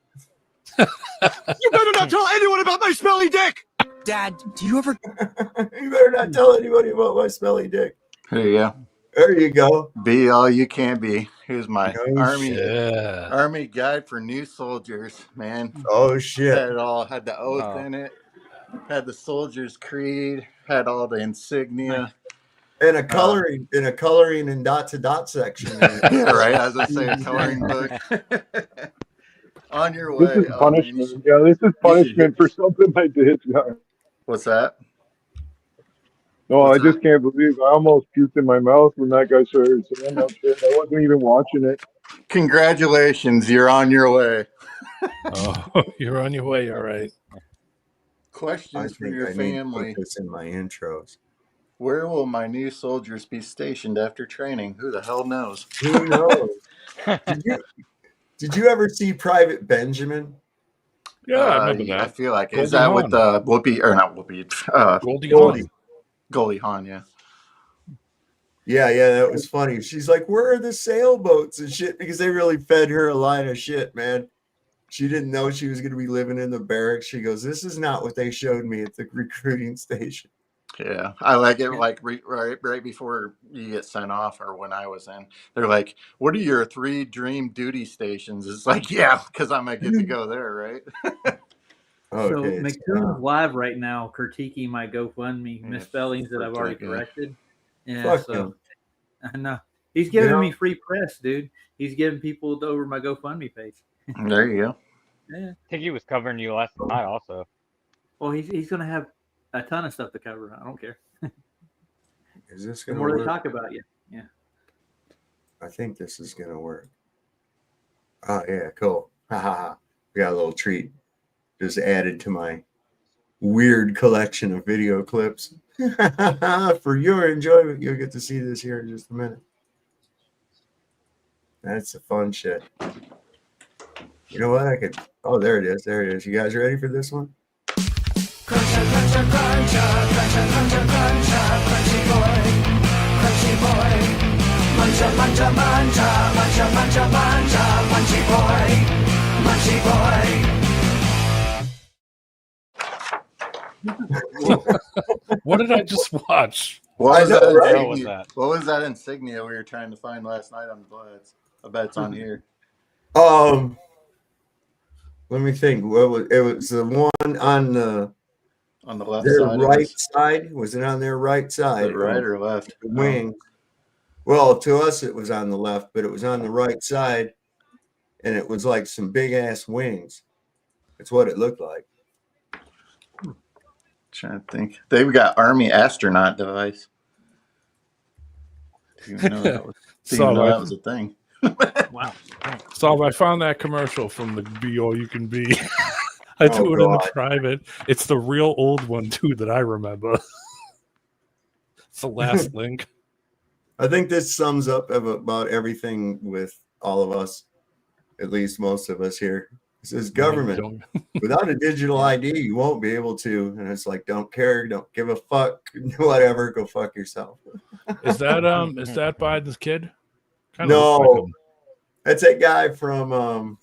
You better not tell anyone about my smelly dick! Dad, do you ever... You better not tell anybody about my smelly dick. There you go. There you go. Be all you can be. Here's my Oh, army guide for new soldiers, man. Oh shit! Had it all. Had the oath in it. Had the soldier's creed. Had all the insignia. In a coloring, and dot to dot section. Yeah, right. As I say, a coloring book. On your way. This is punishment. Yeah, this is punishment for something I did. Yeah. What's that? No, I just can't believe I almost puked in my mouth when that guy started saying that shit. I wasn't even watching it. Congratulations, you're on your way. Oh, you're on your way. All right. Questions from your Need to family. put this in my intros. Where will my new soldiers be stationed after training? Who the hell knows? Who knows? Did you ever see Private Benjamin? Yeah, I remember that. I feel like Goldie is that Hawn. with Whoopi or not Whoopi? Goldie Hawn, yeah. Yeah, that was funny. She's like, "Where are the sailboats and shit?" Because they really fed her a line of shit, man. She didn't know she was going to be living in the barracks. She goes, "This is not what they showed me at the recruiting station." Yeah, I like it. Like right before you get sent off, or when I was in, they're like, "What are your 3 dream duty stations?" It's like, yeah, because I might get to go there, right? So McToon's live right now critiquing my GoFundMe misspellings that I've already corrected. Yeah, Fuck him. I know he's giving me free press, dude. He's giving people over my GoFundMe page. There you go. Yeah. I think he was covering you last night also. Well, he's gonna have a ton of stuff to cover. I don't care. Is this The going to more work? they talk about you, yeah. I think this is going to work. Oh, yeah, cool. Ha ha ha. We got a little treat just added to my weird collection of video clips. For your enjoyment, you'll get to see this here in just a minute. That's the fun shit. You know what? Oh, there it is. There it is. You guys ready for this one? Crunchy boy, muncha, muncha, muncha, muncha, muncha, muncha, munchy boy, munchy boy. What did I just watch? What was, I know, that right? insignia? What was that insignia we were trying to find last night on Bloods? I bet it's on here. Let me think. What was it? Was the one on the left their side? right side? Was it on their right side? The right or left? The wing. Well, to us it was on the left, but it was on the right side, and it was like some big ass wings. That's what it looked like. Trying to think. They've got Army astronaut device. Didn't know that was, didn't know that was a thing. Wow. So I found that commercial from the Be All You Can Be. I threw it in the private. It's the real old one too that I remember. It's the last link. I think this sums up about everything with all of us, at least most of us here. It says government. Without a digital ID, you won't be able to. And it's like, don't care, don't give a fuck, whatever, go fuck yourself. Is that Biden's kid? Kinda No, looks like him. that's that guy from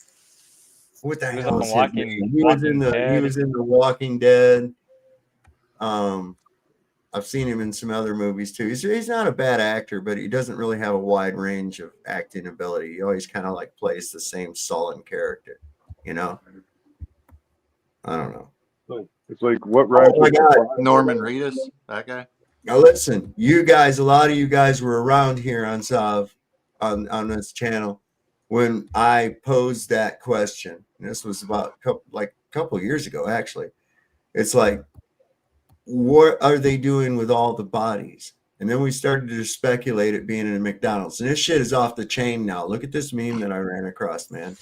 what the hell is his name? He was in the Walking Dead. I've seen him in some other movies too. He's not a bad actor, but he doesn't really have a wide range of acting ability. He always kind of like plays the same sullen character, you know. I don't know. It's like what? Oh my God, Norman Reedus, that guy. Now listen, you guys, a lot of you guys were around here on Sav, on this channel when I posed that question. And this was about a couple of years ago, actually. It's like, what are they doing with all the bodies? And then we started to speculate it being in a McDonald's. And this shit is off the chain now. Look at this meme that I ran across, man.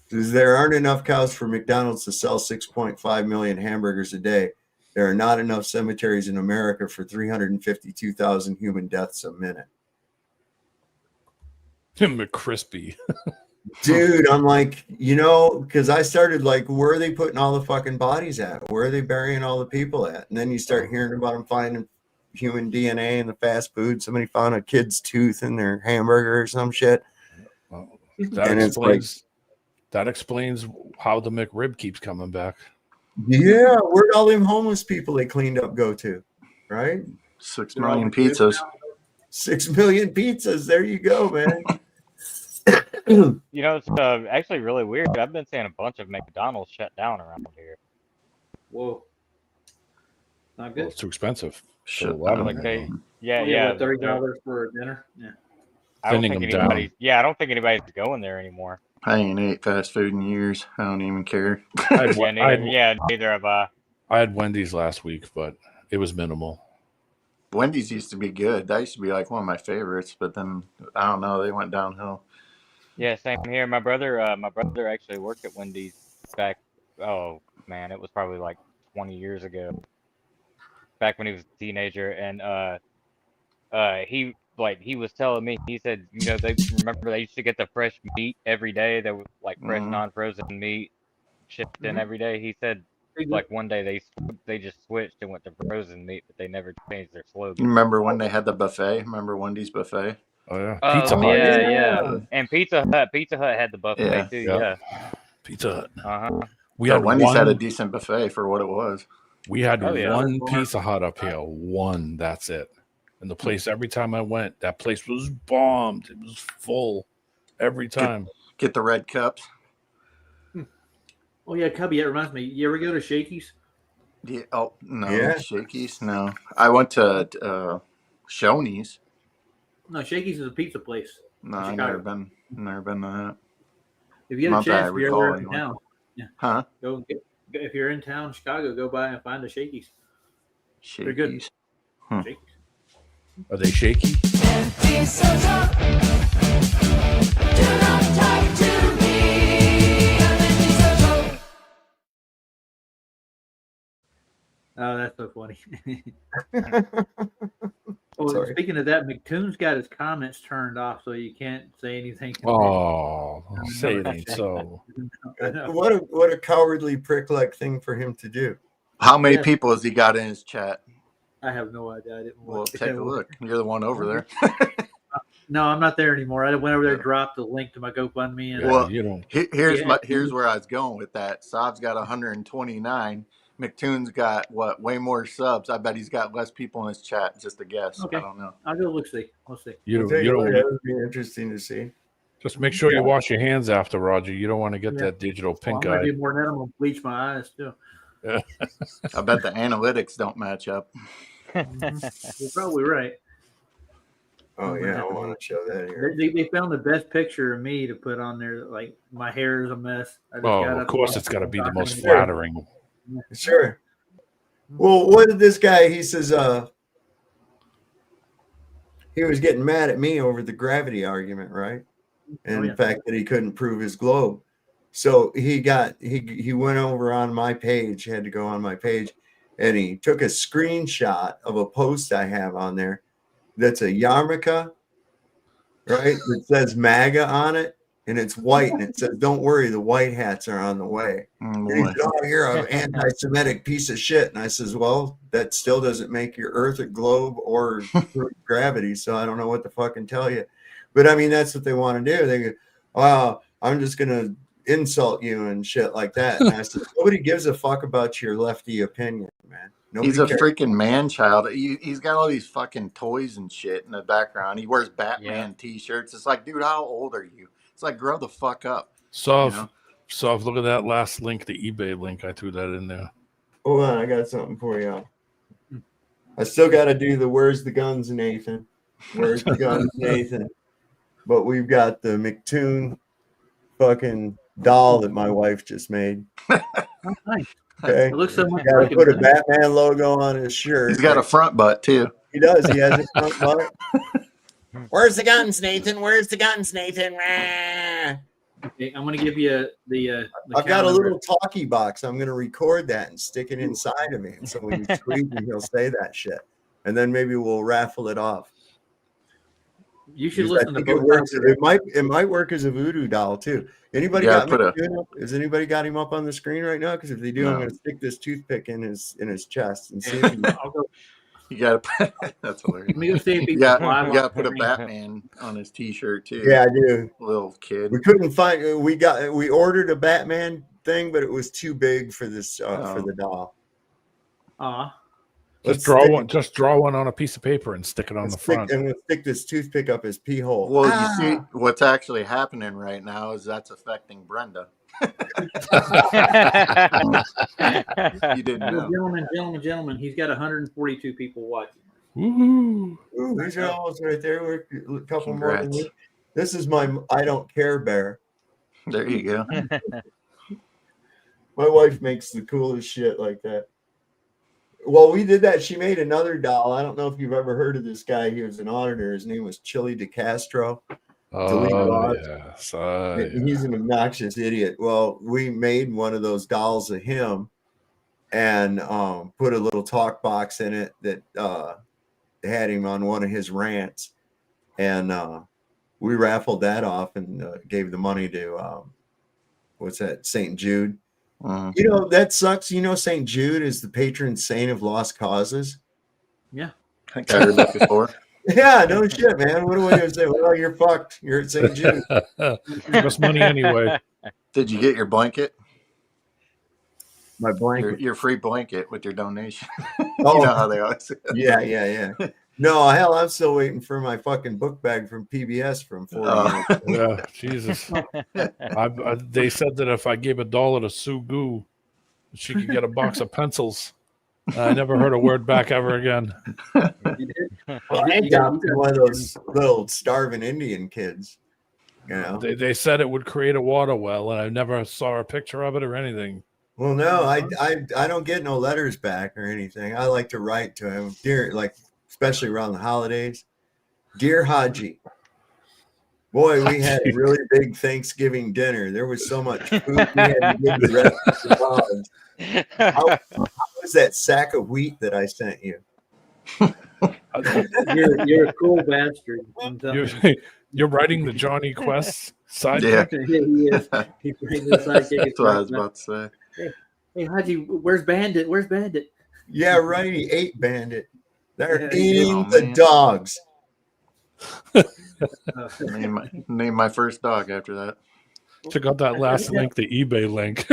Because there aren't enough cows for McDonald's to sell 6.5 million hamburgers a day. There are not enough cemeteries in America for 352,000 human deaths a minute. McCrispy. Dude, I'm like, because I started like, where are they putting all the fucking bodies at? Where are they burying all the people at? And then you start hearing about them finding human DNA in the fast food. Somebody found a kid's tooth in their hamburger or some shit. Well, that explains how the McRib keeps coming back. Yeah, where'd all them homeless people they cleaned up go to? Right? 6 million pizzas. 6 million pizzas. There you go, man. It's actually really weird. I've been seeing a bunch of McDonald's shut down around here. Whoa. Not good. Well, it's too expensive. Shut down. $30 for a dinner. Yeah. I don't think anybody's going there anymore. I ain't ate fast food in years. I don't even care. Neither have I. I had Wendy's last week, but it was minimal. Wendy's used to be good. That used to be like one of my favorites, but then I don't know, they went downhill. Yeah, same here. My brother actually worked at Wendy's back. Oh man, it was probably like 20 years ago. Back when he was a teenager, and he was telling me. He said, they used to get the fresh meat every day. They were like fresh, non-frozen meat shipped in every day. He said, like one day they just switched and went to frozen meat, but they never changed their slogan. You remember when they had the buffet? Remember Wendy's buffet? Oh yeah, Pizza Hut. Yeah. And Pizza Hut had the buffet too. Yeah. Pizza Hut. Wendy's had a decent buffet for what it was. We had one Pizza Hut up here. One. That's it. And the place, every time I went, that place was bombed. It was full every time. Get the red cups. Oh yeah, Cubby. It reminds me. You ever go to Shakey's? Yeah. Oh no, Shakey's. No, I went to Shoney's. No, Shakey's is a pizza place. No, I've never been to that. If you get a chance, if you're ever in town, huh? If you're in town, Chicago, go by and find the Shakey's. Shakey's. They're good. Shakey's. Are they shaky? Oh, that's so funny. Well, speaking of that, McToon's got his comments turned off, so you can't say anything. Oh, say it ain't so. What a cowardly prick-like thing for him to do. How many people has he got in his chat? I have no idea. I didn't Well, take a look. You're the one over there. No, I'm not there anymore. I went over there, dropped the link to my GoFundMe. And here's where I was going with that. Sav's got 129. McToon's got what? Way more subs. I bet he's got less people in his chat. Just a guess. Okay. I don't know. I'll go look see. We'll see. You That don't. would be interesting to see. Just make sure you wash your hands after, Roger. You don't want to get that digital pink I'm eye. gonna do more than I'm gonna bleach my eyes too. I bet the analytics don't match up. You're probably right. Oh yeah, I want to show that here. They found the best picture of me to put on there. Like my hair is a mess. Of course, it's got to be the most flattering. Sure. Well, what did this guy? He says, he was getting mad at me over the gravity argument, right? And the fact that he couldn't prove his globe. So he went over on my page, had to go on my page, and he took a screenshot of a post I have on there that's a yarmulke, right? That says MAGA on it, and it's white, and it says, "Don't worry, the white hats are on the way." And he said, "Oh, you're an anti-Semitic piece of shit." And I says, "Well, that still doesn't make your Earth a globe or gravity, so I don't know what to fucking tell you." But I mean, that's what they want to do. They go, "Oh, I'm just gonna insult you and shit like that." And I said, "Nobody gives a fuck about your lefty opinion, man. Nobody He's a cares." freaking man child. He's got all these fucking toys and shit in the background. He wears Batman t-shirts. It's like, dude, how old are you? It's like, grow the fuck up. So look at that last link, the eBay link. I threw that in there. Hold on, I got something for you. I still got to do the "Where's the guns, Nathan? Where's the guns, Nathan?" But we've got the McToon fucking doll that my wife just made. Nice. Okay, It looks so much. Got to put a Batman logo on his shirt. He's got a front butt too. He does. He has a front butt. Where's the guns, Nathan? Where's the guns, Nathan? Okay, I'm going to give you the I've got a little talkie box. I'm going to record that and stick it inside of me. And so when you tweet me, he'll say that shit. And then maybe we'll raffle it off. You should listen to both. It might work as a voodoo doll too. Anybody got Has anybody got him up on the screen right now? Because if they do, I'm going to stick this toothpick in his chest and see if he You got to. That's hilarious. You got to put a Batman on his T-shirt too. Yeah, I do. Little kid. We couldn't find. We ordered a Batman thing, but it was too big for this for the doll. Just draw one on a piece of paper and stick it on the front. And we'll stick this toothpick up his pee hole. Well, you see, what's actually happening right now is that's affecting Brenda. You didn't know. Gentlemen, he's got 142 people watching. Ooh, these are almost right there. We're a couple more than me. This is my I don't care bear. There you go. My wife makes the coolest shit like that. Well, we did that. She made another doll. I don't know if you've ever heard of this guy. He was an auditor. His name was Chili DeCastro. He's an obnoxious idiot. Well, we made one of those dolls of him and put a little talk box in it that had him on one of his rants. And we raffled that off and gave the money to, what's that, St. Jude. You know, that sucks. You know, St. Jude is the patron saint of lost causes. Yeah. I think I heard that before. Yeah, no shit, man. What are we going to say? Well, you're fucked. You're at St. Jude. Give us money anyway. Did you get your blanket? My blanket. Your free blanket with your donation. Oh, you know how they always say. Yeah. No, hell, I'm still waiting for my fucking book bag from PBS from 40 years. Yeah, Jesus. They said that if I gave $1 to Sue Goo, she could get a box of pencils. I never heard a word back ever again. Well, I adopted one of those little starving Indian kids. You know, they said it would create a water well, and I never saw a picture of it or anything. Well, no, I don't get no letters back or anything. I like to write to him, especially around the holidays. Dear Haji, boy, we had a really big Thanksgiving dinner. There was so much food we had to give the rest of the dogs. How was that sack of wheat that I sent you? You're a cool bastard. You're writing the Johnny Quest side. Yeah, he is. He's writing the sidekick. That's what I was about to say. Hey, Haji, where's Bandit? Where's Bandit? Yeah, right. He ate Bandit. They're eating the dogs. Name my first dog after that. Check out that last link, the eBay link.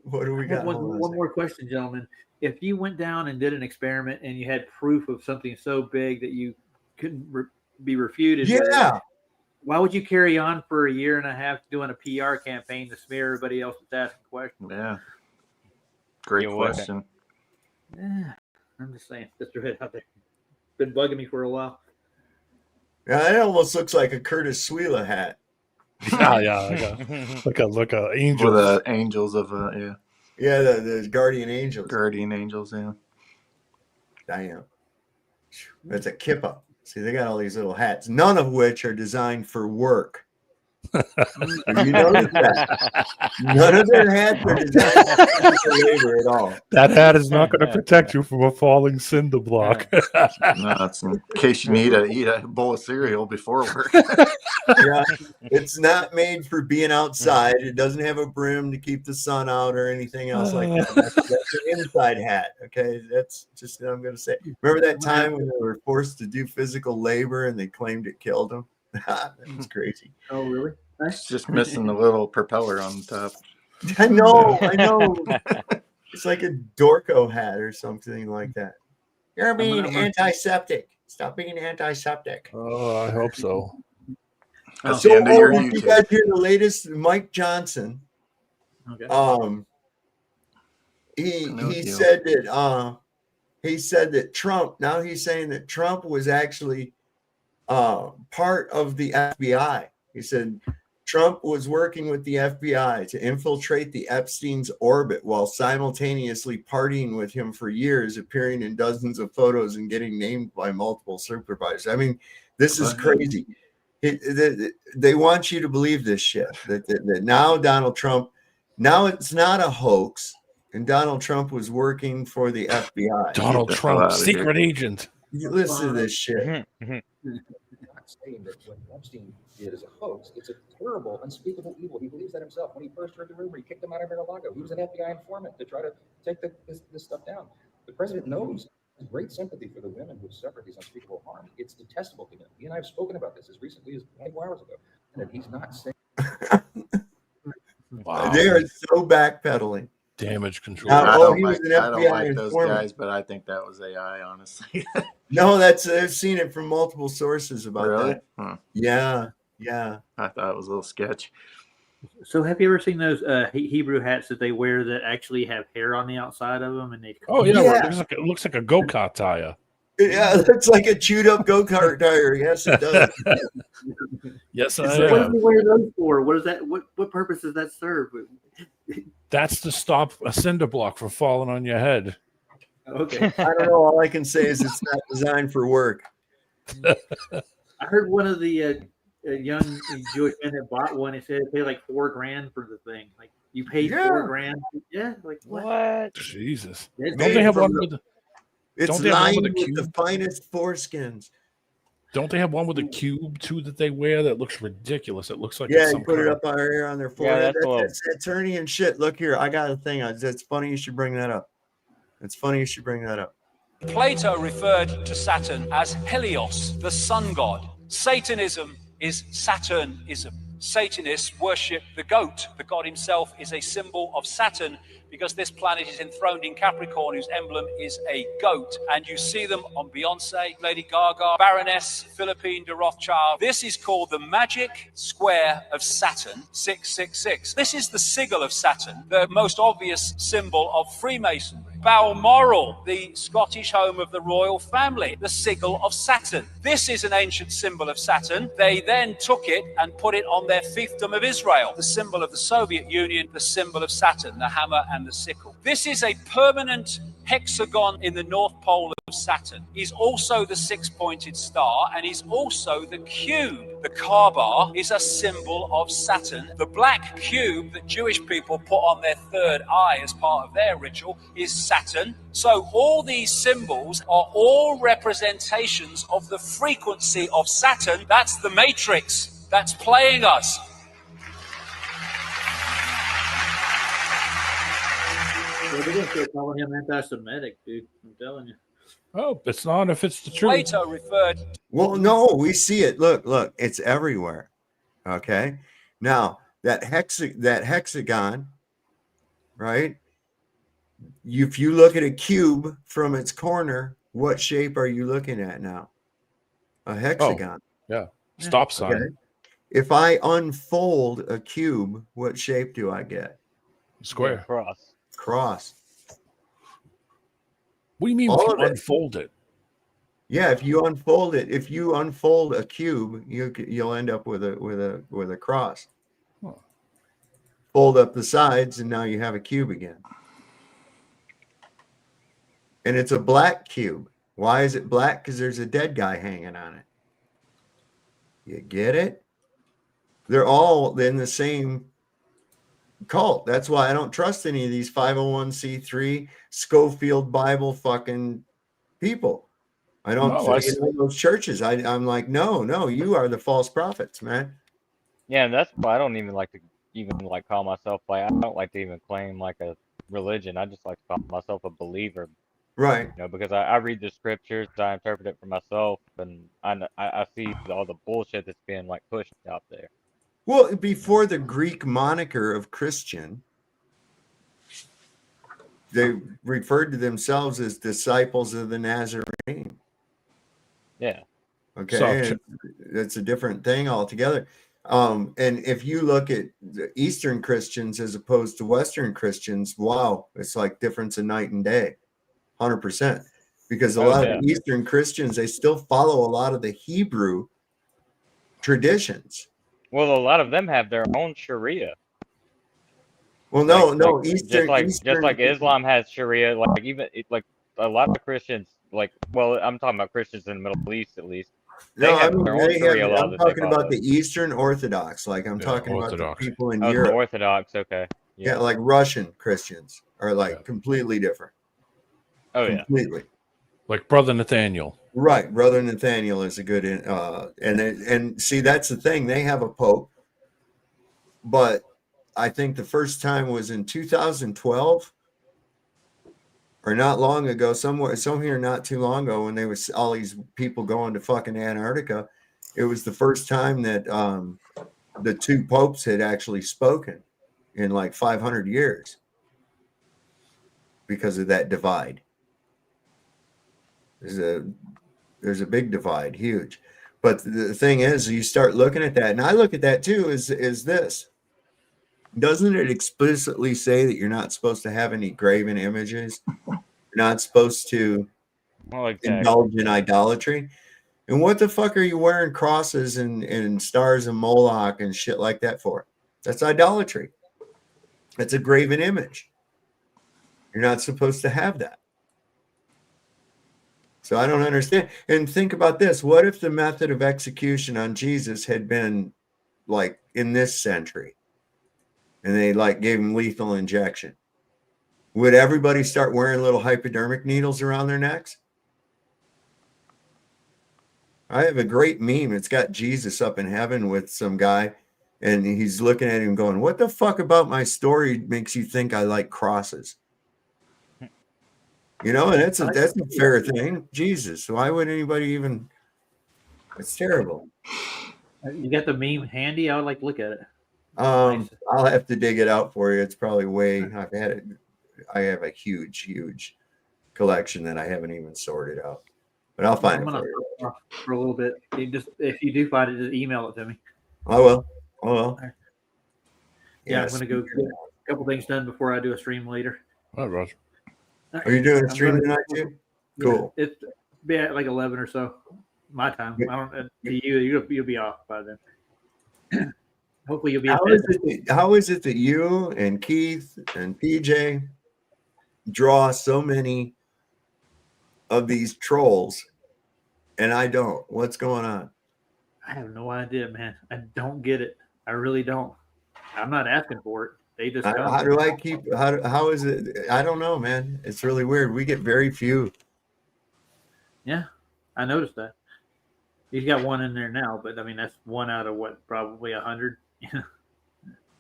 What do we got? One more question, gentlemen. If you went down and did an experiment and you had proof of something so big that you couldn't be refuted, yeah, why would you carry on for a year and a half doing a PR campaign to smear everybody else that's asking questions? Yeah. Great question. Yeah, I'm just saying, just throw it out there. Been bugging me for a while. Yeah, it almost looks like a Curtis Sweela hat. Yeah. Like a angel. With the angels of yeah. Yeah, the guardian angels. Guardian angels, yeah. Damn. That's a kippa. See, they got all these little hats, none of which are designed for work. You notice that? None of their hats are designed for labor at all. That hat is not going to protect you from a falling cinder block. No, it's in case you need to eat a bowl of cereal before work. Yeah, it's not made for being outside. It doesn't have a brim to keep the sun out or anything else like that. That's an inside hat. Okay, that's just what I'm going to say. Remember that time when they were forced to do physical labor and they claimed it killed them? That was crazy. Oh, really? It's just missing the little propeller on top. I know. It's like a Dorco hat or something like that. You're being antiseptic. Stop being antiseptic. Oh, I hope so. So, you guys hear the latest? Mike Johnson. Okay. He said that Trump. Now he's saying that Trump was actually part of the FBI. He said Trump was working with the FBI to infiltrate the Epstein's orbit while simultaneously partying with him for years, appearing in dozens of photos and getting named by multiple supervisors. I mean, this is crazy. They want you to believe this shit. That now Donald Trump, now it's not a hoax, and Donald Trump was working for the FBI. Donald Trump, secret agent. You listen to this shit. Saying that what Epstein did is a hoax. It's a terrible, unspeakable evil. He believes that himself. When he first heard the rumor, he kicked him out of Mar-a-Lago. He was an FBI informant to try to take this stuff down. The president knows. Has great sympathy for the women who suffered these unspeakable harm. It's detestable to him. He and I have spoken about this as recently as 24 hours ago, and he's not saying. Wow. They are so backpedaling. Damage control. I don't like those guys, but I think that was AI, honestly. No, I've seen it from multiple sources about that. Huh. Yeah. I thought it was a little sketch. So, have you ever seen those Hebrew hats that they wear that actually have hair on the outside of them? And they it looks like a go-kart tire. Yeah, it looks like a chewed up go-kart tire. Yes, it does. Yes, What do you wear those for? What is that? What purpose does that serve? That's to stop a cinder block from falling on your head. Okay. I don't know. All I can say is it's not designed for work. I heard one of the young Jewish men that bought one. He said they paid like $4,000 for the thing. Like you paid $4,000. Yeah. Like what? Jesus. Don't they have one with? It's lined with the finest foreskins. Don't they have one with a cube too that they wear that looks ridiculous? It looks like you put it up here on their forehead. Yeah, that's attorney and shit. Look here, I got a thing. It's funny you should bring that up. Plato referred to Saturn as Helios, the sun god. Satanism is Saturnism. Satanists worship the goat. The god himself is a symbol of Saturn because this planet is enthroned in Capricorn, whose emblem is a goat. And you see them on Beyonce, Lady Gaga, Baroness Philippine de Rothschild. This is called the magic square of Saturn, 666. This is the sigil of Saturn, the most obvious symbol of Freemasonry. Balmoral, the Scottish home of the royal family, the sigil of Saturn. This is an ancient symbol of Saturn. They then took it and put it on their fiefdom of Israel, the symbol of the Soviet Union, the symbol of Saturn, the hammer and the sickle. This is a permanent hexagon in the North Pole of Saturn. He's also the six-pointed star, and he's also the cube. The Kaaba is a symbol of Saturn. The black cube that Jewish people put on their third eye as part of their ritual is Saturn. So all these symbols are all representations of the frequency of Saturn. That's the matrix that's playing us. They're going to start calling him anti-Semitic, dude. I'm telling you. Oh, it's not if it's the truth. Plato referred. Well, no, we see it. Look, it's everywhere. Okay. Now that hexagon right? If you look at a cube from its corner, what shape are you looking at now? A hexagon. Yeah. Stop sign. Okay. If I unfold a cube, what shape do I get? Square. Yeah, cross. Cross. What do you mean if you unfold it? Yeah, if you unfold it, if you unfold a cube, you'll end up with a cross. Huh. Fold up the sides, and now you have a cube again. And it's a black cube. Why is it black? Because there's a dead guy hanging on it. You get it? They're all in the same cult. That's why I don't trust any of these 501c3 Schofield Bible fucking people. I don't in those churches. I'm like, no, you are the false prophets, man. Yeah, and that's why I don't even like to call myself I don't like to even claim like a religion. I just like to call myself a believer. Right. You know, because I read the scriptures, I interpret it for myself, and I see all the bullshit that's being like pushed out there. Well, before the Greek moniker of Christian, they referred to themselves as disciples of the Nazarene. Yeah. Okay. That's a different thing altogether. And if you look at the Eastern Christians as opposed to Western Christians, wow, it's like difference of night and day, 100%. Because a lot of Eastern Christians, they still follow a lot of the Hebrew traditions. Well, a lot of them have their own Sharia. Well, no, Eastern, just like Islam has Sharia, like a lot of Christians, I'm talking about Christians in the Middle East at least. They have their own Sharia law. I'm talking about the Eastern Orthodox, like I'm talking about the people in Europe. The Orthodox, okay. Yeah, like Russian Christians are like completely different. Oh yeah, completely. Like Brother Nathaniel. Right, Brother Nathaniel is a good, and see, that's the thing. They have a pope, but I think the first time was in 2012, or not long ago, somewhere not too long ago, when there was all these people going to fucking Antarctica. It was the first time that the two popes had actually spoken in like 500 years because of that divide. There's a big divide, huge. But the thing is, you start looking at that, and I look at that too, is this. Doesn't it explicitly say that you're not supposed to have any graven images? You're not supposed to indulge in idolatry? And what the fuck are you wearing crosses and stars of Moloch and shit like that for? That's idolatry. That's a graven image. You're not supposed to have that. So I don't understand. And think about this. What if the method of execution on Jesus had been like in this century and they like gave him lethal injection? Would everybody start wearing little hypodermic needles around their necks? I have a great meme. It's got Jesus up in heaven with some guy, and he's looking at him going, "What the fuck about my story makes you think I like crosses?" You know, and that's a fair thing. Jesus, why would anybody even? It's terrible. You got the meme handy? I would like to look at it. I'll have to dig it out for you. It's probably I've had it. I have a huge collection that I haven't even sorted out, but I'll find it for you. For a little bit. If you do find it, just email it to me. I will. Yeah, I'm gonna go get a couple things done before I do a stream later. All right, Roger. Are you doing a stream tonight too? Cool. It's be at like 11 or so, my time. I don't. You'll be off by then. Hopefully you'll be. How is it that you and Keith and PJ draw so many of these trolls, and I don't? What's going on? I have no idea, man. I don't get it. I really don't. I'm not asking for it. They just come. How do I keep? How is it? I don't know, man. It's really weird. We get very few. Yeah, I noticed that. He's got one in there now, but I mean that's one out of what, probably 100.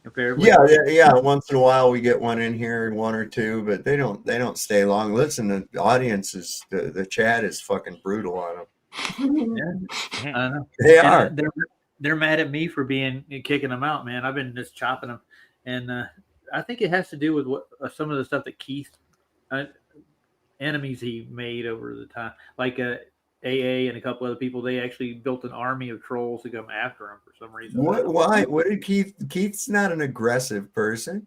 Comparably. Yeah. Once in a while we get one in here, one or two, but they don't stay long. Listen, the audience the chat is fucking brutal on them. Yeah, I know. They are. They're mad at me for kicking them out, man. I've been just chopping them, and I think it has to do with what some of the stuff that Keith enemies he made over the time, like AA and a couple other people. They actually built an army of trolls to come after him for some reason. What? Why? What did Keith? Keith's not an aggressive person.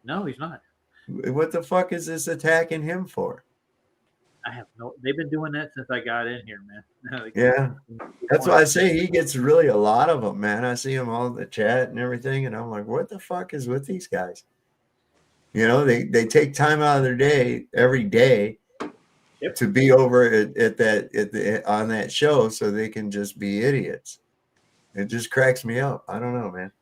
No, he's not. What the fuck is this attacking him for? I have no. They've been doing that since I got in here, man. Yeah, that's why I say he gets really a lot of them, man. I see him all in the chat and everything, and I'm like, what the fuck is with these guys? You know, they take time out of their day every day to be over on that show so they can just be idiots. It just cracks me up. I don't know, man.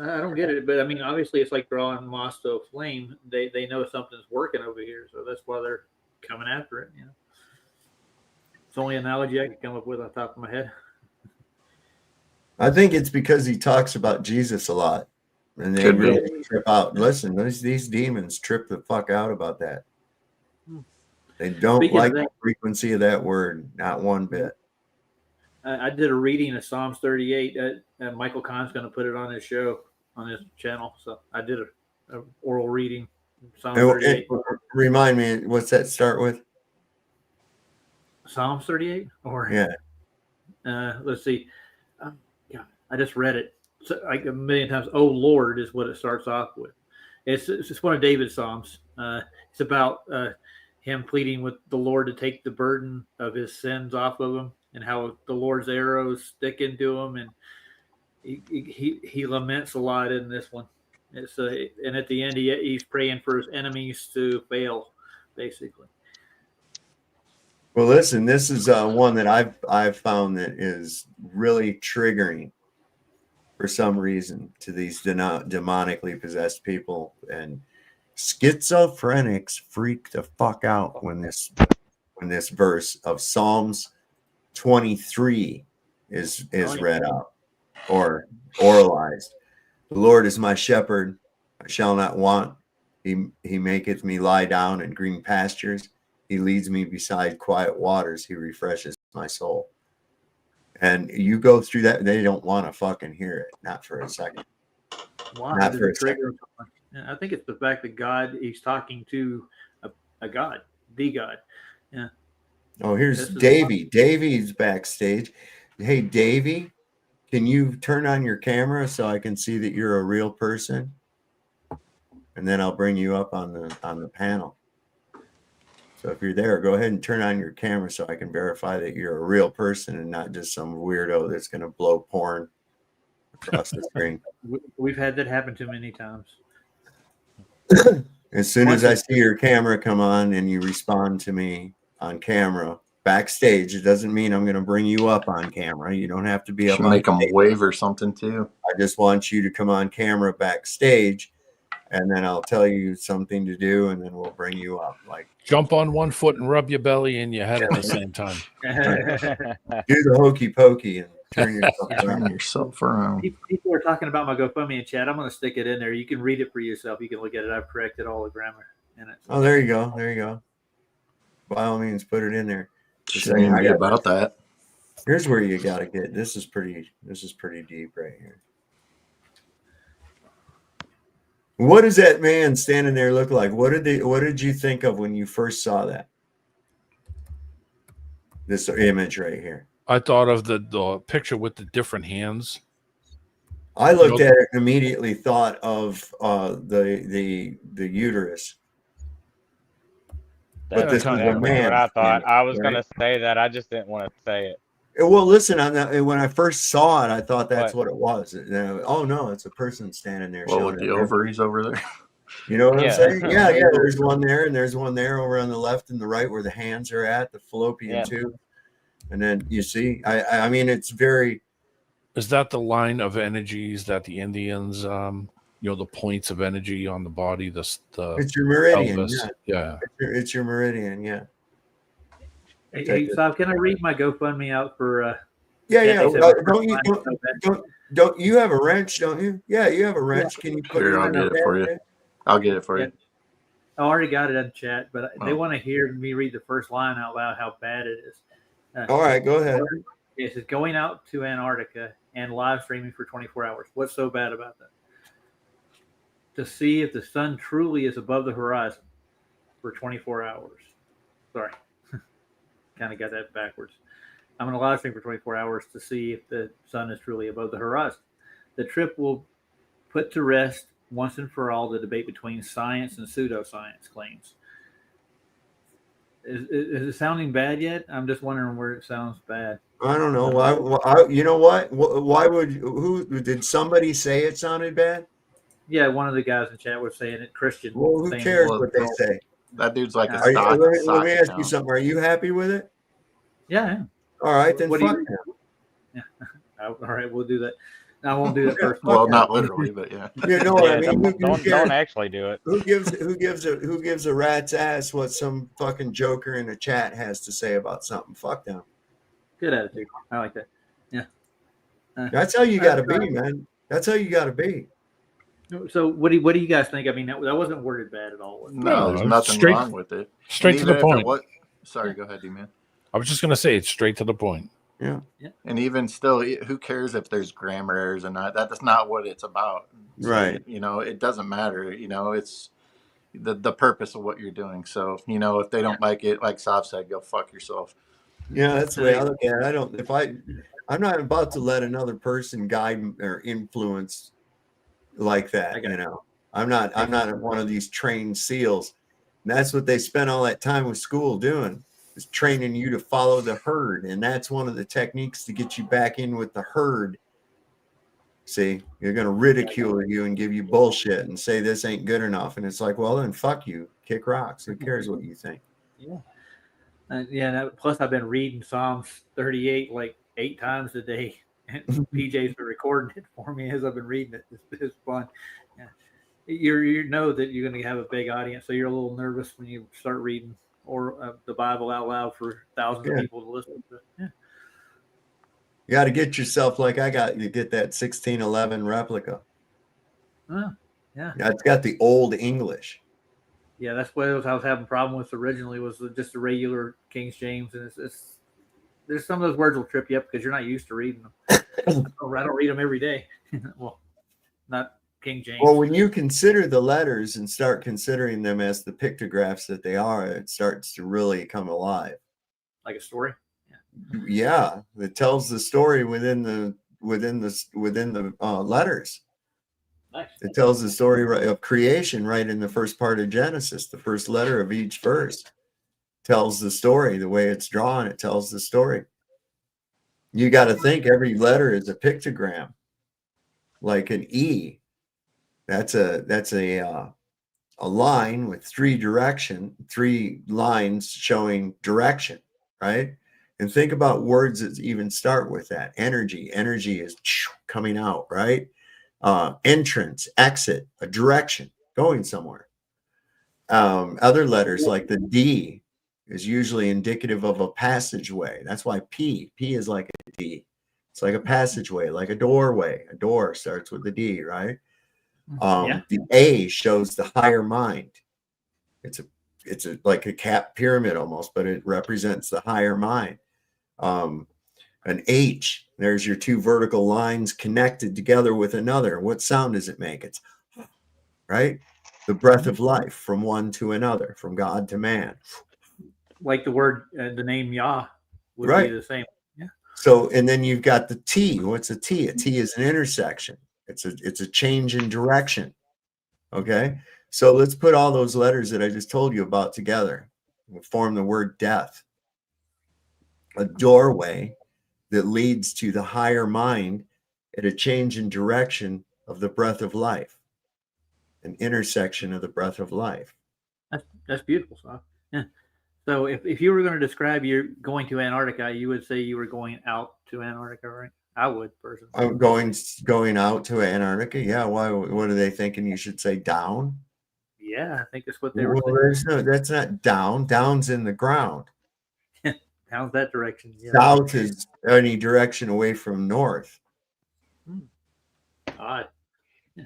I don't get it, but I mean, obviously, it's like drawing moss to a flame. They know something's working over here, so that's why they're coming after it. You know, it's the only analogy I can come up with on top of my head. I think it's because he talks about Jesus a lot, and they really trip out. Listen, these demons trip the fuck out about that. They don't like the frequency of that word, not one bit. I did a reading of Psalms 38. Michael Kahn's going to put it on his show, on his channel. So I did a oral reading. Psalms 38. Remind me, what's that start with? Psalms 38? Or yeah. Let's see. Yeah, I just read it like a million times. Oh Lord is what it starts off with. It's one of David's Psalms. It's about him pleading with the Lord to take the burden of his sins off of him, and how the Lord's arrows stick into him, and he laments a lot in this one. It's and at the end he's praying for his enemies to fail, basically. Well, listen, this is one that I've found that is really triggering for some reason to these demonically possessed people, and schizophrenics freak the fuck out when this verse of Psalms 23 is read out or oralized. The Lord is my shepherd, I shall not want. He maketh me lie down in green pastures. He leads me beside quiet waters. He refreshes my soul. And you go through that, they don't want to fucking hear it. Not for a second. Why? Not for a second. I think it's the fact that God, he's talking to a God, the God. Yeah. Oh, here's Davey. Davey's backstage. Hey, Davey, can you turn on your camera so I can see that you're a real person? And then I'll bring you up on the panel. So if you're there, go ahead and turn on your camera so I can verify that you're a real person and not just some weirdo that's going to blow porn across the screen. We've had that happen too many times. As soon as I see your camera come on and you respond to me on camera backstage, it doesn't mean I'm going to bring you up on camera. You don't have to be up on make them wave or something too. I just want you to come on camera backstage, and then I'll tell you something to do, and then we'll bring you up. Like, jump on one foot and rub your belly and your head at the same time. Do the hokey pokey and turn yourself around. People are talking about my GoFundMe in chat. I'm going to stick it in there. You can read it for yourself. You can look at it. I've corrected all the grammar in it. Oh, there you go. There you go. By all means, put it in there. About that. Here's where you got to get. This is pretty deep right here. What does that man standing there look like? What did you think of when you first saw that? This image right here. I thought of the picture with the different hands. I looked at it and immediately thought of the uterus. That's but this was a man. what I thought. I was right? going to say that. I just didn't want to say it. Well, listen, when I first saw it, I thought that's what it was. Oh, no, it's a person standing there. Well, with the ovaries over there. You know what I'm saying? Yeah. There's one there, and there's one there over on the left and the right where the hands are at, the fallopian tube. And then you see, I mean, it's very. Is that the line of energies that the Indians, the points of energy on the body? It's your meridian. Yeah. It's your meridian. Yeah. Hey, Saab, can I read my GoFundMe out for? Don't you have a wrench? Don't you? Yeah, you have a wrench. Can you put it I'll get it for you. I'll get it for you. I already got it in chat, but they want to hear me read the first line out loud. How bad it is. All right, go ahead. It says going out to Antarctica and live streaming for 24 hours. What's so bad about that? to see if the sun truly is above the horizon for 24 hours. Sorry, kind of got that backwards. I'm on a live stream for 24 hours to see if the sun is truly above the horizon. The trip will put to rest once and for all the debate between science and pseudoscience claims. Is it sounding bad yet? I'm just wondering where it sounds bad. I don't know why. You know what? Why would who did somebody say it sounded bad? Yeah, one of the guys in chat was saying it. Christian. Well, who cares what they say? That dude's like a Let stock me ask you account. something. Are you happy with it? Yeah, I am. All right, then What fuck do him. Yeah. All right, we'll do that. I won't do that first. Well, not literally, but yeah. You know what I Yeah, mean? don't actually do it. Who gives a rat's ass what some fucking joker in the chat has to say about something? Fuck them. Good attitude. I like that. Yeah. That's how you got to be, man. That's how you got to be. So what do you guys think? I mean, that wasn't worded bad at all. No, there's nothing wrong with it. Straight to the point. Sorry, go ahead, D-Man. I was just going to say it's straight to the point. Yeah. And even still, who cares if there's grammar errors or not? That's not what it's about. So, Right. It doesn't matter. It's the purpose of what you're doing. So, if they don't like it, like Sav said, go fuck yourself. Yeah, that's the way I look at it. I'm not about to let another person guide or influence like that. I'm not one of these trained SEALs. And that's what they spent all that time with school doing, is training you to follow the herd. And that's one of the techniques to get you back in with the herd. See, you're going to ridicule you and give you bullshit and say this ain't good enough. And it's like, well, then fuck you. Kick rocks. Who cares what you think? Yeah. Plus, I've been reading Psalms 38 like 8 times a day. And PJ's been recording it for me as I've been reading it. It's fun. Yeah. You know that you're going to have a big audience, so you're a little nervous when you start reading or the Bible out loud for thousands of people to listen to. Yeah. You got to get yourself like I got. You get that 1611 replica. Oh, yeah. It's got the old English. Yeah, that's what I was having a problem with originally, was just the regular King James, and it's there's some of those words will trip you up because you're not used to reading them. I don't read them every day. Well, not King James. Well, when you consider the letters and start considering them as the pictographs that they are, it starts to really come alive. Like a story. Yeah, it tells the story within the letters. Nice. It tells the story of creation right in the first part of Genesis. The first letter of each verse tells the story. The way it's drawn, it tells the story. You got to think every letter is a pictogram, like an E. That's a line with three lines showing direction, right? And think about words that even start with that. Energy is coming out, right? Entrance, exit, a direction, going somewhere. Other letters like the D is usually indicative of a passageway. That's why P is like a D. It's like a passageway, like a doorway. A door starts with the D, right? The A shows the higher mind. It's like a cap pyramid almost, but it represents the higher mind. An H, there's your two vertical lines connected together with another. What sound does it make? It's right. The breath of life from one to another, from God to man. Like the word, the name Yah would be the same. Yeah. So, and then you've got the T. What's a T? A T is an intersection. It's a change in direction. Okay. So let's put all those letters that I just told you about together and form the word death. A doorway that leads to the higher mind at a change in direction of the breath of life. An intersection of the breath of life. That's beautiful, Sav. Yeah. So if you were going to describe your going to Antarctica, you would say you were going out to Antarctica, right? I would personally. I'm going out to Antarctica. Yeah. Why? What are they thinking? You should say down. Yeah, I think that's what they were saying. That's not down. Down's in the ground. Down's that direction. Yeah. South is any direction away from north. All right. Yeah.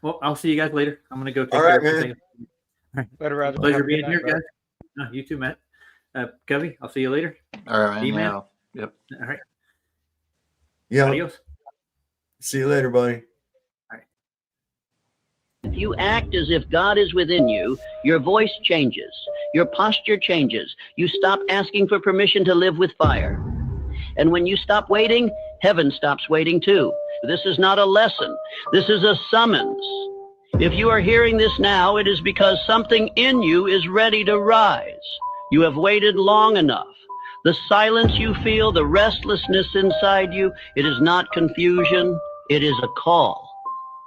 Well, I'll see you guys later. I'm going to go take All care right, of man. Right. Later, Roger. Pleasure being here, guys. No, you too, Matt. Covey, I'll see you later. All right, man. D-Man. Yep. All right. Yeah. Adios. See you later, buddy. If you act as if God is within you, your voice changes, your posture changes. You stop asking for permission to live with fire. And when you stop waiting, heaven stops waiting too. This is not a lesson. This is a summons. If you are hearing this now, it is because something in you is ready to rise. You have waited long enough. The silence you feel, the restlessness inside you, it is not confusion. It is a call.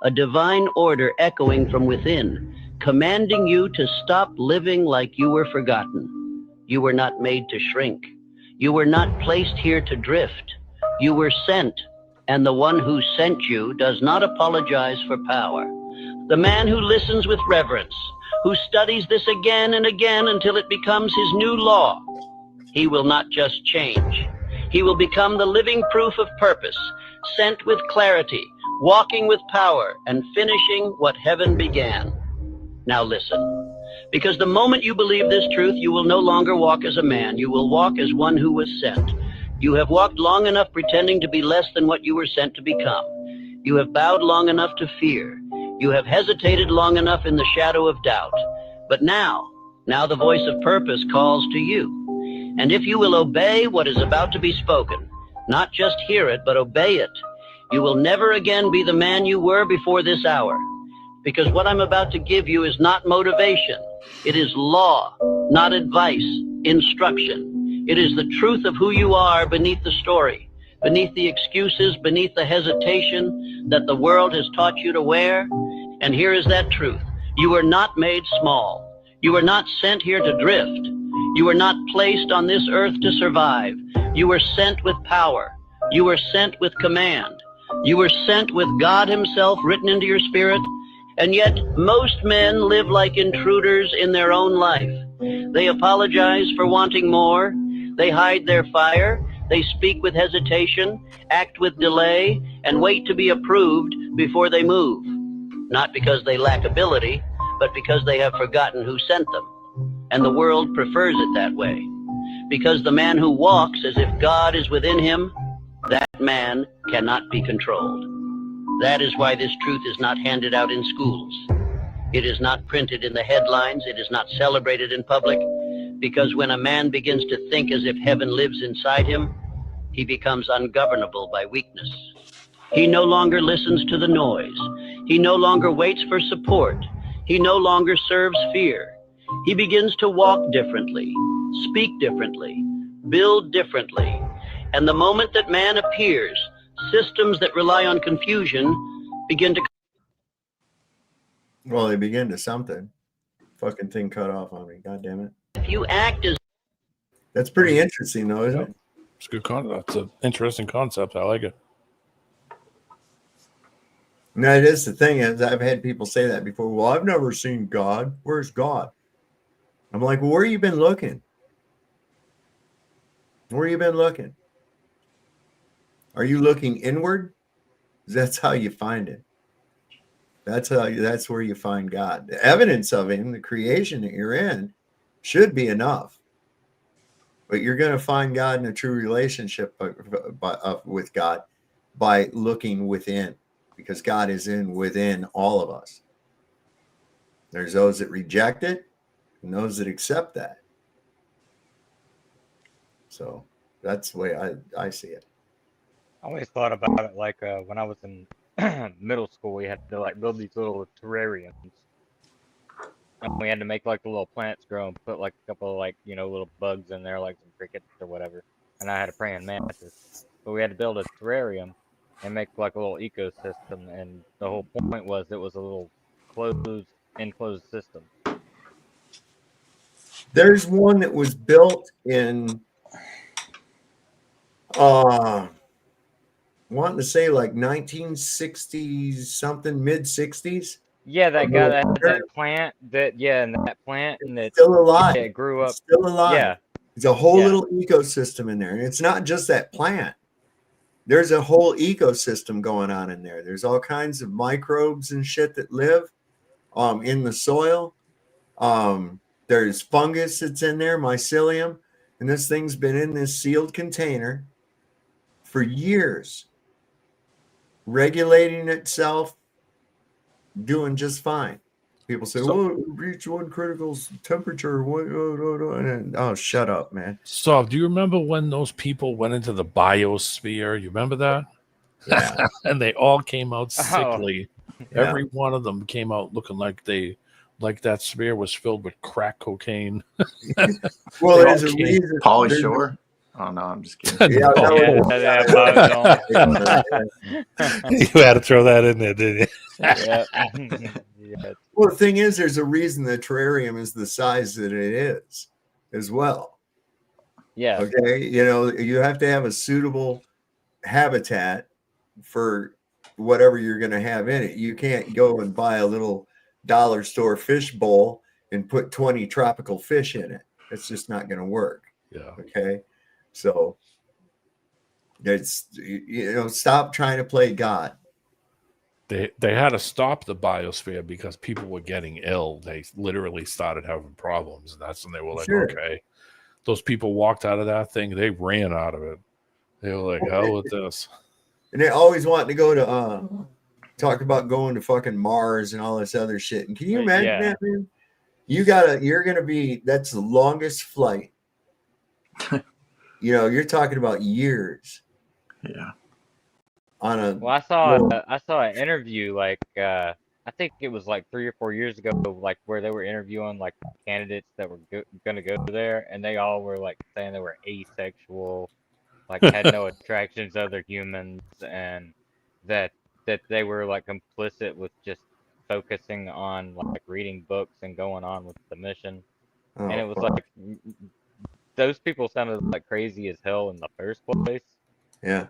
A divine order echoing from within, commanding you to stop living like you were forgotten. You were not made to shrink. You were not placed here to drift. You were sent, and the one who sent you does not apologize for power. The man who listens with reverence, who studies this again and again until it becomes his new law, he will not just change. He will become the living proof of purpose, sent with clarity, walking with power, and finishing what heaven began. Now listen, because the moment you believe this truth, you will no longer walk as a man. You will walk as one who was sent. You have walked long enough pretending to be less than what you were sent to become. You have bowed long enough to fear. You have hesitated long enough in the shadow of doubt. But now the voice of purpose calls to you. And if you will obey what is about to be spoken, not just hear it, but obey it, you will never again be the man you were before this hour. Because what I'm about to give you is not motivation. It is law, not advice, instruction. It is the truth of who you are beneath the story, beneath the excuses, beneath the hesitation that the world has taught you to wear. And here is that truth. You were not made small. You were not sent here to drift. You were not placed on this earth to survive. You were sent with power. You were sent with command. You were sent with God himself written into your spirit. And yet most men live like intruders in their own life. They apologize for wanting more. They hide their fire. They speak with hesitation, act with delay, and wait to be approved before they move. Not because they lack ability, but because they have forgotten who sent them. And the world prefers it that way. Because the man who walks as if God is within him, that man cannot be controlled. That is why this truth is not handed out in schools. It is not printed in the headlines. It is not celebrated in public. Because when a man begins to think as if heaven lives inside him, he becomes ungovernable by weakness. He no longer listens to the noise. He no longer waits for support. He no longer serves fear. He begins to walk differently, speak differently, build differently. And the moment that man appears, systems that rely on confusion begin to... Well, they begin to something. Fucking thing cut off on me. God damn it. If you act as... That's pretty interesting, though, isn't it? It's a good concept. That's an interesting concept. I like it. No, it is the thing is I've had people say that before. Well, I've never seen God. Where's God? I'm like, well, where you been looking? Where you been looking? Are you looking inward? That's how you find it. That's where you find God. The evidence of him, the creation that you're in, should be enough. But you're going to find God in a true relationship with God by looking within, because God is within all of us. There's those that reject it and those that accept that. So that's the way I see it. I always thought about it like when I was in middle school, we had to like build these little terrariums. And we had to make like the little plants grow and put like a couple of like, little bugs in there, like some crickets or whatever. And I had a praying mantis. But we had to build a terrarium and make like a little ecosystem. And the whole point was it was a little enclosed system. There's one that was built in, wanting to say like 1960s something, mid 60s. Yeah, that guy that had that plant and that still alive. Yeah, it grew up. It's still alive. Yeah. It's a whole little ecosystem in there. And it's not just that plant. There's a whole ecosystem going on in there. There's all kinds of microbes and shit that live in the soil. There's fungus that's in there, mycelium. And this thing's been in this sealed container for years, regulating itself, doing just fine. People say, "Well, reach one critical temperature." Oh, shut up, man. So, do you remember when those people went into the biosphere? You remember that? Yeah. And they all came out sickly. Yeah. Every one of them came out looking like that sphere was filled with crack cocaine. Well, there's a reason. Pauly Shore. Oh no, I'm just kidding. Yeah, You had to throw that in there, didn't you? Yeah. Well, the thing is, there's a reason the terrarium is the size that it is, as well. Yeah. Okay. You have to have a suitable habitat for whatever you're going to have in it. You can't go and buy a little dollar store fish bowl and put 20 tropical fish in it. It's just not going to work. Yeah. Okay. So it's, stop trying to play God. They had to stop the biosphere because people were getting ill. They literally started having problems, and that's when they were like, okay. Those people walked out of that thing. They ran out of it. They were like, hell with this. And they always want to go to talk about going to fucking Mars and all this other shit. And can you imagine that, man? You're gonna be, that's the longest flight. You're talking about years. Yeah. Well, I saw an interview like I think it was like 3 or 4 years ago, like where they were interviewing like candidates that were gonna go there, and they all were like saying they were asexual, like had no attractions to other humans, and that they were like complicit with just focusing on like reading books and going on with the mission. And it was like those people sounded like crazy as hell in the first place. Yeah.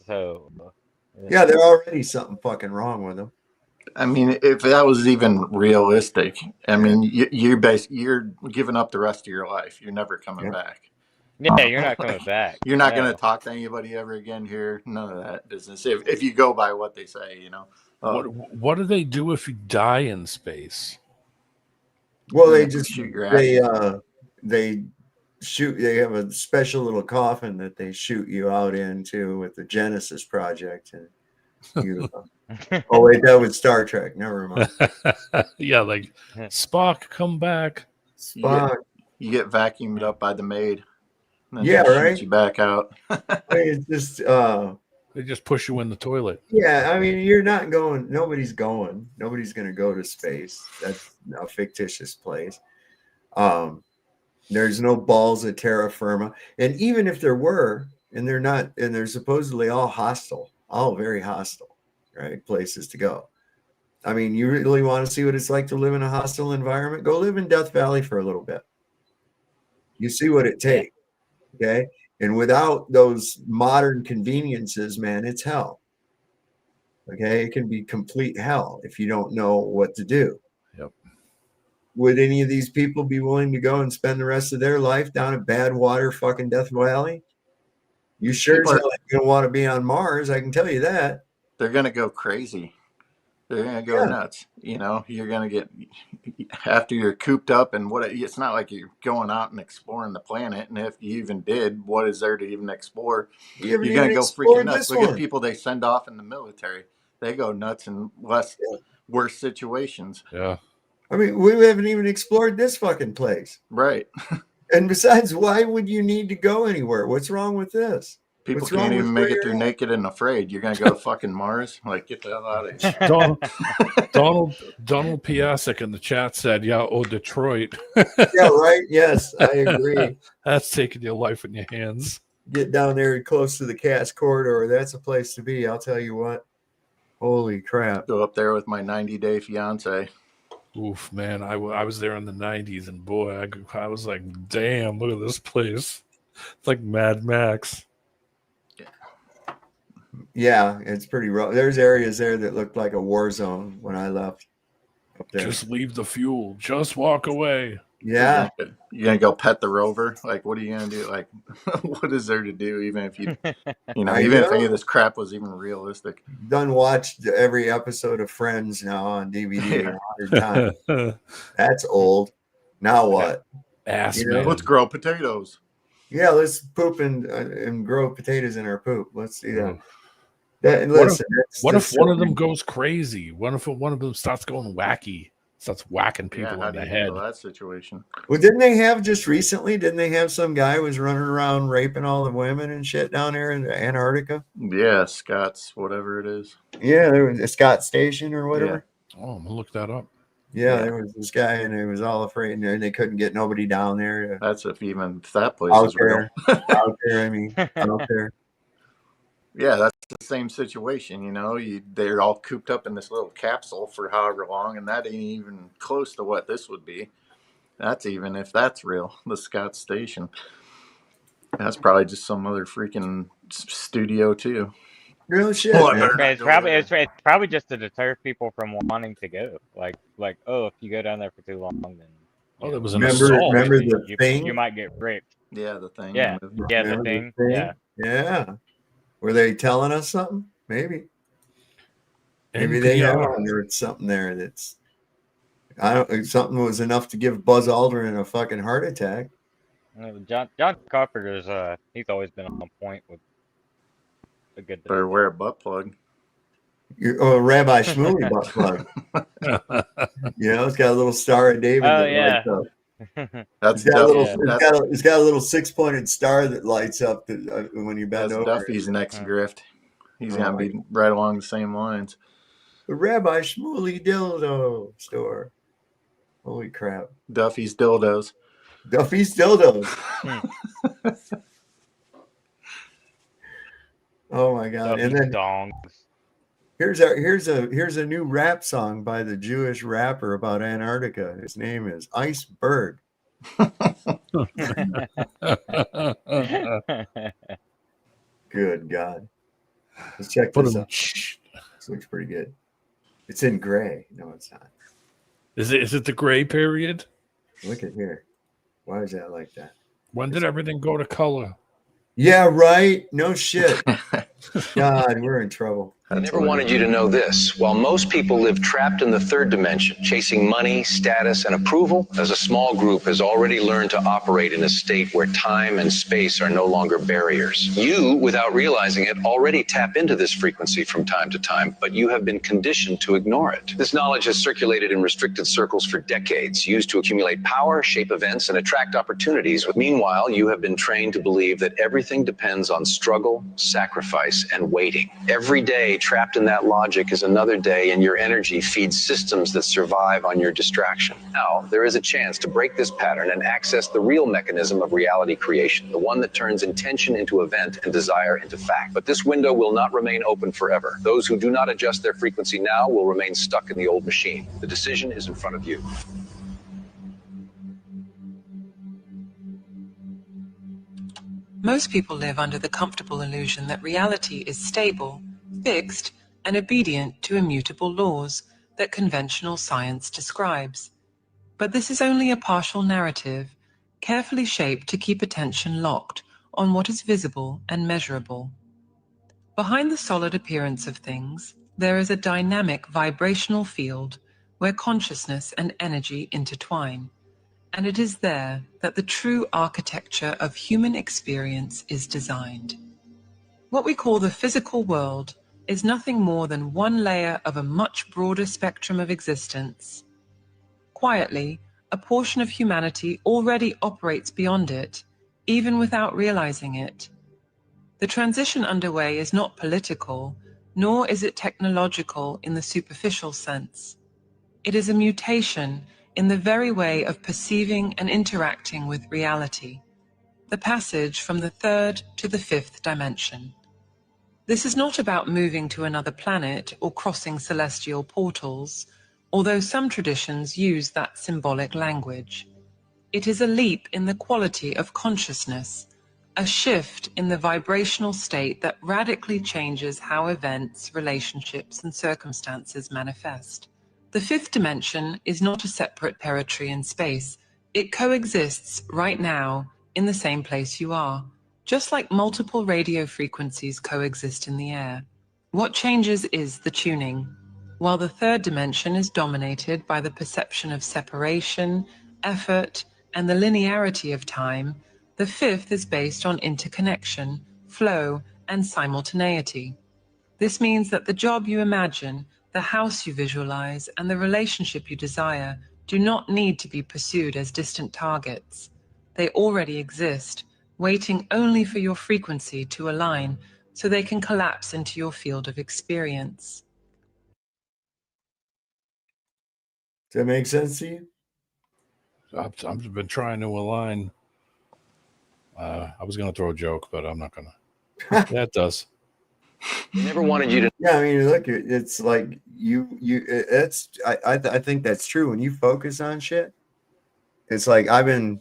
So yeah, there's already something fucking wrong with them. I mean, if that was even realistic, I mean, you're giving up the rest of your life. You're never coming back. Yeah, you're not coming back. You're not going to talk to anybody ever again here. None of that business. If you go by what they say, What do they do if you die in space? Well, they just shoot your ass. They have a special little coffin that they shoot you out into with the Genesis project. And oh wait, that was Star Trek. Never mind. Yeah, like Spock, come back. Spock. You get vacuumed up by the maid. Yeah, right. You back out. It's just they just push you in the toilet. Yeah, I mean, you're not going. Nobody's going. Nobody's going to go to space. That's a fictitious place. There's no balls of terra firma, and even if there were, and they're not, and they're supposedly all hostile, all very hostile, right? Places to go. I mean, you really want to see what it's like to live in a hostile environment? Go live in Death Valley for a little bit. You see what it takes, okay? And without those modern conveniences, man, it's hell. Okay, it can be complete hell if you don't know what to do. Yep. Would any of these people be willing to go and spend the rest of their life down at Badwater fucking Death Valley? You sure as hell ain't gonna want to be on Mars, I can tell you that. They're gonna go crazy. They're gonna go nuts. You're gonna get, after you're cooped up, and it's not like you're going out and exploring the planet. And if you even did, what is there to even explore? You're gonna go freaking nuts. Look at people they send off in the military. They go nuts in worse situations. Yeah. I mean, we haven't even explored this fucking place. Right. And besides, why would you need to go anywhere? What's wrong with this? People can't even make it through Naked and Afraid. You're going to go to fucking Mars? Like, get the hell out of here. Donald Piasek in the chat said, Detroit. Yeah, right. Yes, I agree. That's taking your life in your hands. Get down there close to the Cass Corridor. That's a place to be. I'll tell you what. Holy crap. Go up there with my 90-day fiance. Oof, man. I was there in the 90s, and boy, I was like, damn, look at this place. It's like Mad Max. Yeah, it's pretty rough. There's areas there that looked like a war zone when I left up there. Just leave the fuel. Just walk away. Yeah. You're going to go pet the rover? Like, what are you going to do? Like, what is there to do, even if even if any of this crap was even realistic? Done watched every episode of Friends now on DVD 100 times. That's old. Now what? Man. Let's grow potatoes. Yeah, let's poop and grow potatoes in our poop. Let's do that. That, What listen, if one of them goes crazy? What if one of them starts going wacky, starts whacking people how in do the you head? handle that situation? Well, didn't they have just recently? Didn't they have some guy who was running around raping all the women and shit down there in Antarctica? Yeah, Scott's whatever it is. Yeah, there was a Scott Station or whatever. Oh, I'm gonna look that up. Yeah, there was this guy, and he was all afraid, and they couldn't get nobody down there. That's if that place Out is there, real. out there. I mean, out there. Yeah, that's the same situation. They're all cooped up in this little capsule for however long, and that ain't even close to what this would be. That's even if that's real. The Scott Station. That's probably just some other freaking studio too. Real shit. Well, I Man. better not It's go probably there. it's probably just to deter people from wanting to go. Like oh, if you go down there for too long, then there was an Remember assault. the thing? You might get raped. Yeah, the thing. Yeah, Remember the thing. thing? Yeah. Yeah. Were they telling us something? Maybe they have unearthed something there that's something was enough to give Buzz Aldrin a fucking heart attack. John Carpenter's he's always been on point with a good. Better wear a butt plug. Rabbi Shmuley butt plug. It's got a little Star of David that lights up. That's it's got a little 6-pointed star that lights up when you bend over. Duffy's next grift. He's gonna be right along the same lines. The Rabbi Shmuley dildo store. Holy crap! Duffy's dildos. Duffy's dildos. Oh my god! Duffy's and then dongs. Here's a new rap song by the Jewish rapper about Antarctica. His name is Iceberg. Good God. Let's check this out. This looks pretty good. It's in gray. No, it's not. Is it the gray period? Look at here. Why is that like that? When did everything go to color? Yeah, right. No shit. God, we're in trouble. I never wanted you to know this. While most people live trapped in the third dimension, chasing money, status, and approval, as a small group has already learned to operate in a state where time and space are no longer barriers. You, without realizing it, already tap into this frequency from time to time, but you have been conditioned to ignore it. This knowledge has circulated in restricted circles for decades, used to accumulate power, shape events, and attract opportunities. Meanwhile, you have been trained to believe that everything depends on struggle, sacrifice, and waiting. Every day, trapped in that logic is another day, and your energy feeds systems that survive on your distraction. Now, there is a chance to break this pattern and access the real mechanism of reality creation, the one that turns intention into event and desire into fact. But this window will not remain open forever. Those who do not adjust their frequency now will remain stuck in the old machine. The decision is in front of you. Most people live under the comfortable illusion that reality is stable, fixed, and obedient to immutable laws that conventional science describes. But this is only a partial narrative, carefully shaped to keep attention locked on what is visible and measurable. Behind the solid appearance of things, there is a dynamic vibrational field where consciousness and energy intertwine. And it is there that the true architecture of human experience is designed. What we call the physical world is nothing more than one layer of a much broader spectrum of existence. Quietly, a portion of humanity already operates beyond it, even without realizing it. The transition underway is not political, nor is it technological in the superficial sense. It is a mutation in the very way of perceiving and interacting with reality, the passage from the third to the fifth dimension. This is not about moving to another planet or crossing celestial portals, although some traditions use that symbolic language. It is a leap in the quality of consciousness, a shift in the vibrational state that radically changes how events, relationships, and circumstances manifest. The fifth dimension is not a separate territory in space. It coexists right now in the same place you are, just like multiple radio frequencies coexist in the air. What changes is the tuning. While the third dimension is dominated by the perception of separation, effort, and the linearity of time, the fifth is based on interconnection, flow, and simultaneity. This means that the job you imagine, the house you visualize, and the relationship you desire do not need to be pursued as distant targets. They already exist, waiting only for your frequency to align so they can collapse into your field of experience. Does that make sense to you? I've been trying to align. I was going to throw a joke, but I'm not going to. Yeah, it does. Never wanted you to. Yeah, I mean, look, it's like I think that's true. When you focus on shit, it's like I'm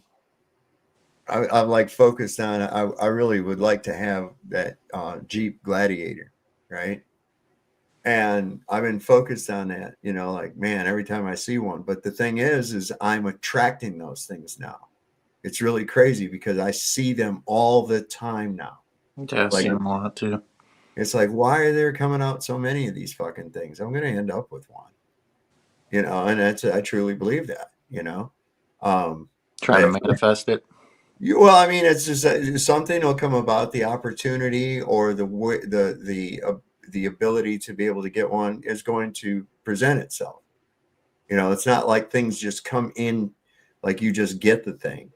like focused on. I really would like to have that Jeep Gladiator, right? And I've been focused on that, you know, like, man, every time I see one. But the thing is I'm attracting those things now. It's really crazy because I see them all the time now. Yeah, I see them a lot too. It's like, why are there coming out so many of these fucking things? I'm going to end up with one, you know, and I truly believe that, you know. Try to manifest it. Well, I mean, it's just something will come about, the opportunity or the ability to be able to get one is going to present itself. You know, it's not like things just come in, like you just get the thing,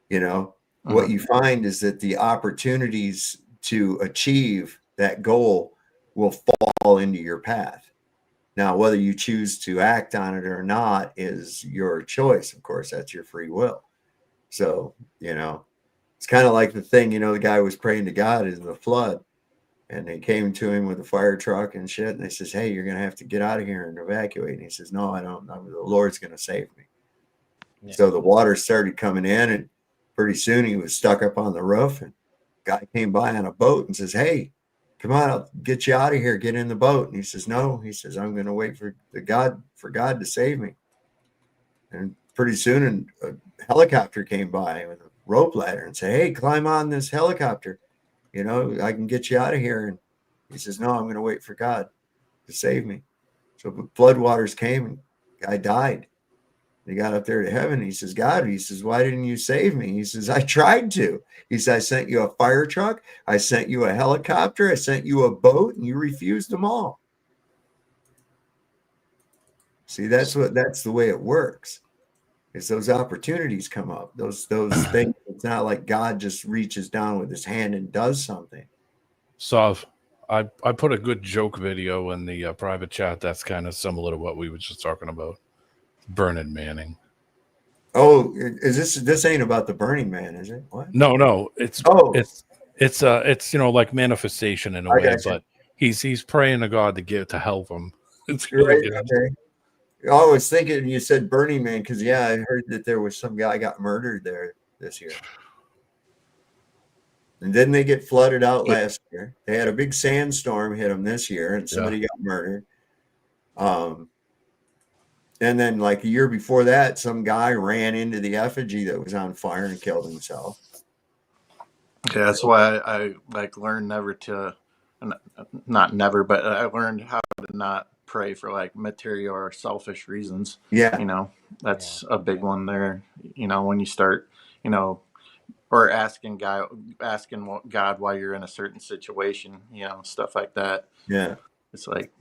you know. What you find is that the opportunities to achieve that goal will fall into your path. Now, whether you choose to act on it or not is your choice. Of course, that's your free will. So, you know, it's kind of like the thing, you know, the guy was praying to God in the flood, and they came to him with a fire truck and shit. And they says, hey, you're going to have to get out of here and evacuate. And he says, no, I don't. The Lord's going to save me. Yeah. So the water started coming in, and pretty soon he was stuck up on the roof, and a guy came by on a boat and says, hey, come on, I'll get you out of here. Get in the boat. And he says, no, he says, I'm going to wait for God to save me. And pretty soon a helicopter came by with a rope ladder and said, hey, climb on this helicopter. You know, I can get you out of here. And he says, no, I'm going to wait for God to save me. So the floodwaters came, and the guy died. He got up there to heaven. He says, God, he says, why didn't you save me? He says, I tried to. He says, I sent you a fire truck. I sent you a helicopter. I sent you a boat, and you refused them all. See, that's the way it works. Is those opportunities come up, those things. It's not like God just reaches down with his hand and does something. So I put a good joke video in the private chat that's kind of similar to what we were just talking about. Burning Manning. Oh, is this ain't about the Burning Man, is it? What? No, it's you know, like manifestation in a way, but he's praying to God to help him. It's really good. Okay. I was thinking you said Burning Man because I heard that there was some guy got murdered there this year. And didn't they get flooded out last year? They had a big sandstorm hit them this year, and somebody got murdered. And then like a year before that, some guy ran into the effigy that was on fire and killed himself. Yeah, that's why I like learned never to, not never, but I learned how to not pray for like material or selfish reasons. Yeah. You know, that's a big one there. You know, when you start, you know, or asking God why you're in a certain situation, you know, stuff like that. Yeah. It's like,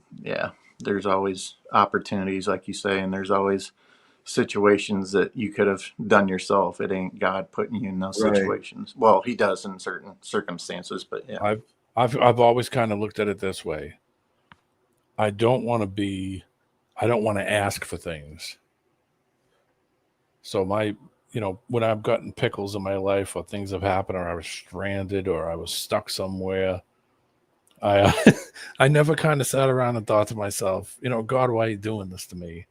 there's always opportunities, like you say, and there's always situations that you could have done yourself. It ain't God putting you in those situations. Well, he does in certain circumstances, but yeah. I've always kind of looked at it this way. I don't want to ask for things. So when I've gotten pickles in my life, or things have happened, or I was stranded, or I was stuck somewhere, I never kind of sat around and thought to myself, you know, God, why are you doing this to me?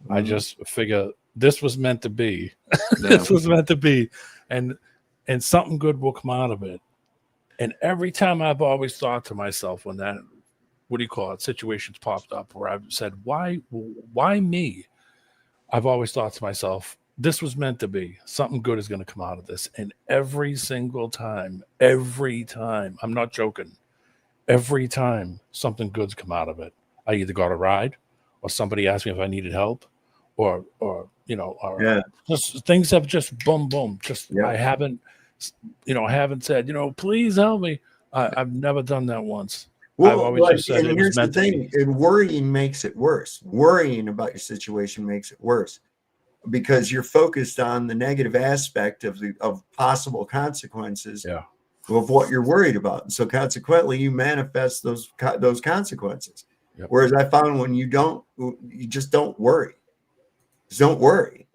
Mm-hmm. I just figure this was meant to be. This was meant to be. And something good will come out of it. And every time I've always thought to myself when that, situations popped up where I've said, why me? I've always thought to myself, this was meant to be. Something good is going to come out of this. And every single time, I'm not joking, every time something good's come out of it. I either got a ride, or somebody asked me if I needed help, or just things have just boom. I haven't said, please help me. I've never done that once. Well, always just said and it was here's the meant to thing, be. and worrying makes it worse. Worrying about your situation makes it worse because you're focused on the negative aspect of possible consequences of what you're worried about. And so consequently, you manifest those consequences. Yep. Whereas I found when you just don't worry. Just don't worry.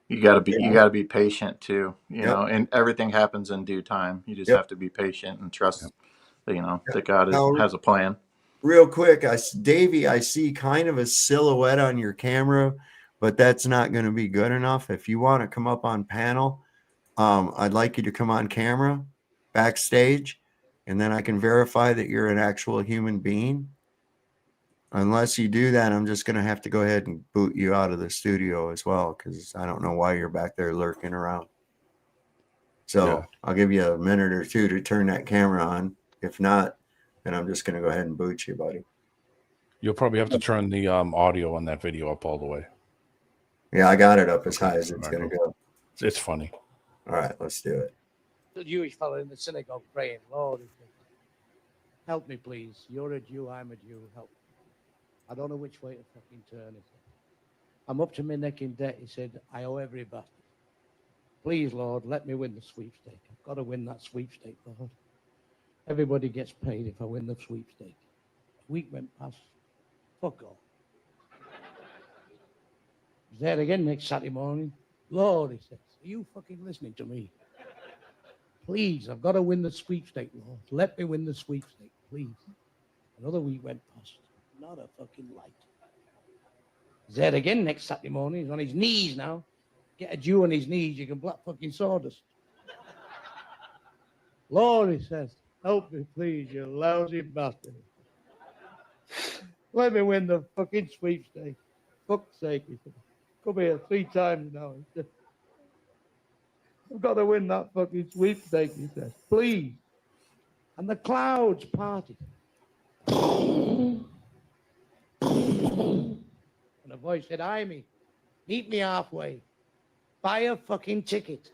You got to be patient too, you know, and everything happens in due time. You just Yep. have to be patient and trust, you know, that God has a plan. Real quick, Davey, I see kind of a silhouette on your camera, but that's not going to be good enough. If you want to come up on panel, I'd like you to come on camera backstage, and then I can verify that you're an actual human being. Unless you do that, I'm just going to have to go ahead and boot you out of the studio as well, because I don't know why you're back there lurking around. So I'll give you a minute or two to turn that camera on. If not, then I'm just going to go ahead and boot you, buddy. You'll probably have to turn the audio on that video up all the way. Yeah, I got it up as high as it's going to go. It's funny. All right, let's do it. The Jewish fellow in the synagogue praying, Lord, help me, please. You're a Jew, I'm a Jew. Help me. I don't know which way to fucking turn. I'm up to my neck in debt. He said, I owe every bastard. Please, Lord, let me win the sweepstake. I've got to win that sweepstake, Lord. Everybody gets paid if I win the sweepstake. A week went past. Fuck off. He's there again next Saturday morning. Lord, he says, are you fucking listening to me? Please, I've got to win the sweepstake, Lord. Let me win the sweepstake, please. Another week went past. Not a fucking light. He's there again next Saturday morning. He's on his knees now. Get a Jew on his knees, you can black fucking sawdust. Lord, he says, help me, please, you lousy bastard. Let me win the fucking sweepstake. Fuck's sake, he said. Come here 3 times now. He said, I've got to win that fucking sweepstake, he says. Please. And the clouds parted. And a voice said, Amy, meet me halfway. Buy a fucking ticket.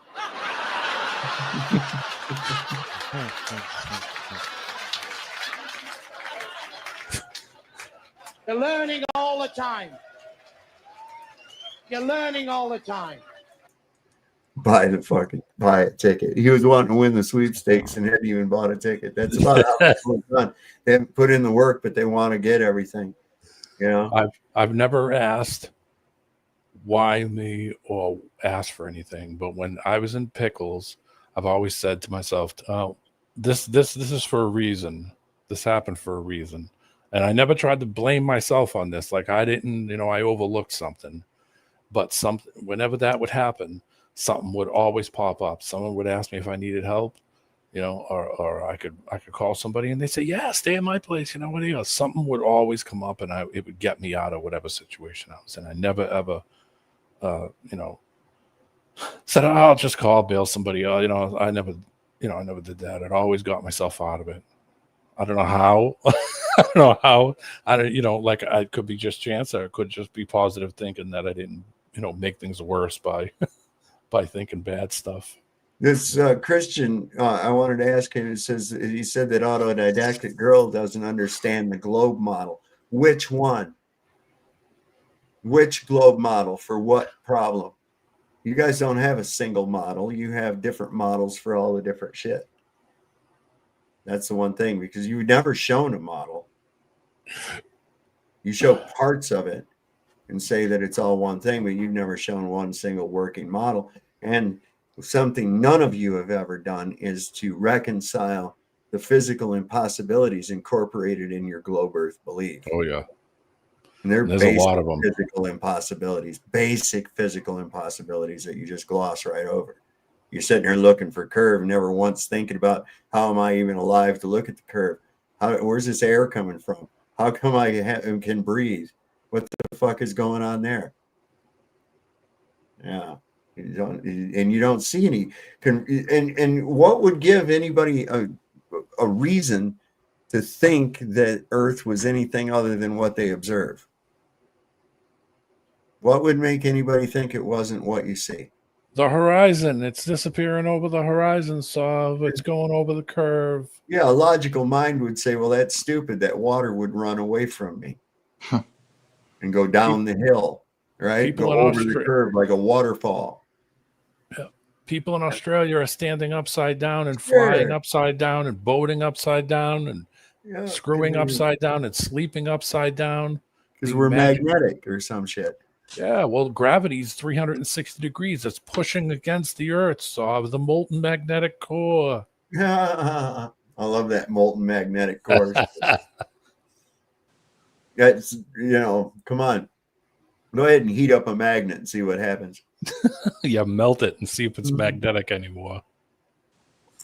You're learning all the time. You're learning all the time. Buy a ticket. He was wanting to win the sweepstakes and hadn't even bought a ticket. That's about how it's done. They haven't put in the work, but they want to get everything. You know, I've never asked why me or asked for anything, but when I was in pickles, I've always said to myself, "Oh, this is for a reason. This happened for a reason." And I never tried to blame myself on this. Like I didn't, I overlooked something. But whenever that would happen, something would always pop up. Someone would ask me if I needed help, or I could call somebody and they say, yeah, stay in my place. Something would always come up and it would get me out of whatever situation I was in. I never, ever, said, oh, I'll just call, bail somebody. I never did that. It always got myself out of it. I don't know how. I don't know how. Like I could be just chance, or it could just be positive thinking that I didn't, make things worse by thinking bad stuff. This Christian, I wanted to ask him. He said that autodidactic girl doesn't understand the globe model. Which one? Which globe model for what problem? You guys don't have a single model. You have different models for all the different shit. That's the one thing, because you've never shown a model. You show parts of it and say that it's all one thing, but you've never shown one single working model. And something none of you have ever done is to reconcile the physical impossibilities incorporated in your globe Earth belief. Oh, yeah. And they're There's a lot of them. Physical impossibilities, basic physical impossibilities that you just gloss right over. You're sitting here looking for curve, never once thinking about how am I even alive to look at the curve? Where's this air coming from? How come I can breathe? What the fuck is going on there? Yeah, you don't see any. And what would give anybody a reason to think that Earth was anything other than what they observe? What would make anybody think it wasn't what you see? The horizon. It's disappearing over the horizon, so it's going over the curve. Yeah, a logical mind would say, well, that's stupid. That water would run away from me and go down the hill, right? Go over the curve like a waterfall. Yeah. People in Australia are standing upside down and flying upside down and boating upside down and screwing upside down and sleeping upside down. Because we're magnetic or some shit. Yeah, well, gravity's 360 degrees. It's pushing against the Earth. So the molten magnetic core. I love that molten magnetic core. That's, come on. Go ahead and heat up a magnet and see what happens. Yeah, melt it and see if it's magnetic anymore.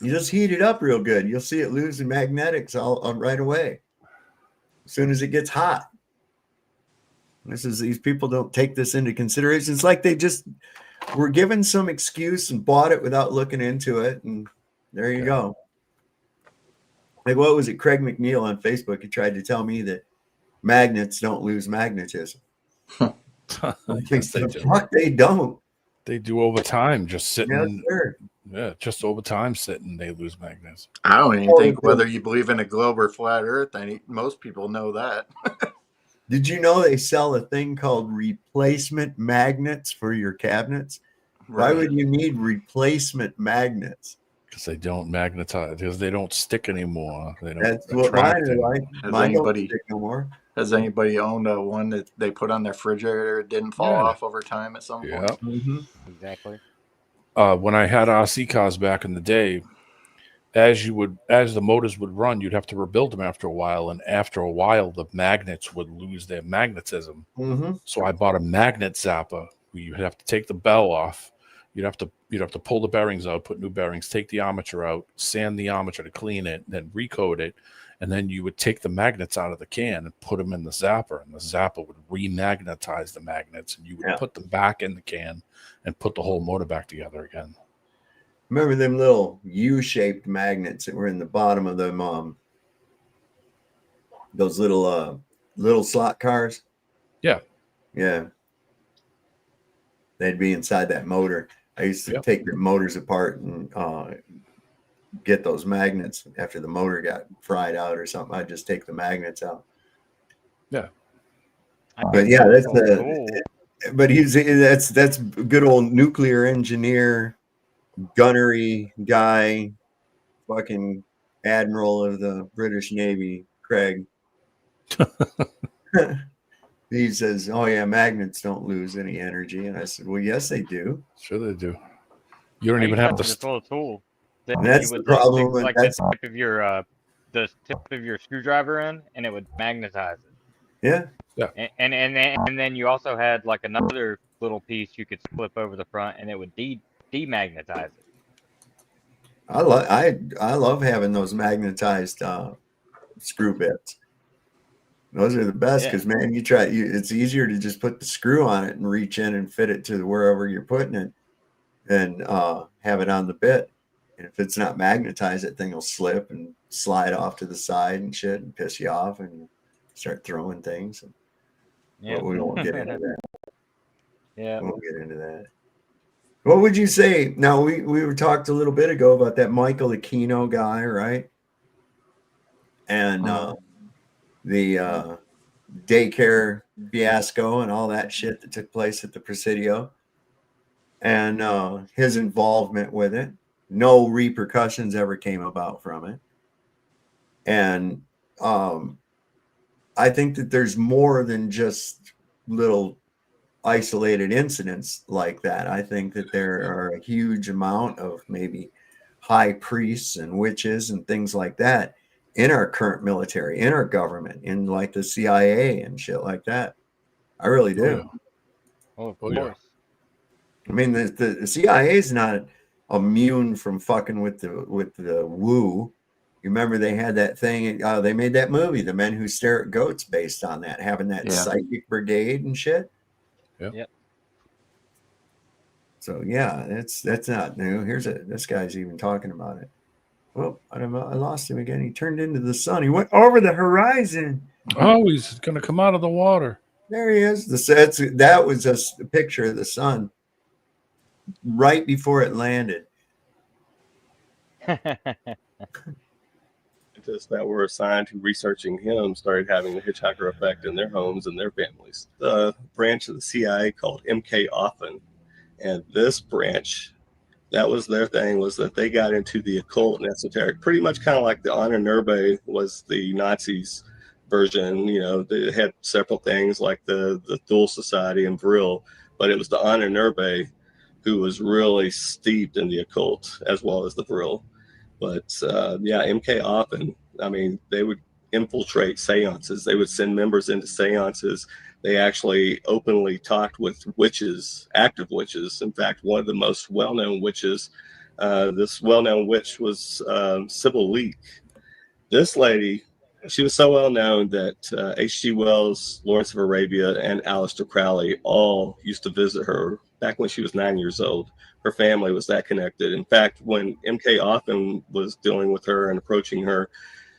You just heat it up real good. You'll see it lose the magnetics all right away. As soon as it gets hot. These people don't take this into consideration. It's like they just were given some excuse and bought it without looking into it. And there you go. Like, what was it? Craig McNeil on Facebook, he tried to tell me that magnets don't lose magnetism. Yes, they do. Fuck, they don't. They do over time, just sitting. Yes, sir. Yeah, just over time sitting, they lose magnetism. I don't even think whether you believe in a globe or flat Earth. Most people know that. Did you know they sell a thing called replacement magnets for your cabinets? Right. Why would you need replacement magnets? Because they don't magnetize. Because they don't stick anymore. They don't. That's what mine are like. Mine don't stick no more. Has anybody owned one that they put on their refrigerator? It didn't fall off over time at some point. Mm-hmm. Exactly. When I had RC cars back in the day, as the motors would run, you'd have to rebuild them after a while, and after a while, the magnets would lose their magnetism. Mm-hmm. So I bought a magnet zapper. You'd have to take the bell off. You'd have to pull the bearings out, put new bearings, take the armature out, sand the armature to clean it, then recoat it, and then you would take the magnets out of the can and put them in the zapper, and the zapper would remagnetize the magnets, and you would put them back in the can and put the whole motor back together again. Remember them little U-shaped magnets that were in the bottom of them, those little slot cars? Yeah. Yeah. They'd be inside that motor. I used to take the motors apart and get those magnets after the motor got fried out or something. I'd just take the magnets out. Yeah. But yeah, that's good old nuclear engineer, gunnery guy, fucking admiral of the British Navy, Craig. He says, "Oh yeah, magnets don't lose any energy," and I said, "Well, yes, they do. Sure, they do. You don't even have to." Tool. That's the problem. Like the tip of your screwdriver in, and it would magnetize it. Yeah. Yeah. And then you also had like another little piece you could flip over the front, and it would demagnetize it. I love having those magnetized screw bits. Those are the best because man, it's easier to just put the screw on it and reach in and fit it to wherever you're putting it, and have it on the bit. And if it's not magnetized, that thing will slip and slide off to the side and shit and piss you off and start throwing things. But we won't get into that. Yeah, we won't get into that. What would you say? Now we were talked a little bit ago about that Michael Aquino guy, right? And the daycare fiasco and all that shit that took place at the Presidio, and his involvement with it. No repercussions ever came about from it. And I think that there's more than just little isolated incidents like that. I think that there are a huge amount of maybe high priests and witches and things like that in our current military, in our government, in like the CIA and shit like that. I really do. Oh, of course. I mean, the CIA is not immune from fucking with the woo. You remember they had that thing, they made that movie, The Men Who Stare at Goats, based on that, having that psychic brigade and shit. Yep. So yeah, that's not new. This guy's even talking about it. Well, I lost him again. He turned into the sun. He went over the horizon. Oh, he's gonna come out of the water. There he is. That was just a picture of the sun. right before it landed. Scientists that were assigned to researching him started having the hitchhiker effect in their homes and their families. The branch of the CIA called MKUltra, and this branch, that was their thing, was that they got into the occult and esoteric, pretty much kind of like the Ahnenerbe was the Nazis' version. You know, they had several things like the Thule Society and Vril, but it was the Ahnenerbe who was really steeped in the occult as well as the Vril. But yeah, MKUltra, I mean, they would infiltrate seances. They would send members into seances. They actually openly talked with witches, active witches. In fact, one of the most well-known witches, this well-known witch was Sybil Leek. This lady, she was so well-known that H.G. Wells, Lawrence of Arabia, and Aleister Crowley all used to visit her back when she was 9 years old. Her family was that connected. In fact, when MKUltra was dealing with her and approaching her,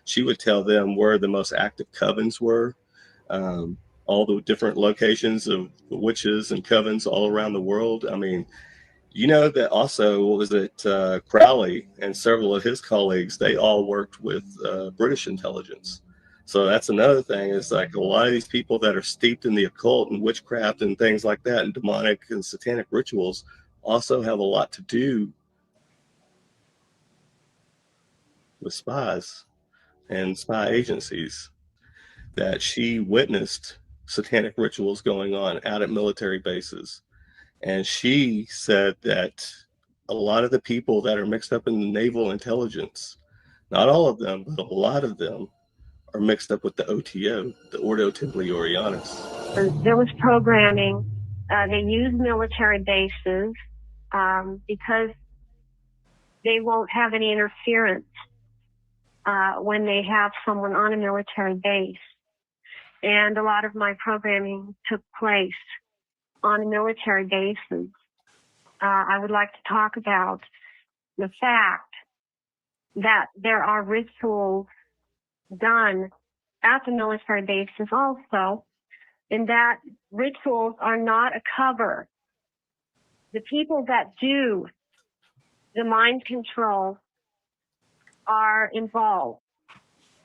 she would tell them where the most active covens were, all the different locations of witches and covens all around the world. I mean, you know that also, what was it, Crowley and several of his colleagues, they all worked with British intelligence. So that's another thing, is like a lot of these people that are steeped in the occult and witchcraft and things like that, and demonic and satanic rituals, also have a lot to do with spies and spy agencies. That she witnessed satanic rituals going on out at military bases. And she said that a lot of the people that are mixed up in naval intelligence, not all of them, but a lot of them, are mixed up with the OTO, the Ordo Templi Orientis. There was programming. They use military bases because they won't have any interference when they have someone on a military base. And a lot of my programming took place on military bases. I would like to talk about the fact that there are rituals done at the military bases also, and that rituals are not a cover. The people that do the mind control are involved,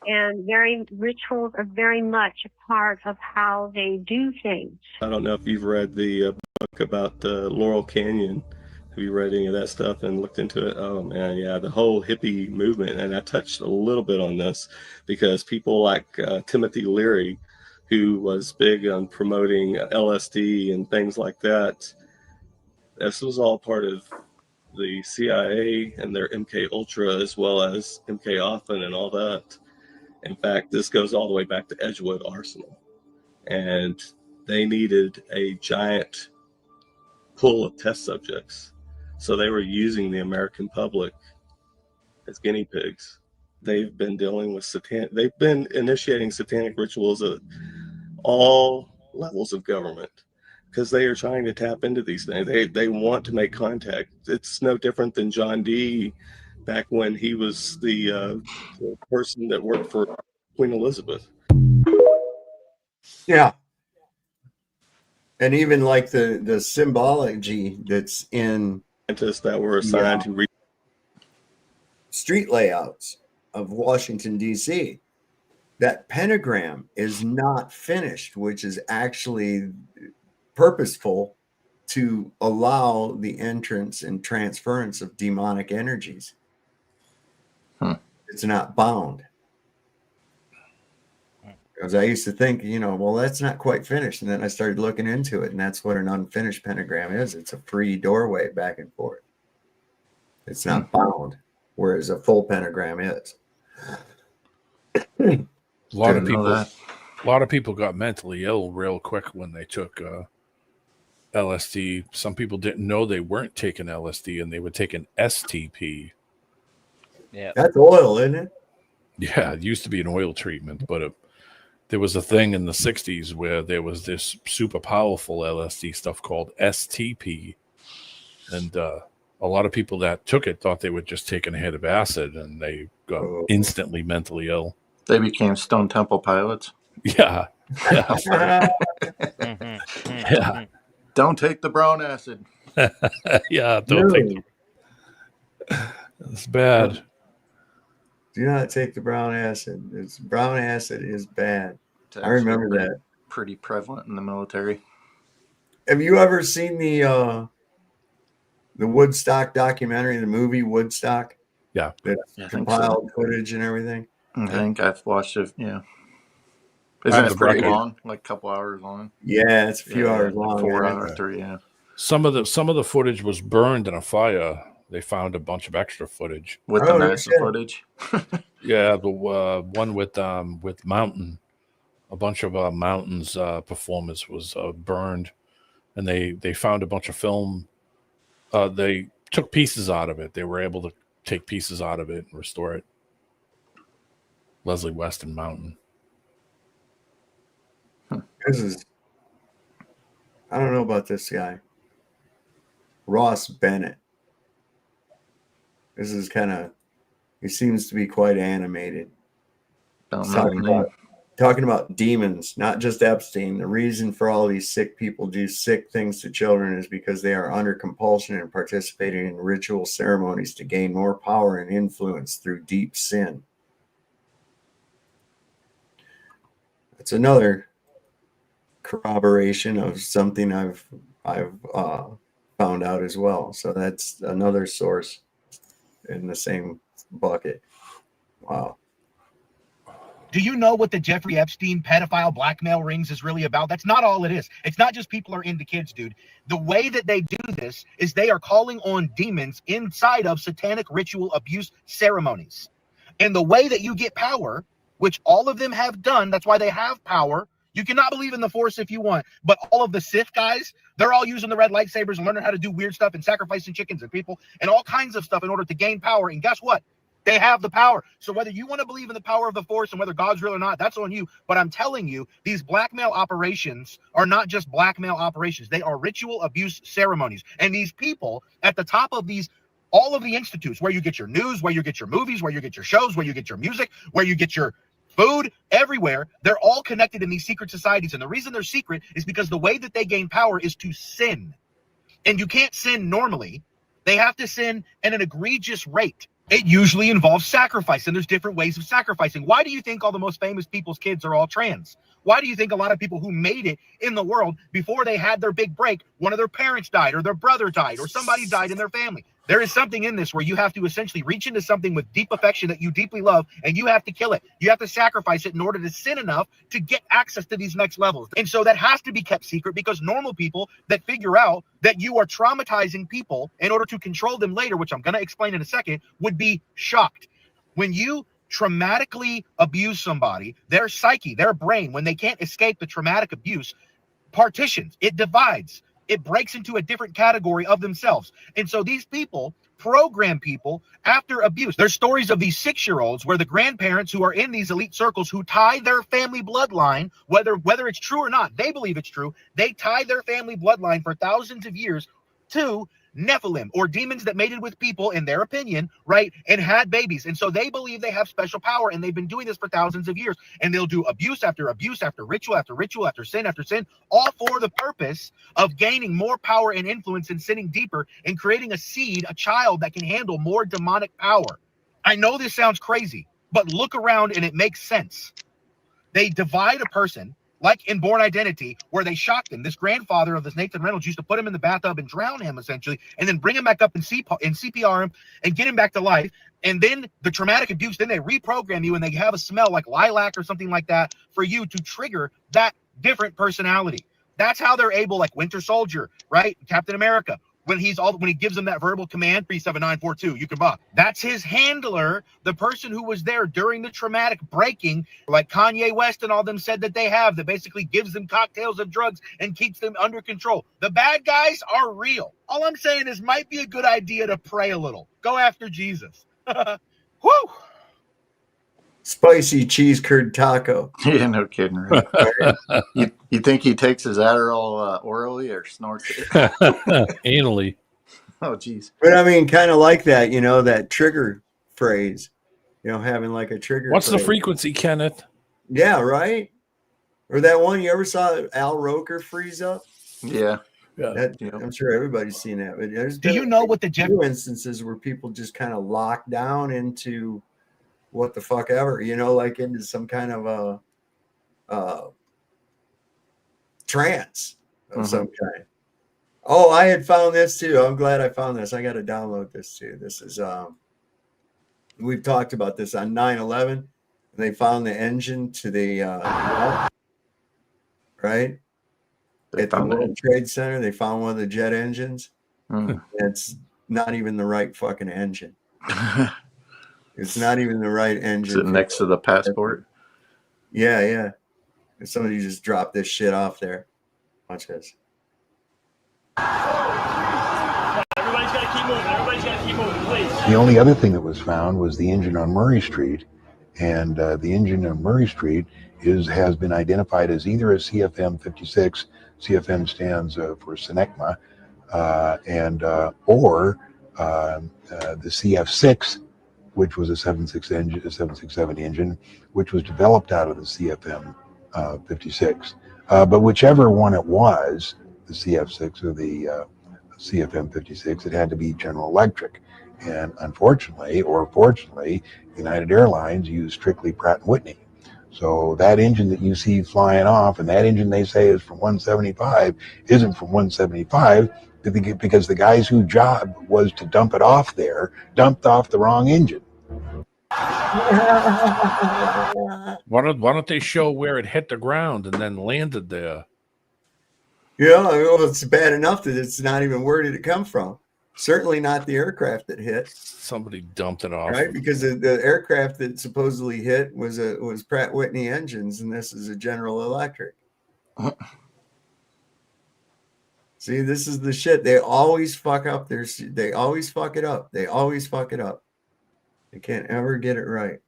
and rituals are very much a part of how they do things. I don't know if you've read the book about Laurel Canyon. Have you read any of that stuff and looked into it? Oh man, yeah, the whole hippie movement. And I touched a little bit on this because people like Timothy Leary, who was big on promoting LSD and things like that, this was all part of the CIA and their MKUltra, as well as MKUltra and all that. In fact, this goes all the way back to Edgewood Arsenal. And they needed a giant pool of test subjects. So they were using the American public as guinea pigs. They've been dealing with they've been initiating satanic rituals at all levels of government because they are trying to tap into these things. They want to make contact. It's no different than John Dee back when he was the person that worked for Queen Elizabeth. Yeah. And even like the symbology that's in scientists that were assigned to street layouts of Washington, D.C. That pentagram is not finished, which is actually purposeful to allow the entrance and transference of demonic energies. It's not bound. Because I used to think, well, that's not quite finished. And then I started looking into it, and that's what an unfinished pentagram is. It's a free doorway back and forth. It's not bound, whereas a full pentagram is. A lot of people got mentally ill real quick when they took LSD. Some people didn't know they weren't taking LSD, and they were taking STP. Yeah, that's oil, isn't it? Yeah, it used to be an oil treatment, but there was a thing in the 60s where there was this super powerful LSD stuff called STP. And a lot of people that took it thought they were just taking a hit of acid, and they got instantly mentally ill. They became Stone Temple Pilots. Yeah. Yeah. Don't take the brown acid. Yeah, don't take it's bad. Do not take the brown acid. Brown acid is bad. It's I remember actually that. pretty prevalent in the military. Have you ever seen the Woodstock documentary, the movie Woodstock? Yeah. That's I think compiled so. footage and everything. I think I've watched it. Yeah. I Isn't have it the pretty record. long? Like a couple hours long? Yeah, it's a few hours like long. 4 man. hours, 3, yeah. Some of the footage was burned in a fire. They found a bunch of extra footage With the massive footage. Yeah, the one with mountain, a bunch of mountains performance was burned, and they found a bunch of film. They took pieces out of it. They were able to take pieces out of it and restore it. Leslie Weston Mountain. This is, I don't know about this guy. Ross Bennett. This is kind of, he seems to be quite animated. Talking about demons, not just Epstein. The reason for all these sick people do sick things to children is because they are under compulsion and participating in ritual ceremonies to gain more power and influence through deep sin. That's another corroboration of something I've found out as well. So that's another source in the same bucket. Wow. Do you know what the Jeffrey Epstein pedophile blackmail rings is really about? That's not all it is. It's not just people are into kids, dude. The way that they do this is they are calling on demons inside of satanic ritual abuse ceremonies. And the way that you get power, which all of them have done, that's why they have power. You cannot believe in the Force if you want, but all of the Sith guys, they're all using the red lightsabers and learning how to do weird stuff and sacrificing chickens and people and all kinds of stuff in order to gain power. And guess what? They have the power. So whether you want to believe in the power of the Force and whether God's real or not, that's on you. But I'm telling you, these blackmail operations are not just blackmail operations. They are ritual abuse ceremonies. And these people at the top of these, all of the institutes where you get your news, where you get your movies, where you get your shows, where you get your music, where you get your food, everywhere, they're all connected in these secret societies. And the reason they're secret is because the way that they gain power is to sin. And you can't sin normally. They have to sin at an egregious rate. It usually involves sacrifice, and there's different ways of sacrificing. Why do you think all the most famous people's kids are all trans? Why do you think a lot of people who made it in the world before they had their big break, one of their parents died or their brother died or somebody died in their family? There is something in this where you have to essentially reach into something with deep affection that you deeply love, and you have to kill it. You have to sacrifice it in order to sin enough to get access to these next levels. And so that has to be kept secret because normal people that figure out that you are traumatizing people in order to control them later, which I'm going to explain in a second, would be shocked. When you traumatically abuse somebody, their psyche, their brain, when they can't escape the traumatic abuse, partitions, it divides. It breaks into a different category of themselves. And so these people program people after abuse. There's stories of these 6-year-olds where the grandparents who are in these elite circles who tie their family bloodline, whether it's true or not, they believe it's true, they tie their family bloodline for thousands of years to Nephilim, or demons that mated with people, in their opinion, right, and had babies. And so they believe they have special power, and they've been doing this for thousands of years. And they'll do abuse after abuse, after ritual, after sin, all for the purpose of gaining more power and influence and sinning deeper and creating a seed, a child that can handle more demonic power. I know this sounds crazy, but look around and it makes sense. They divide a person, like in Born Identity, where they shocked him. This grandfather of this Nathan Reynolds used to put him in the bathtub and drown him, essentially, and then bring him back up and CPR him and get him back to life. And then the traumatic abuse, then they reprogram you and they have a smell like lilac or something like that for you to trigger that different personality. That's how they're able, like Winter Soldier, right? Captain America. When he gives them that verbal command, 37942, you can buy. That's his handler, the person who was there during the traumatic breaking, like Kanye West and all them said that they have, that basically gives them cocktails of drugs and keeps them under control. The bad guys are real. All I'm saying is might be a good idea to pray a little. Go after Jesus. Woo! Spicy cheese curd taco. Yeah, no kidding. Right? you think he takes his Adderall orally or snorts it? Anally. Oh, geez. But I mean, kind of like that, that trigger phrase, having like a trigger. What's phrase. the frequency, Kenneth? Yeah, right. Or that one you ever saw Al Roker freeze up? Yeah. That, I'm sure everybody's seen that. But there's Do you know what the few instances where people just kind of lock down into what the fuck ever, like into some kind of a trance of some kind. Oh, I had found this too. I'm glad I found this. I got to download this too. This is we've talked about this on 9/11. They found the engine to the right at the World Trade Center. They found one of the jet engines. It's not even the right fucking engine. It's not even the right engine. Is it next to the passport? Yeah. Somebody just dropped this shit off there. Watch this. Everybody's got to keep moving. Everybody's got to keep moving, please. The only other thing that was found was the engine on Murray Street, and the engine on Murray Street has been identified as either a CFM56. CFM stands for Senecma, or the CF6, which was a 767 engine, which was developed out of the CFM 56. But whichever one it was, the CF6 or the CFM 56, it had to be General Electric. And unfortunately, or fortunately, United Airlines used strictly Pratt & Whitney. So that engine that you see flying off, and that engine they say is from 175, isn't from 175, because the guys whose job was to dump it off there, dumped off the wrong engine. Why don't they show where it hit the ground and then landed there? Yeah, well, it's bad enough that it's not even where did it come from. Certainly not the aircraft that hit. Somebody dumped it off, right? Because the aircraft that supposedly hit was Pratt Whitney engines, and this is a General Electric. See, this is the shit. They always fuck up they always fuck it up. They always fuck it up. They can't ever get it right.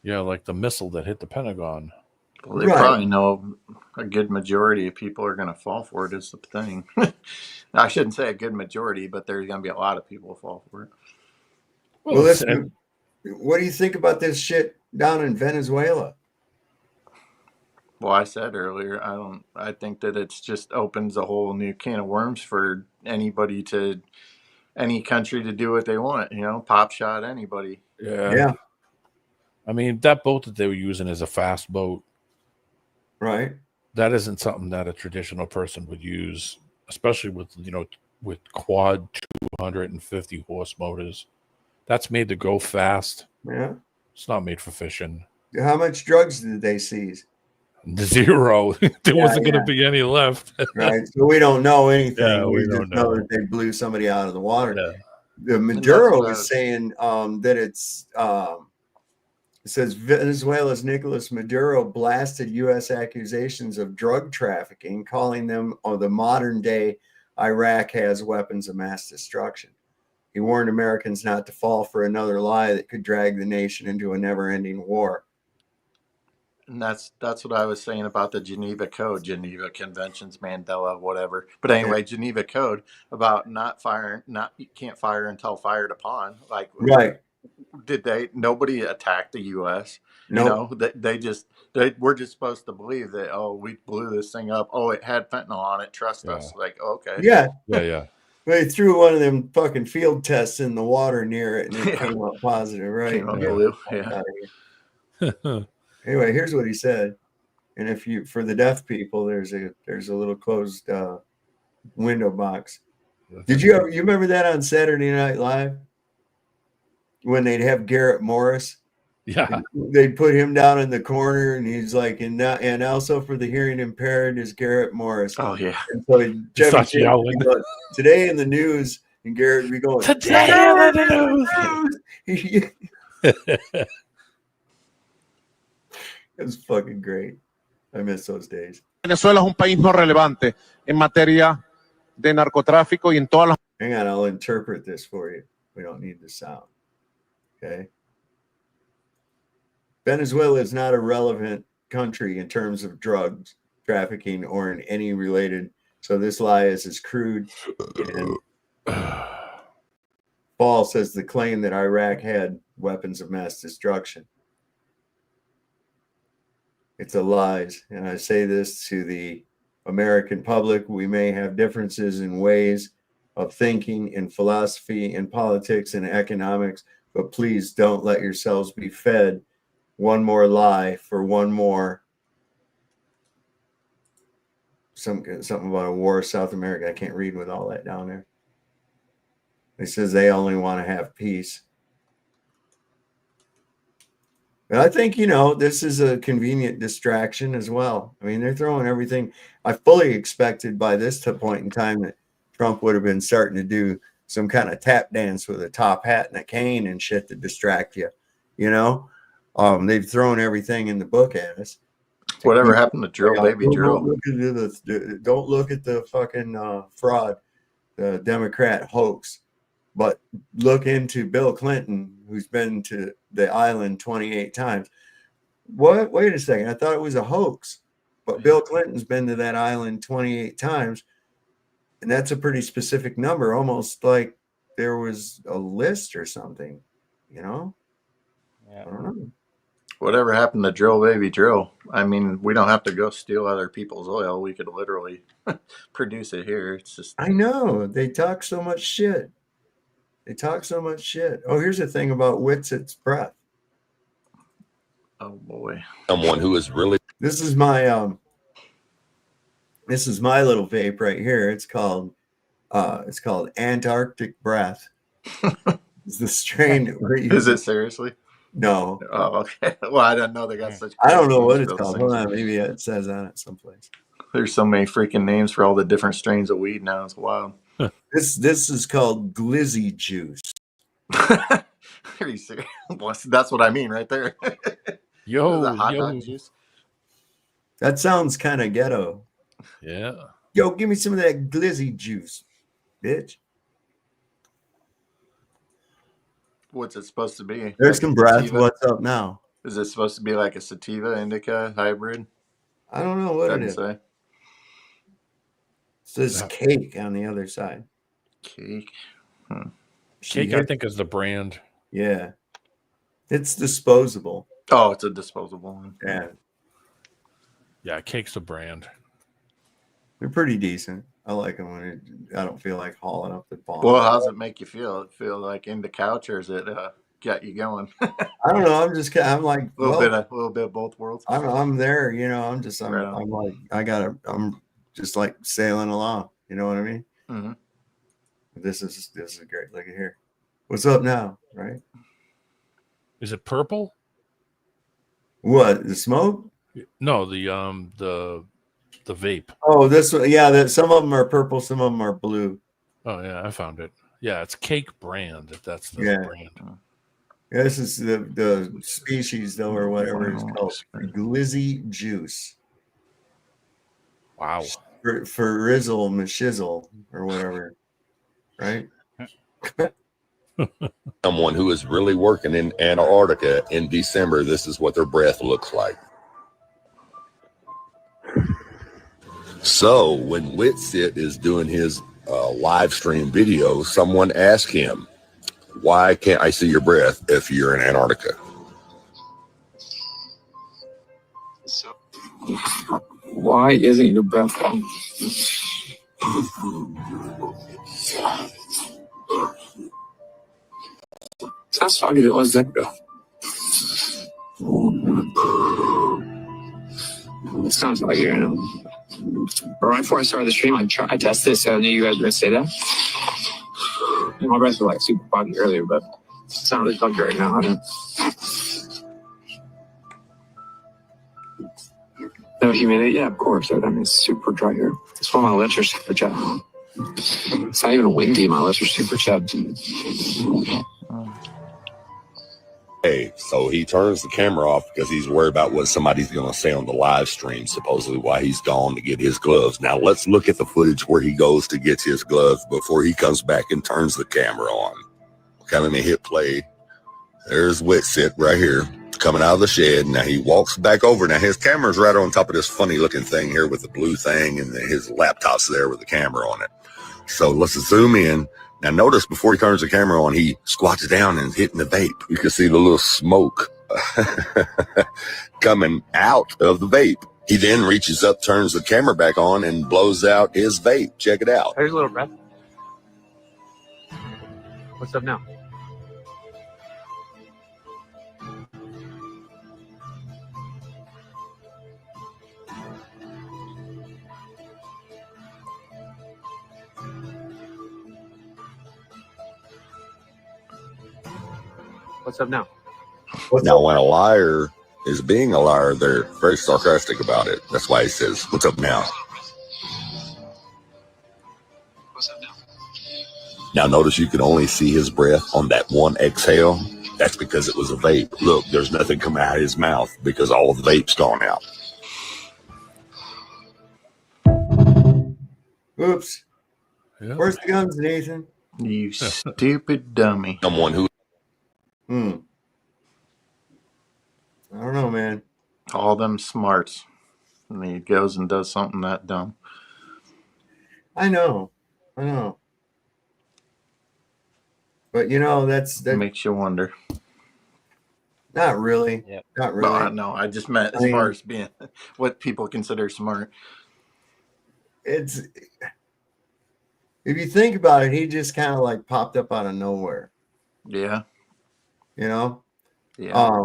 Yeah, like the missile that hit the Pentagon. Well, they probably know a good majority of people are going to fall for it is the thing. I shouldn't say a good majority, but there's going to be a lot of people who fall for it. Well, listen, what do you think about this shit down in Venezuela? Well, I said earlier, I think that it's just opens a whole new can of worms for any country to do what they want, pop shot anybody. Yeah. I mean, that boat that they were using is a fast boat. Right. That isn't something that a traditional person would use, especially with quad 250 horse motors. That's made to go fast. Yeah. It's not made for fishing. How much drugs did they seize? Zero. There wasn't going to be any left. Right. So we don't know anything. Yeah, we just don't know that they blew somebody out of the water. Yeah. The Maduro is saying that it's it says Venezuela's Nicolas Maduro blasted U.S. accusations of drug trafficking, calling them the modern day Iraq has weapons of mass destruction. He warned Americans not to fall for another lie that could drag the nation into a never-ending war. And that's what I was saying about the Geneva Code, Geneva Conventions, Mandela, whatever. But anyway, Geneva Code about you can't fire until fired upon. Like, right. Nobody attacked the U.S. No. We're just supposed to believe that, we blew this thing up. Oh, it had fentanyl on it. Trust us. Like, okay. Yeah. Yeah. They threw one of them fucking field tests in the water near it and it came out positive, right? Came out blue. Yeah. Anyway, here's what he said. And for the deaf people, there's a little closed window box. Did you remember that on Saturday Night Live? When they'd have Garrett Morris, they'd put him down in the corner, and he's like, and also for the hearing impaired is Garrett Morris. Oh yeah. And so Starts yelling. Today in the news, and Garrett would be going, today in the news. It was fucking great. I miss those days. Venezuela es un país no relevante en materia de narcotráfico y en todas las. Hang on, I'll interpret this for you. We don't need the sound. Okay. Venezuela is not a relevant country in terms of drugs trafficking or in any related. So this lie is as crude and false as the claim that Iraq had weapons of mass destruction. It's a lies. And I say this to the American public. We may have differences in ways of thinking, in philosophy, in politics, and economics, but please don't let yourselves be fed one more lie for one more something about a war of South America. I can't read with all that down there. It says they only want to have peace. And I think, this is a convenient distraction as well. I mean, they're throwing everything. I fully expected by this point in time that Trump would have been starting to do some kind of tap dance with a top hat and a cane and shit to distract you. They've thrown everything in the book at us. Whatever happened to drill, baby, drill? Don't look at the fucking fraud, the Democrat hoax, but look into Bill Clinton, who's been to the island 28 times. What? Wait a second. I thought it was a hoax, but Bill Clinton's been to that island 28 times. And that's a pretty specific number, almost like there was a list or something, Yeah. I don't know. Whatever happened to drill, baby, drill? I mean, we don't have to go steal other people's oil. We could literally produce it here. It's just. I know. They talk so much shit. Oh, here's the thing about Witset's breath. Oh, boy. Someone who is really. This is my little vape right here. It's called Antarctic Breath. It's the strain that we're using. Is it seriously? No. Oh, okay. Well, I didn't know they got such. I don't know what it's called. Hold on, maybe it says on it someplace. There's so many freaking names for all the different strains of weed now. It's wild. This is called glizzy juice. Are you serious? That's what I mean right there. Yo, hot dog juice. That sounds kind of ghetto. Yeah. Yo, give me some of that glizzy juice, bitch. What's it supposed to be? There's like some breath. Sativa? What's up now? Is it supposed to be like a sativa indica hybrid? I don't know what it is. Say. It says cake on the other side. Cake. Cake, I think, is the brand. Yeah. It's disposable. Oh, it's a disposable one. Yeah. Yeah, Cake's the brand. They're pretty decent. I like them when I don't feel like hauling up the ball. Well, how's it make you feel? It feel like in the couch, or is it got you going? I don't know. I'm like a little bit of both worlds. I'm there. I'm just like sailing along. You know what I mean? Mm-hmm. This is great. Look at here. What's up now? Right? Is it purple? What, the smoke? No, the vape. Oh, this one. Yeah, that some of them are purple, some of them are blue. Oh yeah, I found it. Yeah, it's Cake brand. That's the brand. Yeah, this is the species though, or whatever it's called. Glizzy juice. Wow. For Rizzle Mashizzle or whatever. Right? Someone who is really working in Antarctica in December, this is what their breath looks like. So when Witsit is doing his live stream video, someone asked him, why can't I see your breath if you're in Antarctica? Why isn't your breath on? That's funny. That was that breath. It sounds like you're in a... Right before I started the stream, I tested it, so I knew you guys were going to say that. My breath was like super foggy earlier, but it's not really foggy right now. No humidity? Yeah, of course. I mean, it's super dry here. That's why my lips are super chapped. It's not even windy. My lips are super chapped. Hey, so he turns the camera off because he's worried about what somebody's going to say on the live stream, supposedly why he's gone to get his gloves. Now, let's look at the footage where he goes to get his gloves before he comes back and turns the camera on. Okay, let me hit play. There's Witsit right here coming out of the shed. Now, he walks back over. Now, his camera's right on top of this funny-looking thing here with the blue thing, and his laptop's there with the camera on it. So let's zoom in. Now, notice before he turns the camera on, he squats down and hitting the vape. You can see the little smoke coming out of the vape. He then reaches up, turns the camera back on, and blows out his vape. Check it out. There's a little breath. What's up now? What's up now? Now, when a liar is being a liar, they're very sarcastic about it. That's why he says, "What's up now?" What's up now? Now, notice you can only see his breath on that one exhale. That's because it was a vape. Look, there's nothing coming out of his mouth because all of the vape's gone out. Oops. Yeah. Where's the guns, Nathan? You stupid dummy. Someone who. I don't know, man. All them smarts. And he goes and does something that dumb. I know. But you know, that makes you wonder. Not really. Yep. Not really. No, I just meant as far as being what people consider smart. It's, if you think about it, he just kind of like popped up out of nowhere. Yeah. You know? Yeah.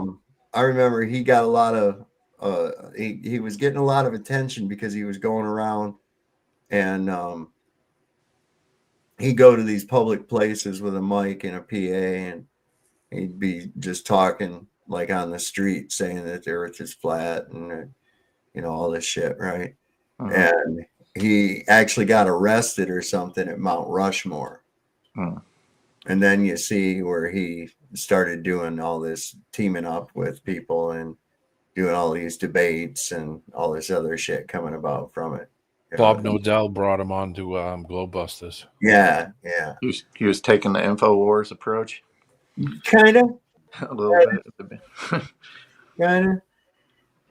I remember he got a lot of he was getting a lot of attention because he was going around and he'd go to these public places with a mic and a PA, and he'd be just talking like on the street saying that the earth is flat and you know, all this shit, right? And he actually got arrested or something at Mount Rushmore. And then you see where he started doing all this, teaming up with people and doing all these debates and all this other shit coming about from it. Bob Nodell brought him on to Globebusters. Yeah. He was taking the InfoWars approach. Kind of. A little bit. Kind of.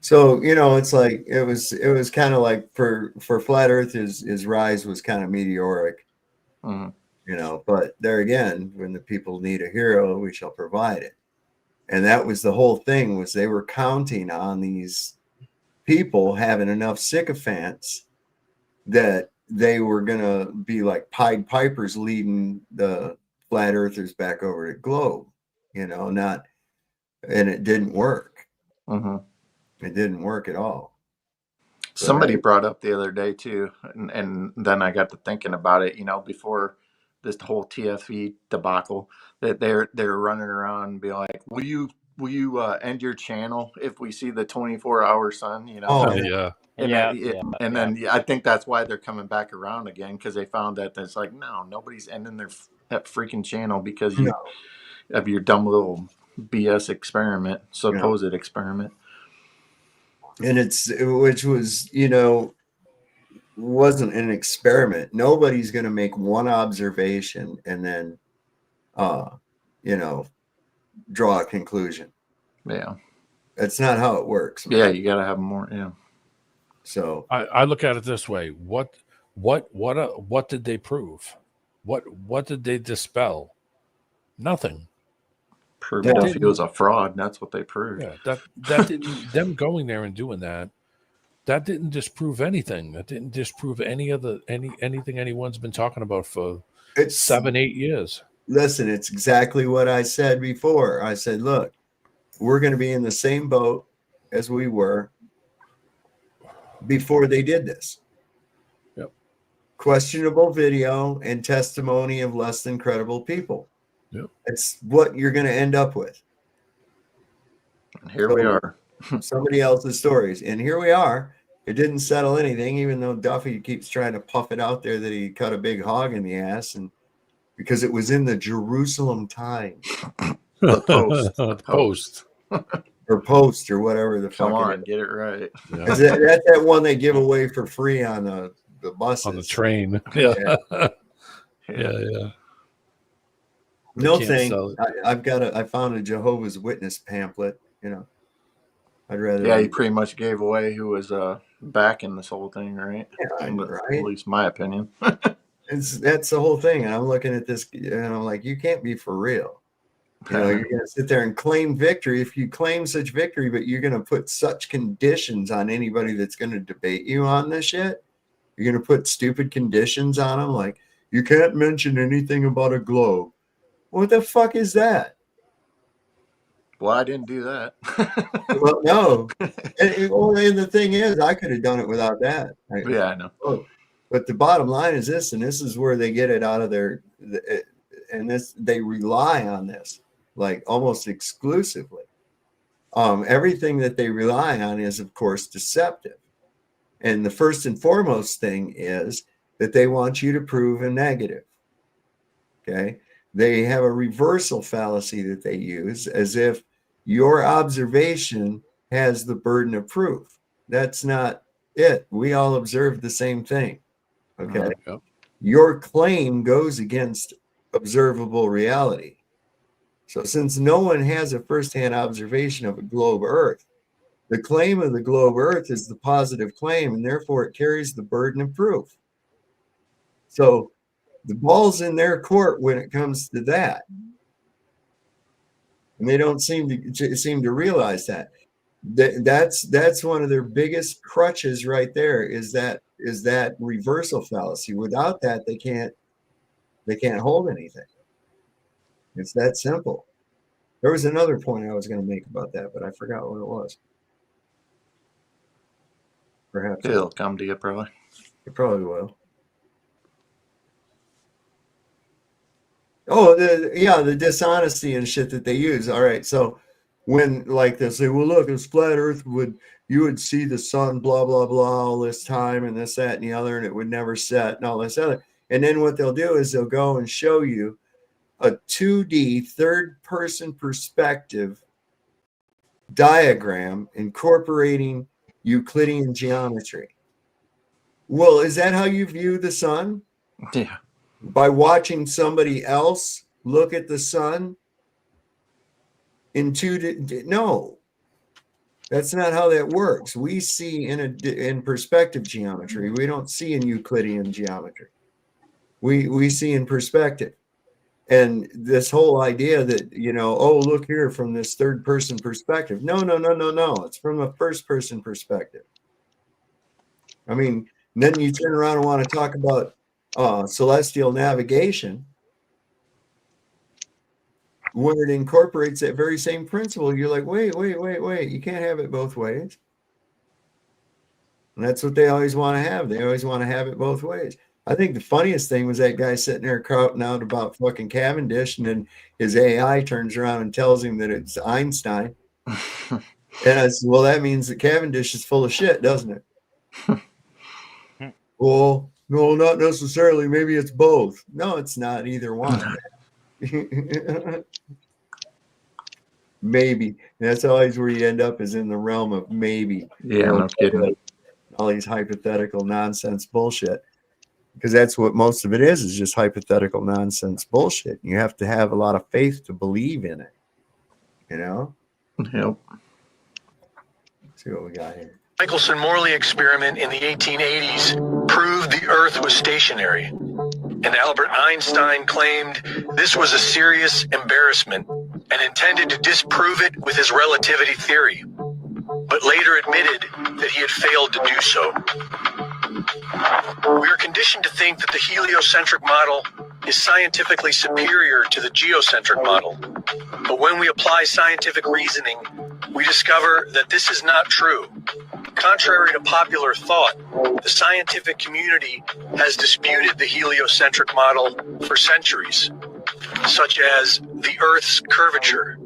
So, you know, it's like it was kind of like for Flat Earth, his rise was kind of meteoric. You know, but there again, when the people need a hero, we shall provide it. And that was the whole thing, was they were counting on these people having enough sycophants that they were going to be like Pied Pipers leading the flat earthers back over to globe, you know, and it didn't work. It didn't work at all. Somebody brought up the other day too, and then I got to thinking about it, you know, before this whole TFE debacle, that they're running around and be like, will you end your channel if we see the 24-hour sun, you know? And then I think that's why they're coming back around again, because they found that it's like, no, nobody's ending that freaking channel because you of your dumb little BS experiment, supposed experiment. And which was, you know, wasn't an experiment. Nobody's going to make one observation and then, you know, draw a conclusion. Yeah. That's not how it works, man. Yeah. You got to have more. Yeah. So I look at it this way. What did they prove? What did they dispel? Nothing. Proved Duffy was a fraud. That's what they proved. Yeah, that didn't, them going there and doing that didn't disprove anything. That didn't disprove anything anyone's been talking about for 7-8 years. Listen, it's exactly what I said before. I said, look, we're going to be in the same boat as we were before they did this. Yep. Questionable video and testimony of less than credible people. Yep. It's what you're going to end up with. And here we are. Somebody else's stories. And here we are. It didn't settle anything, even though Duffy keeps trying to puff it out there that he cut a big hog in the ass, and because it was in the Jerusalem Times. The Post. Or Post or whatever the fuck. Come on, get it right. Yeah. That's that one they give away for free on the buses. On the train. Yeah. Yeah. No thing. I found a Jehovah's Witness pamphlet, you know. I'd rather. Yeah, he pretty much gave away who was backing this whole thing, right? Yeah, right. At least my opinion. That's the whole thing. And I'm looking at this and I'm like, you can't be for real. You know, you're going to sit there and claim victory. If you claim such victory, but you're going to put such conditions on anybody that's going to debate you on this shit, you're going to put stupid conditions on them, like you can't mention anything about a globe. What the fuck is that? Well, I didn't do that. Well, no. And the thing is, I could have done it without that. Right? Yeah, I know. Oh, but the bottom line is this, and this is where they get it out of their, and this, they rely on this like almost exclusively. Everything that they rely on is, of course, deceptive. And the first and foremost thing is that they want you to prove a negative. Okay. They have a reversal fallacy that they use as if your observation has the burden of proof. That's not it. We all observe the same thing. Okay. Yep. Your claim goes against observable reality. So since no one has a firsthand observation of a globe Earth, the claim of the globe Earth is the positive claim, and therefore it carries the burden of proof. So the ball's in their court when it comes to that. And they don't seem to realize that. That's one of their biggest crutches right there, is that reversal fallacy. Without that, they can't hold anything. It's that simple. There was another point I was going to make about that, but I forgot what it was. Perhaps it'll come to you, probably. It probably will. Oh, the dishonesty and shit that they use. All right, so when like they say, well, look, it's flat Earth, you would see the sun, blah blah blah, all this time, and this, that, and the other, and it would never set, and all this other. And then what they'll do is they'll go and show you a 2D third-person perspective diagram incorporating Euclidean geometry. Well, is that how you view the sun? Yeah. By watching somebody else look at the sun in 2D? No, that's not how that works. We see in perspective geometry. We don't see in Euclidean geometry. We see in perspective. And this whole idea that, oh, look here from this third person perspective. No. It's from a first person perspective. I mean, then you turn around and want to talk about celestial navigation, when it incorporates that very same principle. You're like, wait, you can't have it both ways. And that's what they always want to have. They always want to have it both ways. I think the funniest thing was that guy sitting there crowding out about fucking Cavendish, and then his AI turns around and tells him that it's Einstein. And I said, well, that means that Cavendish is full of shit, doesn't it? Well, no, not necessarily. Maybe it's both. No, it's not either one. Maybe. And that's always where you end up, is in the realm of maybe. Yeah, no kidding. All these hypothetical nonsense bullshit. Because that's what most of it is just hypothetical nonsense bullshit. You have to have a lot of faith to believe in it. Yep. Let's see what we got here. Michelson-Morley experiment in the 1880s proved the Earth was stationary, and Albert Einstein claimed this was a serious embarrassment and intended to disprove it with his relativity theory, but later admitted that he had failed to do so. We are conditioned to think that the heliocentric model is scientifically superior to the geocentric model, but when we apply scientific reasoning, we discover that this is not true. Contrary to popular thought, the scientific community has disputed the heliocentric model for centuries, such as the Earth's curvature.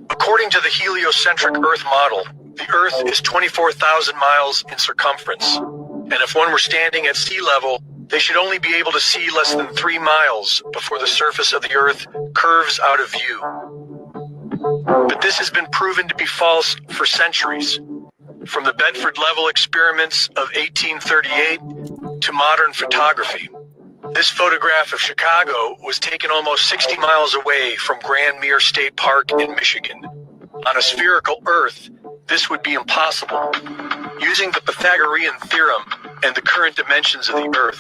According to the heliocentric Earth model, the Earth is 24,000 miles in circumference, and if one were standing at sea level, they should only be able to see less than 3 miles before the surface of the Earth curves out of view. But this has been proven to be false for centuries, from the Bedford level experiments of 1838 to modern photography. This photograph of Chicago was taken almost 60 miles away from Grand Mere State Park in Michigan. On a spherical Earth, this would be impossible. Using the Pythagorean theorem and the current dimensions of the Earth,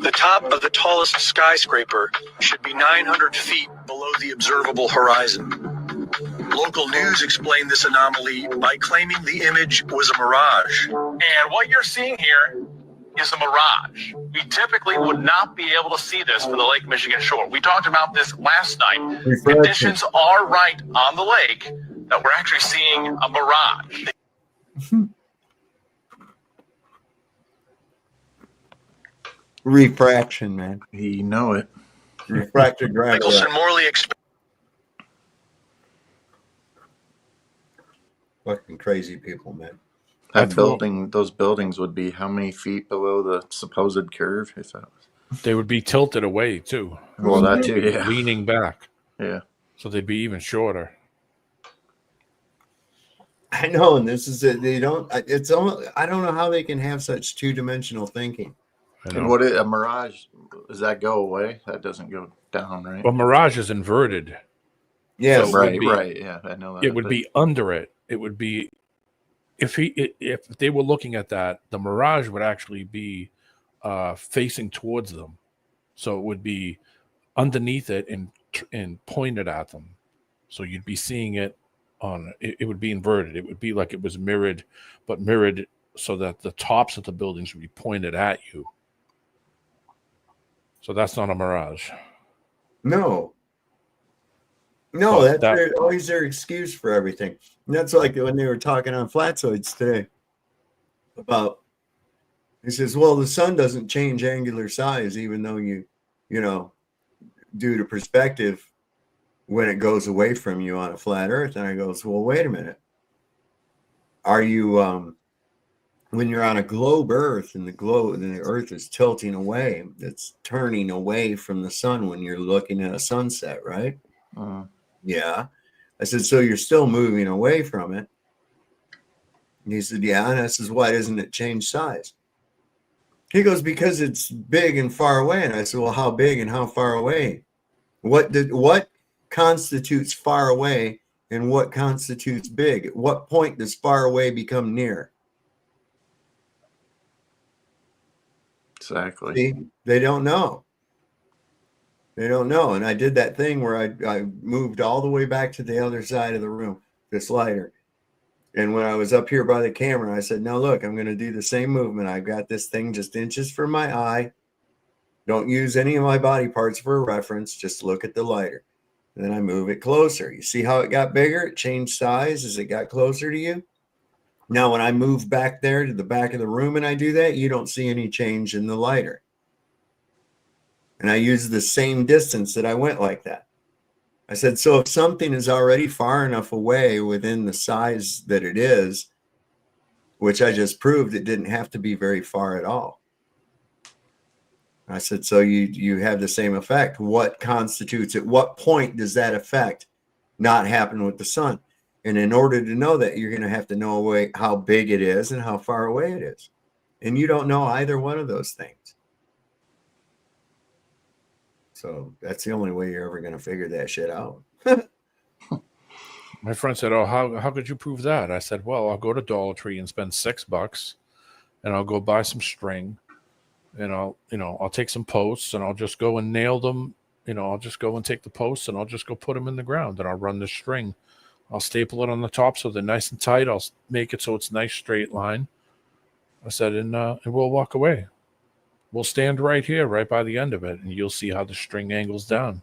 the top of the tallest skyscraper should be 900 feet below the observable horizon. Local news explained this anomaly by claiming the image was a mirage. And what you're seeing here is a mirage. We typically would not be able to see this for the Lake Michigan shore. We talked about this last night. Conditions are right on the lake that we're actually seeing a mirage. Refraction, man. You know it. Refracted gravity. Michelson Morley Fucking crazy people, man. That building, those buildings would be how many feet below the supposed curve? If that was... They would be tilted away too. Well, that too, yeah. Leaning back. Yeah. So they'd be even shorter. I know, and this is it. They don't. It's almost. I don't know how they can have such two-dimensional thinking. And what a mirage, does that go away? That doesn't go down, right? Well, mirage is inverted. Yeah, so right. Yeah, I know that. It would be under it. It would be if they were looking at that, the mirage would actually be facing towards them, so it would be underneath it and pointed at them. So you'd be seeing it on. It would be inverted. It would be like it was mirrored, but mirrored so that the tops of the buildings would be pointed at you. So that's not a mirage. No, that's always their excuse for everything. And that's like when they were talking on Flatzoids today about, he says, well, the sun doesn't change angular size, even though you due to perspective when it goes away from you on a flat earth. And I goes, well, wait a minute. Are you, when you're on a globe earth and the earth is tilting away, it's turning away from the sun when you're looking at a sunset, right? Yeah. I said, so you're still moving away from it. And he said, yeah. And I says, why doesn't it change size? He goes, because it's big and far away. And I said, well, how big and how far away? What constitutes far away and what constitutes big? At what point does far away become near? Exactly. See, they don't know. They don't know. And I did that thing where I moved all the way back to the other side of the room, this lighter. And when I was up here by the camera, I said, now look, I'm going to do the same movement. I've got this thing just inches from my eye. Don't use any of my body parts for a reference. Just look at the lighter. And then I move it closer. You see how it got bigger? It changed size as it got closer to you. Now, when I move back there to the back of the room and I do that, you don't see any change in the lighter. And I use the same distance that I went like that. I said, so if something is already far enough away within the size that it is, which I just proved it didn't have to be very far at all. I said, so you have the same effect. What constitutes, at what point does that effect not happen with the sun? And in order to know that, you're going to have to know how big it is and how far away it is. And you don't know either one of those things. So that's the only way you're ever going to figure that shit out. My friend said, oh, how could you prove that? I said, well, I'll go to Dollar Tree and spend $6 and I'll go buy some string and I'll take some posts and I'll just go and nail them. I'll just go and take the posts and I'll just go put them in the ground and I'll run the string. I'll staple it on the top so they're nice and tight. I'll make it so it's a nice straight line. I said, and we'll walk away. We'll stand right here, right by the end of it, and you'll see how the string angles down.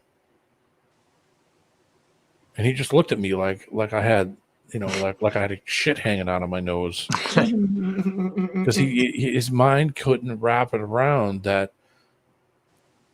And he just looked at me like I had, like I had a shit hanging out of my nose, because his mind couldn't wrap it around that.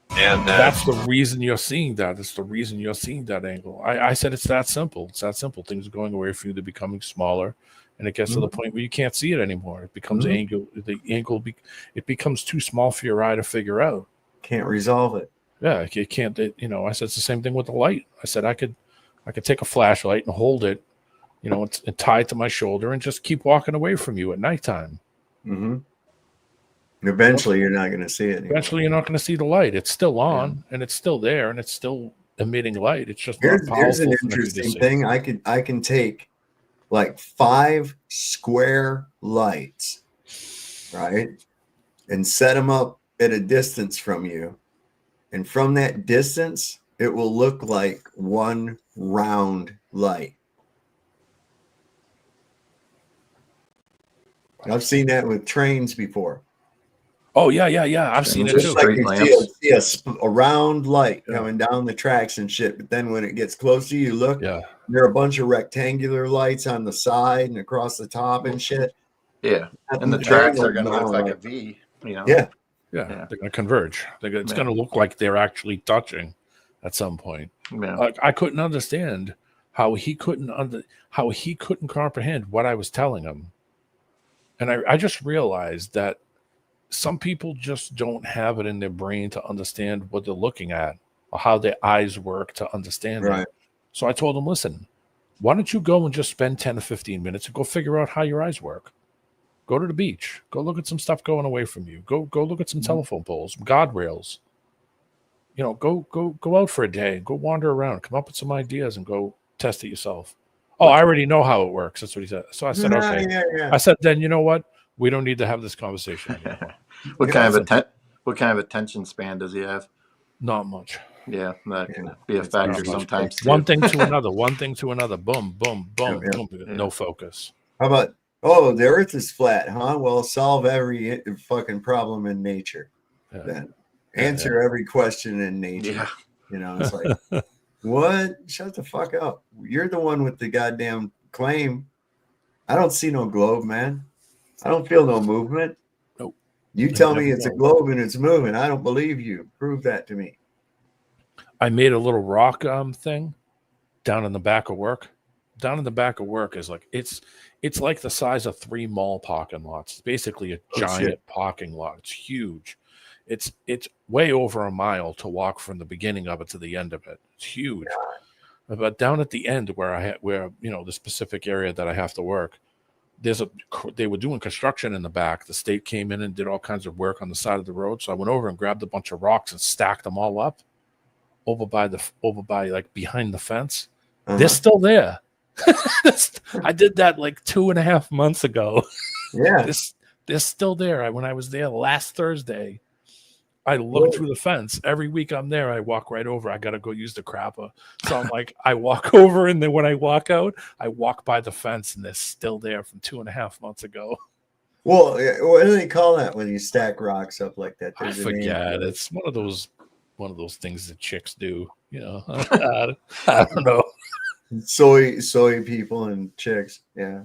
And that's the reason you're seeing that. It's the reason you're seeing that angle. I said it's that simple. It's that simple. Things are going away from you. They're becoming smaller. And it gets to the point where you can't see it anymore. It becomes it becomes too small for your eye to figure out. Can't resolve it. Yeah, you can't. I said it's the same thing with the light. I said I could take a flashlight and hold it, and tie it to my shoulder and just keep walking away from you at nighttime. Mm-hmm. Eventually, you're not going to see it anymore. Eventually, you're not going to see the light. It's still on, and it's still there, and it's still emitting light. It's just here's an interesting thing. I can take like 5 square lights, right? And set them up at a distance from you. And from that distance, it will look like one round light. I've seen that with trains before. Oh yeah. I've seen it too. Like you see a round light coming down the tracks and shit, but then when it gets closer, you look. Yeah. There are a bunch of rectangular lights on the side and across the top and shit. Yeah, and the tracks are going to look like a V. You know. Yeah. They're going to converge. It's going to look like they're actually touching at some point. Yeah. Like, I couldn't understand how he couldn't comprehend what I was telling him, and I just realized that some people just don't have it in their brain to understand what they're looking at or how their eyes work to understand it. So I told him, listen, why don't you go and just spend 10 to 15 minutes and go figure out how your eyes work? Go to the beach. Go look at some stuff going away from you. Go look at some telephone poles, some guardrails. You know, go out for a day. Go wander around. Come up with some ideas and go test it yourself. Oh, I already know how it works. That's what he said. So I said, okay. Yeah. I said, then you know what? We don't need to have this conversation anymore. What kind of attention span does he have? Not much. Yeah, that can be a factor sometimes too. One thing to another. Boom, boom, boom, boom. No focus. How about, oh, the earth is flat, huh? Well, solve every fucking problem in nature. Then answer every question in nature. Yeah. You know, it's like, what? Shut the fuck up. You're the one with the goddamn claim. I don't see no globe, man. I don't feel no movement. Nope. You tell me it's a globe and it's moving. I don't believe you. Prove that to me. I made a little rock thing down in the back of work. Down in the back of work is like it's like the size of 3 mall parking lots. It's basically a giant parking lot. It's huge. It's way over a mile to walk from the beginning of it to the end of it. It's huge. Yeah. But down at the end where you know, the specific area that I have to work, they were doing construction in the back. The state came in and did all kinds of work on the side of the road. So I went over and grabbed a bunch of rocks and stacked them all up over by like behind the fence. They're still there. I did that like 2.5 months ago. Yeah. They're still there. When I was there last Thursday, I looked through the fence. Every week I'm there, I walk right over. I got to go use the crapper. So I'm like, I walk over, and then when I walk out, I walk by the fence, and they're still there from 2.5 months ago. Well, what do they call that when you stack rocks up like that? I forget. It's one of those things that chicks do. You know, I don't know. Soy people and chicks. Yeah.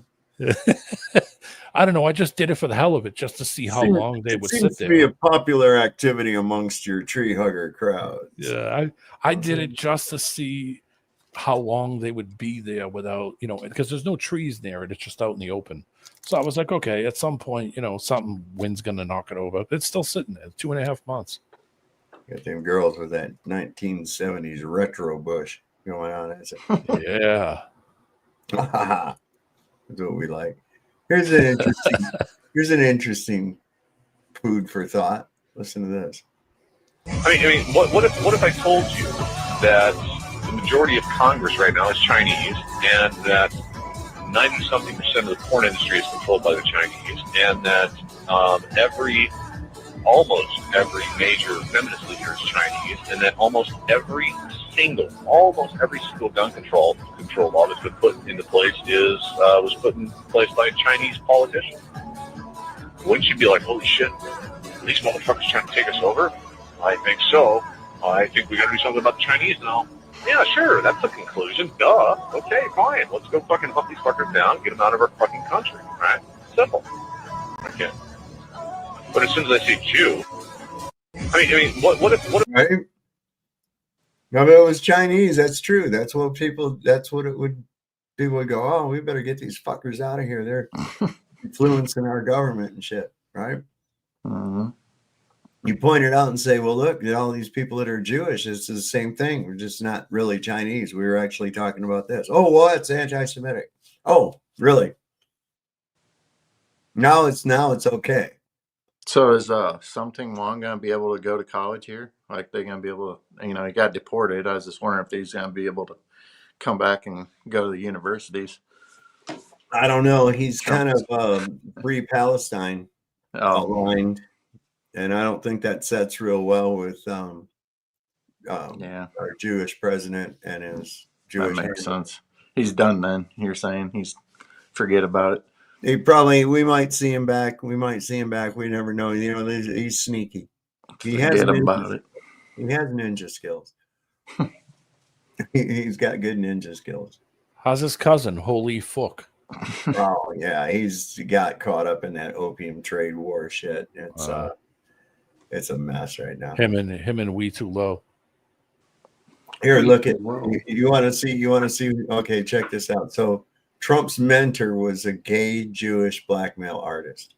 I don't know. I just did it for the hell of it, just to see how long they would sit there. It seems to be a popular activity amongst your tree hugger crowd. Yeah, I did it just to see how long they would be there without, you know, because there's no trees near it. It's just out in the open. So I was like, okay, at some point, you know, wind's going to knock it over. It's still sitting there, 2.5 months. Got them girls with that 1970s retro bush going on. Yeah. That's what we like. Here's an interesting food for thought. Listen to this. I mean, what if I told you that the majority of Congress right now is Chinese, and that 90-something% of the porn industry is controlled by the Chinese, and that almost every major feminist leader is Chinese, and that almost every single gun control law that's been put into place was put in place by a Chinese politician? Wouldn't you be like, holy shit, are these motherfuckers trying to take us over? I think so. I think we got to do something about the Chinese now. Yeah, sure, that's the conclusion. Duh. Okay, fine. Let's go fucking hunt these fuckers down, get them out of our fucking country. Right? Simple. Okay. But as soon as I see Jew, I mean, what if? Right? No, but it was Chinese. That's true. That's what it would. People would go, oh, we better get these fuckers out of here. They're influencing our government and shit, right? Mm-hmm. You point it out and say, well, look, all these people that are Jewish, it's the same thing. We're just not really Chinese. We were actually talking about this. Oh, well, it's anti-Semitic. Oh, really? Now it's okay. So is something Wong going to be able to go to college here? Like they're going to be able to, you know, he got deported. I was just wondering if he's going to be able to come back and go to the universities. I don't know. He's kind of free Palestine aligned, and I don't think that sets real well with our Jewish president and his Jewish. That makes sense. He's done then. You're saying he's forget about it. We might see him back. We never know. You know, he's sneaky. Forget about it. He has ninja skills. He's got good ninja skills. How's his cousin? Holy fuck. Oh yeah, he's got caught up in that opium trade war shit. It's a mess right now. Him and We Too Low. Here, look at you want to see. Okay, check this out. So Trump's mentor was a gay Jewish blackmail artist,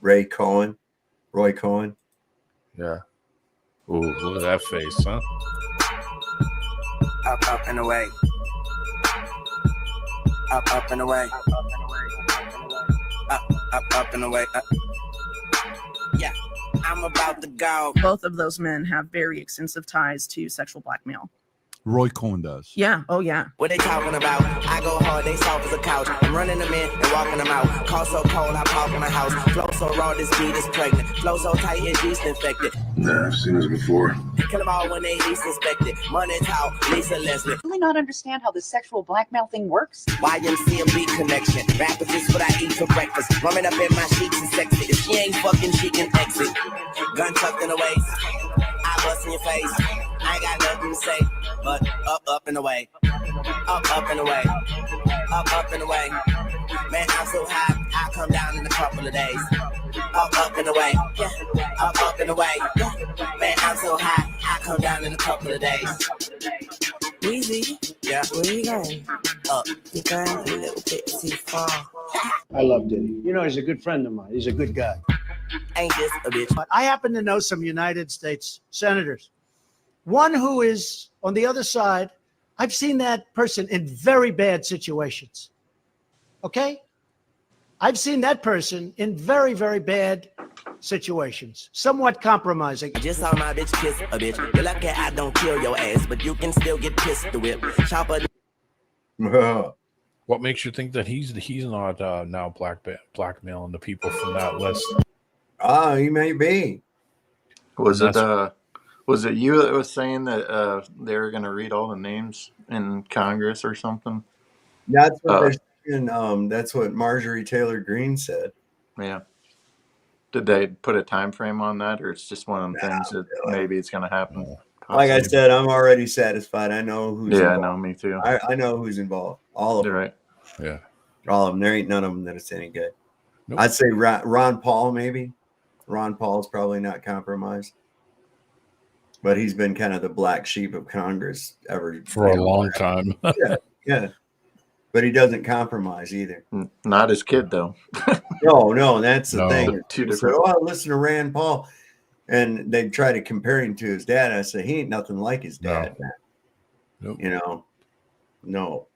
Roy Cohen. Yeah. Ooh, look at that face, huh? Up and away. Up and away. Up and away. Yeah, I'm about to go. Both of those men have very extensive ties to sexual blackmail. Roy Cohen does. Yeah. Oh, yeah. What they talking about? I go hard, they soft as a couch. I'm running them in and walking them out. Call so cold, I pop in the house. Flow so raw, this beat is pregnant. Flow so tight, it's yeast infected. Nah, I've seen this before. Kill them all when they least inspected. Money talk, Lisa Leslie. Really not understand how the sexual blackmail thing works? YMC and beat connection. Rappers is what I eat for breakfast. Rumming up in my sheets and sexy. If she ain't fucking, she can exit. Gun tucked in the waist. I bust in your face. I ain't got nothing to say, but up and away. Up and away. Up and away. Man, I'm so high, I'll come down in a couple of days. Up and away. Yeah. Up and away. Yeah. Man, I'm so high, I'll come down in a couple of days. Easy. Yeah. Where you going? Up. You're going a little bit too far. I love Diddy. You know, he's a good friend of mine. He's a good guy. Ain't this a bitch? But I happen to know some United States senators. One who is on the other side, I've seen that person in very bad situations. Okay? I've seen that person in very, very bad situations, somewhat compromising. Just saw my bitch kiss a bitch. You're lucky I don't kill your ass, but you can still get pissed to whip. Chopper. What makes you think that he's not now blackmailing the people from that list? He may be. Was it you that was saying that they were going to read all the names in Congress or something? That's what that's what Marjorie Taylor Greene said. Yeah. Did they put a time frame on that, or it's just one of them things that maybe it's going to happen? Possibly. Like I said, I'm already satisfied. I know who's involved. I know, me too. I know who's involved. All of them. Right. Yeah. All of them. There ain't none of them that it's any good. Nope. I'd say Ron Paul, maybe. Ron Paul's probably not compromised. But he's been kind of the black sheep of Congress for a long time. yeah. But he doesn't compromise either. Not his kid, though. No, that's the thing. Two different. So, listen to Rand Paul, and they try to compare him to his dad. I say he ain't nothing like his dad. Nope. You know, no.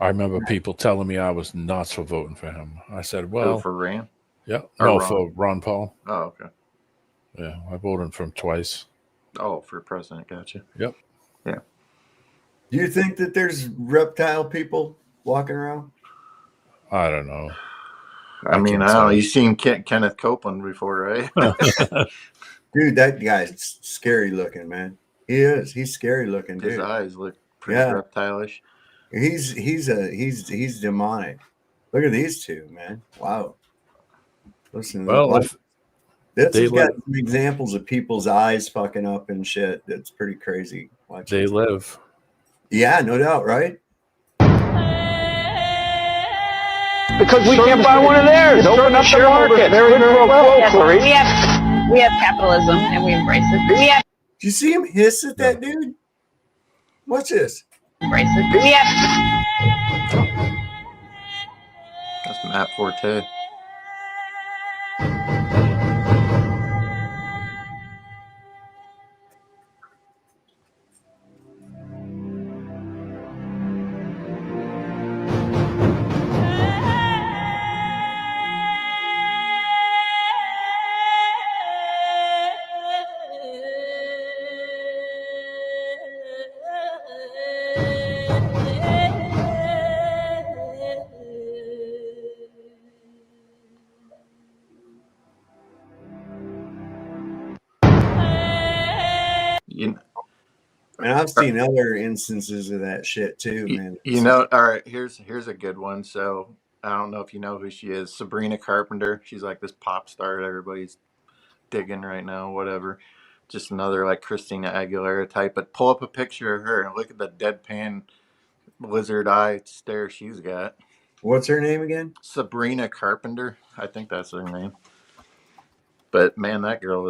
I remember people telling me I was nuts for voting for him. I said, "Well, for Rand, yeah, no, for Ron Paul." Oh, okay. Yeah, I voted for him twice. Oh, for president, gotcha. Yep. Yeah. Do you think that there's reptile people walking around? I don't know. I mean, I don't know. You've seen Kenneth Copeland before, right? Dude, that guy's scary looking, man. He is. He's scary looking, dude. His eyes look pretty reptile-ish. He's demonic. Look at these two, man. Wow. Listen. This has got some examples of people's eyes fucking up and shit. That's pretty crazy. They live. Yeah, no doubt, right? Because we can't buy one of theirs. Open up the market. Very, very well, Clarice. We have capitalism and we embrace it. Do you see him hiss at that dude? Watch this. Embrace it. That's Matt Forte. And I've seen other instances of that shit too, man. You know, all right, here's a good one. So I don't know if you know who she is. Sabrina Carpenter. She's like this pop star that everybody's digging right now, whatever. Just another like Christina Aguilera type. But pull up a picture of her and look at the deadpan lizard eye stare she's got. What's her name again? Sabrina Carpenter. I think that's her name. But man, that girl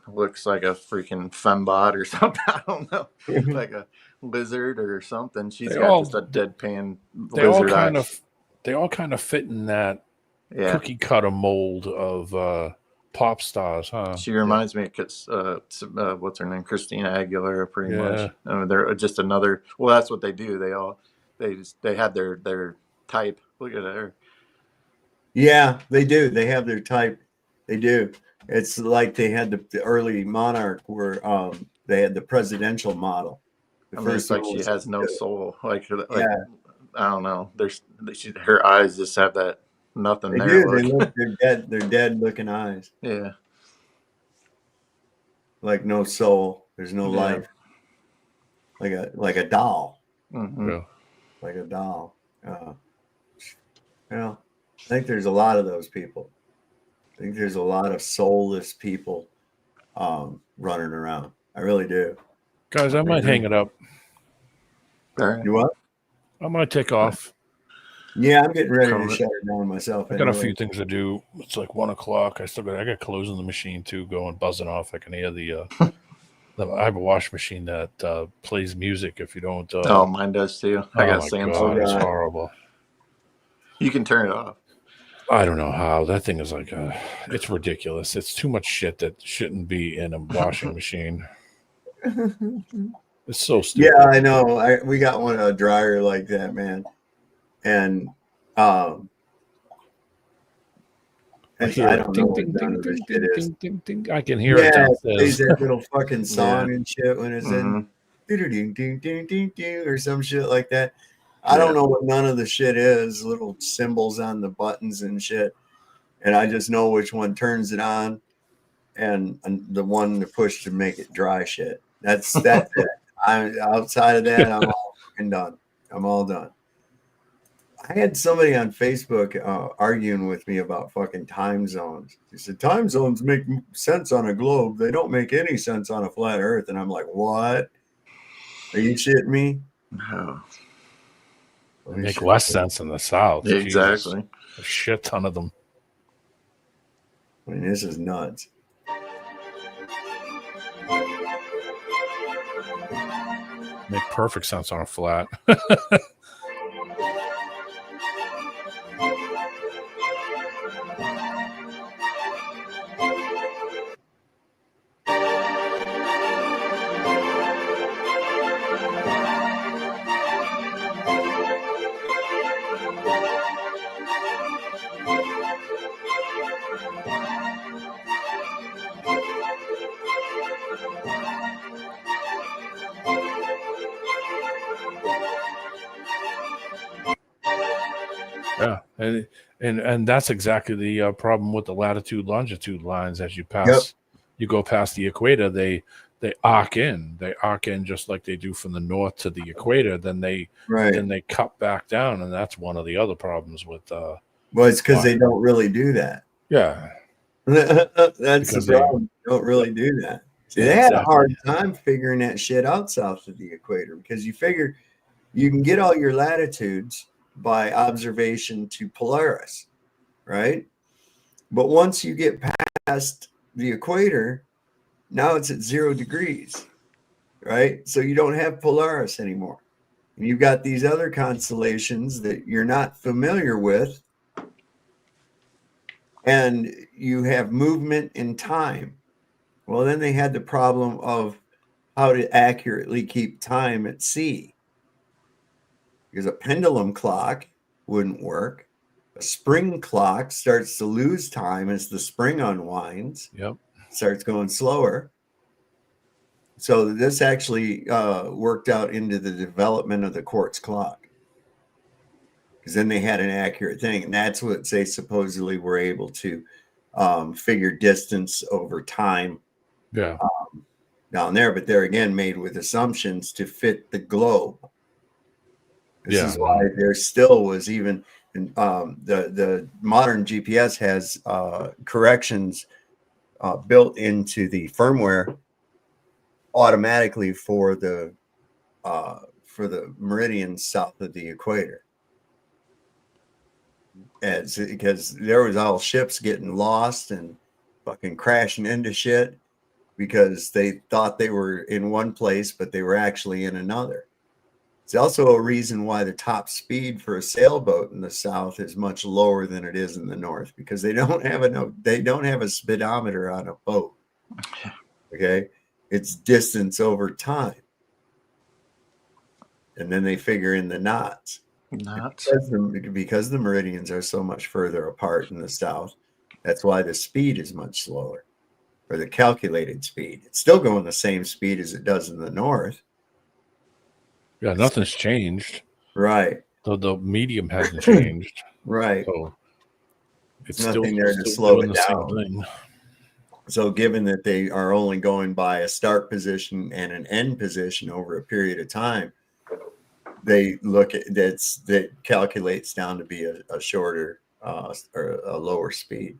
looks like a freaking fembot or something. I don't know, like a lizard or something. She's got just a deadpan lizard eye. They all kind of fit in that cookie cutter mold of pop stars, huh? Oh, She reminds me of what's her name, Christina Aguilera, pretty much. I mean, they're just another. Well, that's what they do. They had their type. Look at her. Yeah, they do. They have their type. They do. It's like they had the early monarch where they had the presidential model. I mean, it's like she has no soul. Like I don't know. Her eyes just have that nothing they there. Do. They're dead. They're dead looking eyes. Yeah. Like no soul. There's no life. Like a doll. Mm-hmm. Yeah. Like a doll. I think there's a lot of those people. I think there's a lot of soulless people running around. I really do. Guys, I might hang it up. You what? I might take off. Yeah, I'm getting ready to shut it down myself. I got a few things to do. It's like 1 o'clock. I got clothes in the machine too, going buzzing off. I can hear I have a wash machine that plays music. If you don't, oh, mine does too. I got Samsung. God, it's horrible. You can turn it off. I don't know how. That thing is like, it's ridiculous. It's too much shit that shouldn't be in a washing machine. It's so stupid. Yeah, I know. We got a dryer like that, man. And I don't know what none of this shit is. Ding, ding. I can hear it downstairs. It plays that little fucking song and shit when it's in ding, ding, ding, ding, ding, or some shit like that. I don't know what none of the shit is, little symbols on the buttons and shit. And I just know which one turns it on and the one to push to make it dry shit. That's it. Outside of that, I'm all fucking done. I'm all done. I had somebody on Facebook arguing with me about fucking time zones. He said, time zones make sense on a globe. They don't make any sense on a flat earth. And I'm like, what? Are you shitting me? No. They make less sense in the South. Exactly. Jesus. A shit ton of them. I mean, this is nuts. Make perfect sense on a flat. Yeah, and that's exactly the problem with the latitude longitude lines. As you pass, you go past the equator, they arc in. They arc in just like they do from the north to the equator. Then they cut back down, and that's one of the other problems with. Well, it's because they don't really do that. Yeah, that's the problem. They don't really do that. See, they had a hard time figuring that shit out south of the equator because you figure you can get all your latitudes by observation to Polaris, right? But once you get past the equator, now it's at 0 degrees, right? So you don't have Polaris anymore. And you've got these other constellations that you're not familiar with, and you have movement in time. Well, then they had the problem of how to accurately keep time at sea. Because a pendulum clock wouldn't work. A spring clock starts to lose time as the spring unwinds. Yep. Starts going slower. So this actually worked out into the development of the quartz clock. Because then they had an accurate thing. And that's what they supposedly were able to figure distance over time. Yeah. down there, but they're again made with assumptions to fit the globe. This is why there still was even the modern GPS has corrections built into the firmware automatically for the meridians south of the equator. Because there was all ships getting lost and fucking crashing into shit because they thought they were in one place, but they were actually in another. It's also a reason why the top speed for a sailboat in the south is much lower than it is in the north, because they don't have a speedometer on a boat. Okay, it's distance over time, and then they figure in the knots. Because the meridians are so much further apart in the south, that's why the speed is much slower, or the calculated speed. It's still going the same speed as it does in the north. Yeah, nothing's changed. Right. The medium hasn't changed. Right. So it's nothing still, there to slow it down. Thing. So given that they are only going by a start position and an end position over a period of time, they look at that calculates down to be a shorter or a lower speed.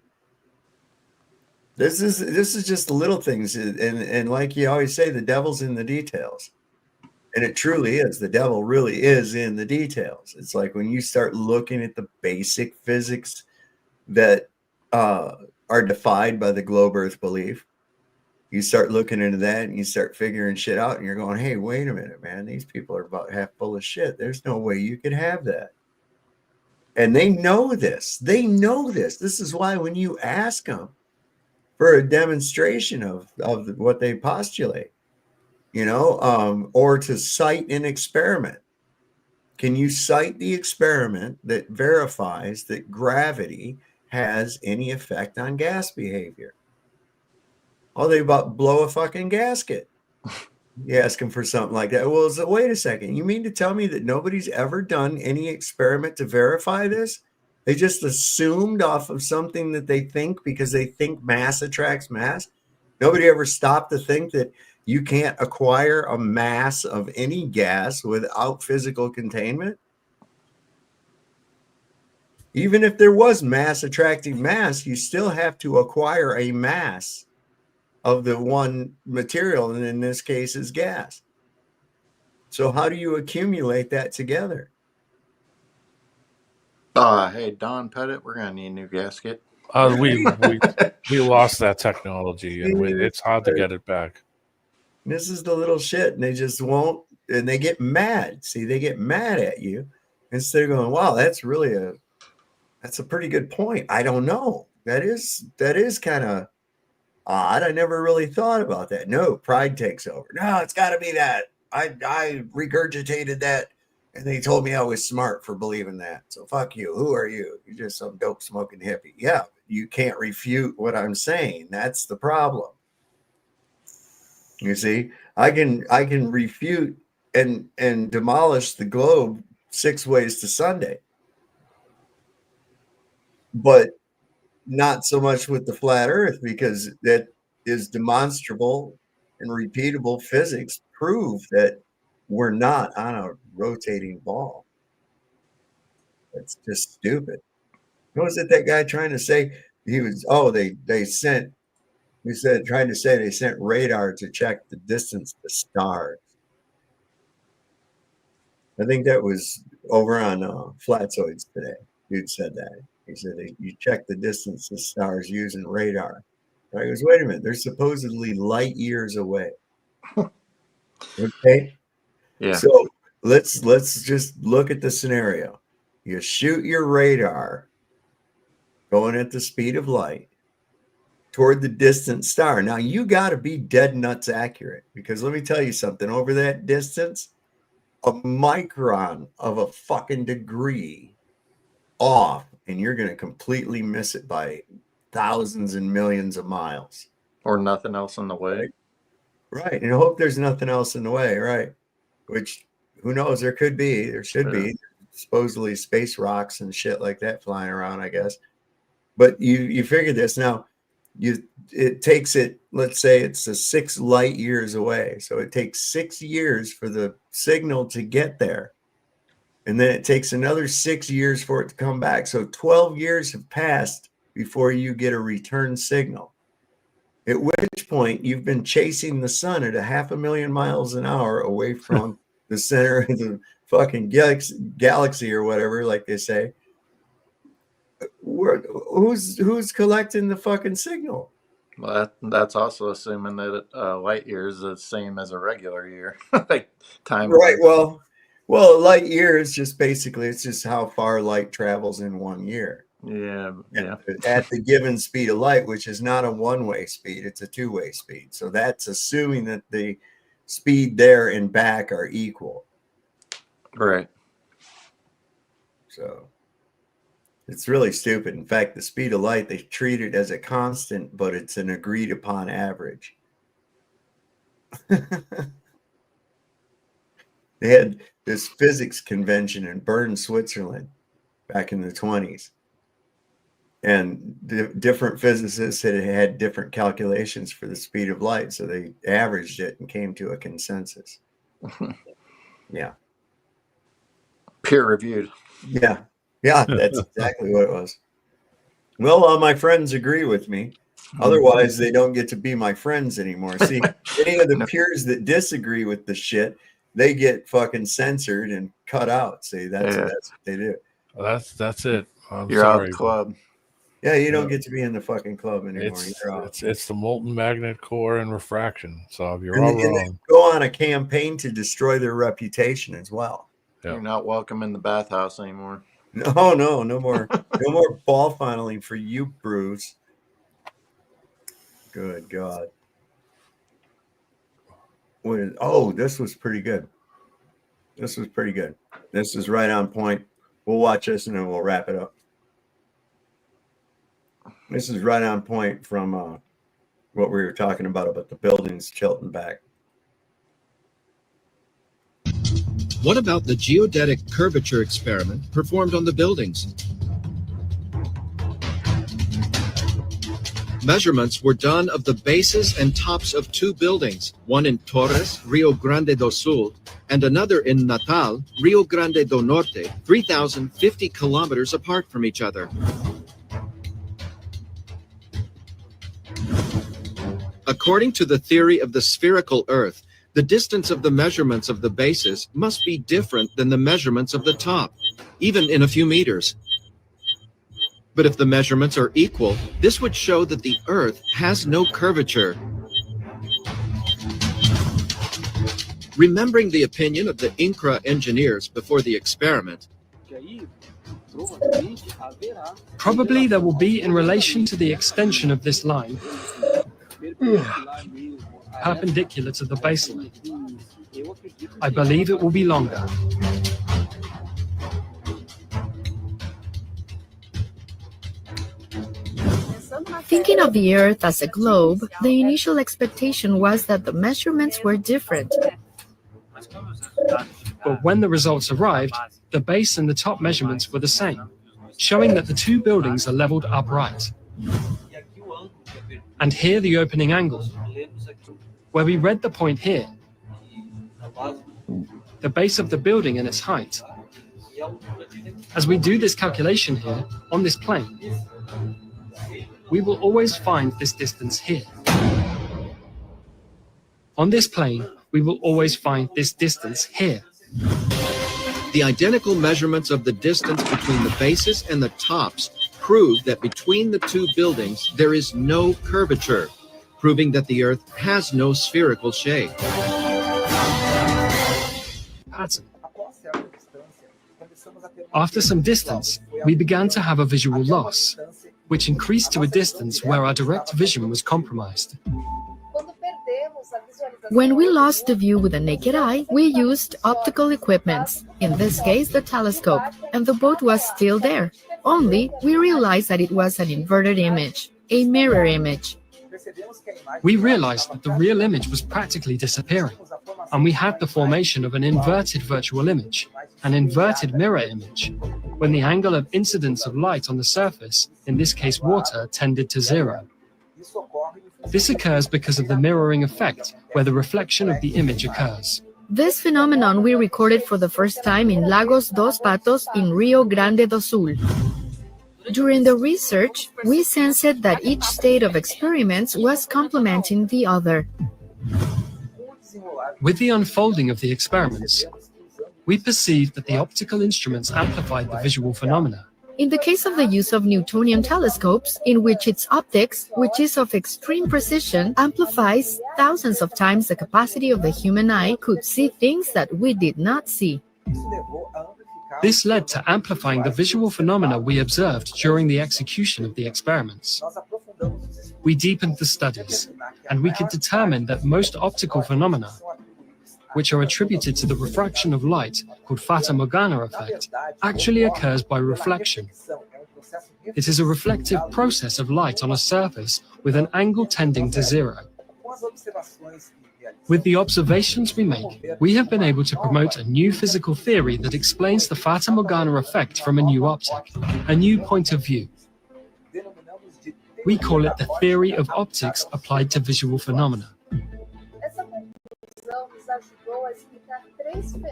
This is just the little things, and like you always say, the devil's in the details. And it truly is. The devil really is in the details. It's like when you start looking at the basic physics that are defied by the globe earth belief, you start looking into that and you start figuring shit out, and you're going, hey, wait a minute, man. These people are about half full of shit. There's no way you could have that. And they know this. They know this. This is why when you ask them for a demonstration of what they postulate, or to cite an experiment. Can you cite the experiment that verifies that gravity has any effect on gas behavior? Oh, they about blow a fucking gasket. You ask them for something like that. Well, wait a second. You mean to tell me that nobody's ever done any experiment to verify this? They just assumed off of something that they think because they think mass attracts mass? Nobody ever stopped to think that you can't acquire a mass of any gas without physical containment? Even if there was mass attracting mass, you still have to acquire a mass of the one material, and in this case is gas. So how do you accumulate that together? Hey, Don Pettit, we're gonna need a new gasket. We lost that technology, and it's hard to get it back. This is the little shit, and they just won't, and they get mad. See, they get mad at you instead of going, wow, that's a pretty good point. I don't know. That is kind of odd. I never really thought about that. No, pride takes over. No, it's got to be that. I regurgitated that, and they told me I was smart for believing that. So fuck you. Who are you? You're just some dope smoking hippie. Yeah, you can't refute what I'm saying. That's the problem. You see, I can refute and demolish the globe 6 ways to Sunday, but not so much with the flat earth, because that is demonstrable and repeatable physics prove that we're not on a rotating ball. That's just stupid. What was it that guy trying to say? He was, trying to say they sent radar to check the distance to stars. I think that was over on Flatzoids today. Dude said that. He said you check the distance to stars using radar. I goes, wait a minute, they're supposedly light years away. Okay. Yeah. So let's just look at the scenario. You shoot your radar going at the speed of light toward the distant star. Now you got to be dead nuts accurate, because let me tell you something, over that distance, a micron of a fucking degree off, and you're going to completely miss it by thousands and millions of miles. Or nothing else in the way. Right. And I hope there's nothing else in the way. Right. Which, who knows? There could be. There should be. Supposedly space rocks and shit like that flying around, I guess. But you figure this. Now, it takes it, let's say it's 6 light years away. So it takes 6 years for the signal to get there. And then it takes another 6 years for it to come back. So 12 years have passed before you get a return signal. At which point you've been chasing the sun at 500,000 miles an hour away from the center of the fucking galaxy or whatever, like they say. Who's collecting the fucking signal? Well, that's also assuming that light year is the same as a regular year. Like time. Right. Well, a light year is just basically, it's just how far light travels in 1 year. Yeah. At the given speed of light, which is not a one-way speed, it's a two-way speed. So that's assuming that the speed there and back are equal. Right. So it's really stupid. In fact, the speed of light, they treat it as a constant, but it's an agreed upon average. They had this physics convention in Bern, Switzerland back in the 20s. And different physicists had different calculations for the speed of light. So they averaged it and came to a consensus. Yeah. Peer reviewed. Yeah. Yeah, that's exactly what it was. Well, my friends agree with me. Otherwise, they don't get to be my friends anymore. See, any of the peers that disagree with the shit, they get fucking censored and cut out. See, that's what they do. Well, that's it. You're out of the club. Yeah, you don't get to be in the fucking club anymore. It's the molten magnet core and refraction. So you're all wrong. They go on a campaign to destroy their reputation as well. You're not welcome in the bathhouse anymore. No more. No more ball funneling for you, Bruce. Good God. This was pretty good. This is right on point. We'll watch this and then we'll wrap it up. This is right on point from what we were talking about the buildings tilting back. What about the geodetic curvature experiment performed on the buildings? Measurements were done of the bases and tops of 2 buildings, one in Torres, Rio Grande do Sul, and another in Natal, Rio Grande do Norte, 3,050 kilometers apart from each other. According to the theory of the spherical Earth, the distance of the measurements of the bases must be different than the measurements of the top, even in a few meters. But if the measurements are equal, this would show that the Earth has no curvature. Remembering the opinion of the INCRA engineers before the experiment, probably there will be in relation to the extension of this line perpendicular to the baseline. I believe it will be longer. Thinking of the Earth as a globe, the initial expectation was that the measurements were different. But when the results arrived, the base and the top measurements were the same, showing that the 2 buildings are leveled upright. And here the opening angle, where we read the point here, the base of the building and its height. As we do this calculation here, on this plane, we will always find this distance here. On this plane, we will always find this distance here. the identical measurements of the distance between the bases and the tops prove that between the 2 buildings there is no curvature, proving that the Earth has no spherical shape. Pattern. After some distance, we began to have a visual loss, which increased to a distance where our direct vision was compromised. When we lost the view with the naked eye, we used optical equipments, in this case the telescope, and the boat was still there. Only we realized that it was an inverted image, a mirror image. We realized that the real image was practically disappearing, and we had the formation of an inverted virtual image, an inverted mirror image, when the angle of incidence of light on the surface, in this case water, tended to 0. This occurs because of the mirroring effect, where the reflection of the image occurs. This phenomenon we recorded for the first time in Lagos dos Patos in Rio Grande do Sul. During the research, we sensed that each state of experiments was complementing the other. With the unfolding of the experiments, we perceived that the optical instruments amplified the visual phenomena. In the case of the use of Newtonian telescopes, in which its optics, which is of extreme precision, amplifies thousands of times the capacity of the human eye, could see things that we did not see. This led to amplifying the visual phenomena we observed during the execution of the experiments. We deepened the studies, and we could determine that most optical phenomena, which are attributed to the refraction of light, called Fata Morgana effect, actually occurs by reflection. It is a reflective process of light on a surface with an angle tending to zero. With the observations we make, we have been able to promote a new physical theory that explains the Fata Morgana effect from a new optic, a new point of view. We call it the theory of optics applied to visual phenomena.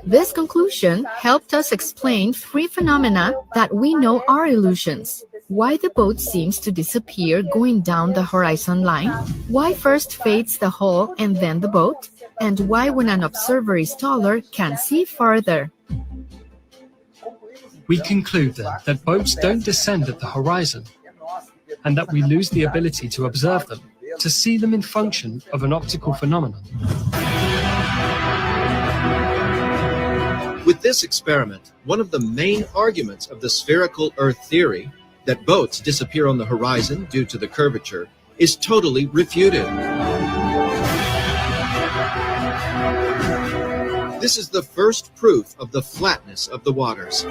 This conclusion helped us explain three phenomena that we know are illusions. Why the boat seems to disappear going down the horizon line, why first fades the hull and then the boat, and why when an observer is taller can see farther. We conclude then that boats don't descend at the horizon, and that we lose the ability to observe them, to see them in function of an optical phenomenon. With this experiment, one of the main arguments of the spherical Earth theory, that boats disappear on the horizon due to the curvature, is totally refuted. This is the first proof of the flatness of the waters.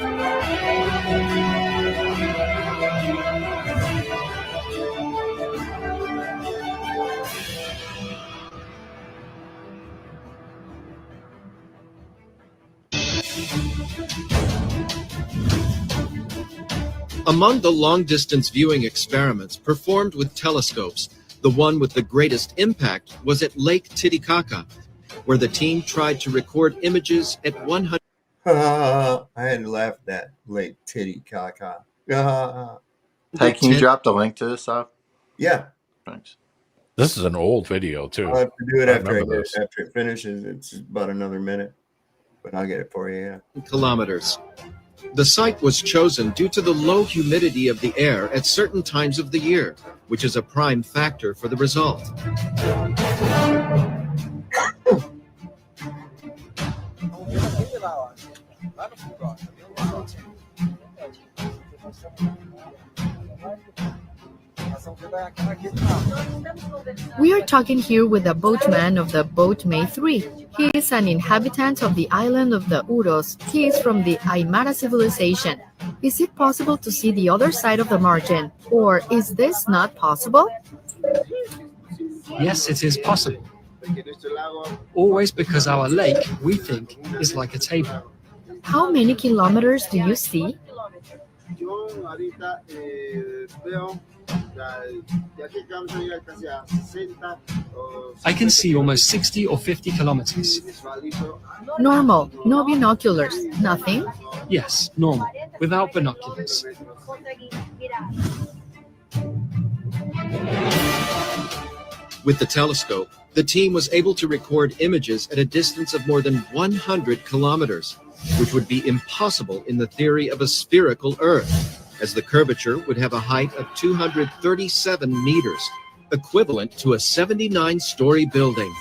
Among the long-distance viewing experiments performed with telescopes, the one with the greatest impact was at Lake Titicaca, where the team tried to record images at 100. I had to laugh at that. Lake Titicaca. Hey, can you drop the link to this up? Yeah. Thanks. This is an old video too. I'll have to do it after after it finishes. It's about another minute, but I'll get it for you. Yeah. Kilometers. The site was chosen due to the low humidity of the air at certain times of the year, which is a prime factor for the result. We are talking here with a boatman of the boat May 3. He is an inhabitant of the island of the Uros. He is from the Aymara civilization. Is it possible to see the other side of the margin? Or is this not possible? Yes, it is possible. Always because our lake, we think, is like a table. How many kilometers do you see? I can see almost 60 or 50 kilometers. Normal, no binoculars, nothing? Yes, normal, without binoculars. With the telescope, the team was able to record images at a distance of more than 100 kilometers, which would be impossible in the theory of a spherical Earth, as the curvature would have a height of 237 meters, equivalent to a 79-story building.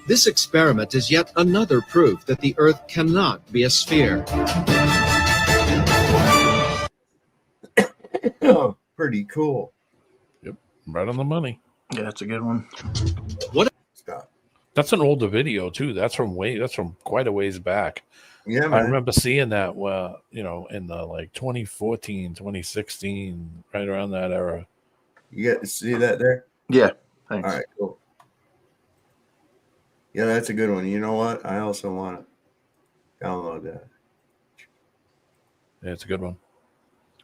This experiment is yet another proof that the Earth cannot be a sphere. Oh, pretty cool. Yep, right on the money. Yeah, that's a good one. What? That's an older video too. That's from quite a ways back. Yeah, man. I remember seeing that, in the like 2014, 2016, right around that era. You get to see that there? Yeah. Thanks. All right, cool. Yeah, that's a good one. You know what? I also want to download that. Yeah, it's a good one.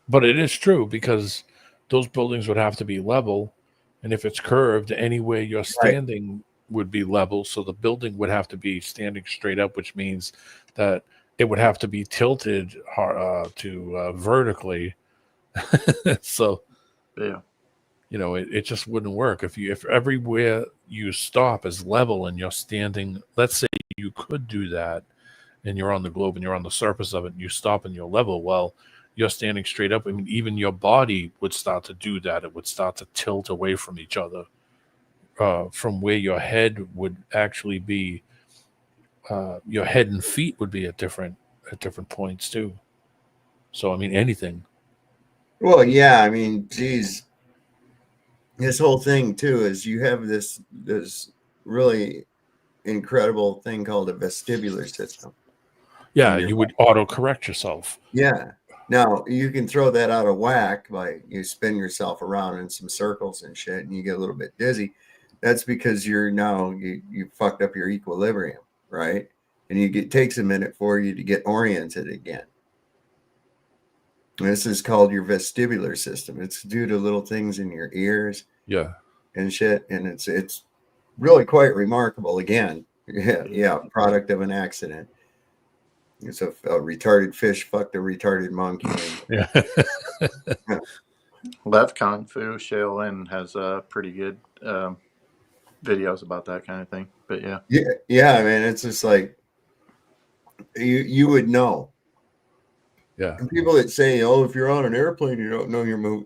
But it is true because those buildings would have to be level And if it's curved, anywhere you're standing would be level. So the building would have to be standing straight up, which means that it would have to be tilted to vertically. So, yeah, you know, it just wouldn't work if everywhere you stop is level and you're standing. Let's say you could do that, and you're on the globe and you're on the surface of it, and you stop and you're level. Well, you're standing straight up. I mean, even your body would start to do that. It would start to tilt away from each other, from where your head would actually be. Your head and feet would be at different points too. So I mean, anything. Well, yeah, I mean, geez, this whole thing too is you have this really incredible thing called a vestibular system. Yeah, you would auto-correct yourself. Yeah. Now, you can throw that out of whack by you spin yourself around in some circles and shit, and you get a little bit dizzy. That's because you fucked up your equilibrium, right? And it takes a minute for you to get oriented again. This is called your vestibular system. It's due to little things in your ears, and shit, and it's really quite remarkable. Again, yeah, product of an accident. It's a retarded fish fucked a retarded monkey. Yeah. Left Kung Fu Shaolin has pretty good videos about that kind of thing. But yeah, I mean, it's just like you would know. Yeah. And people that say, "Oh, if you're on an airplane, you don't know your move."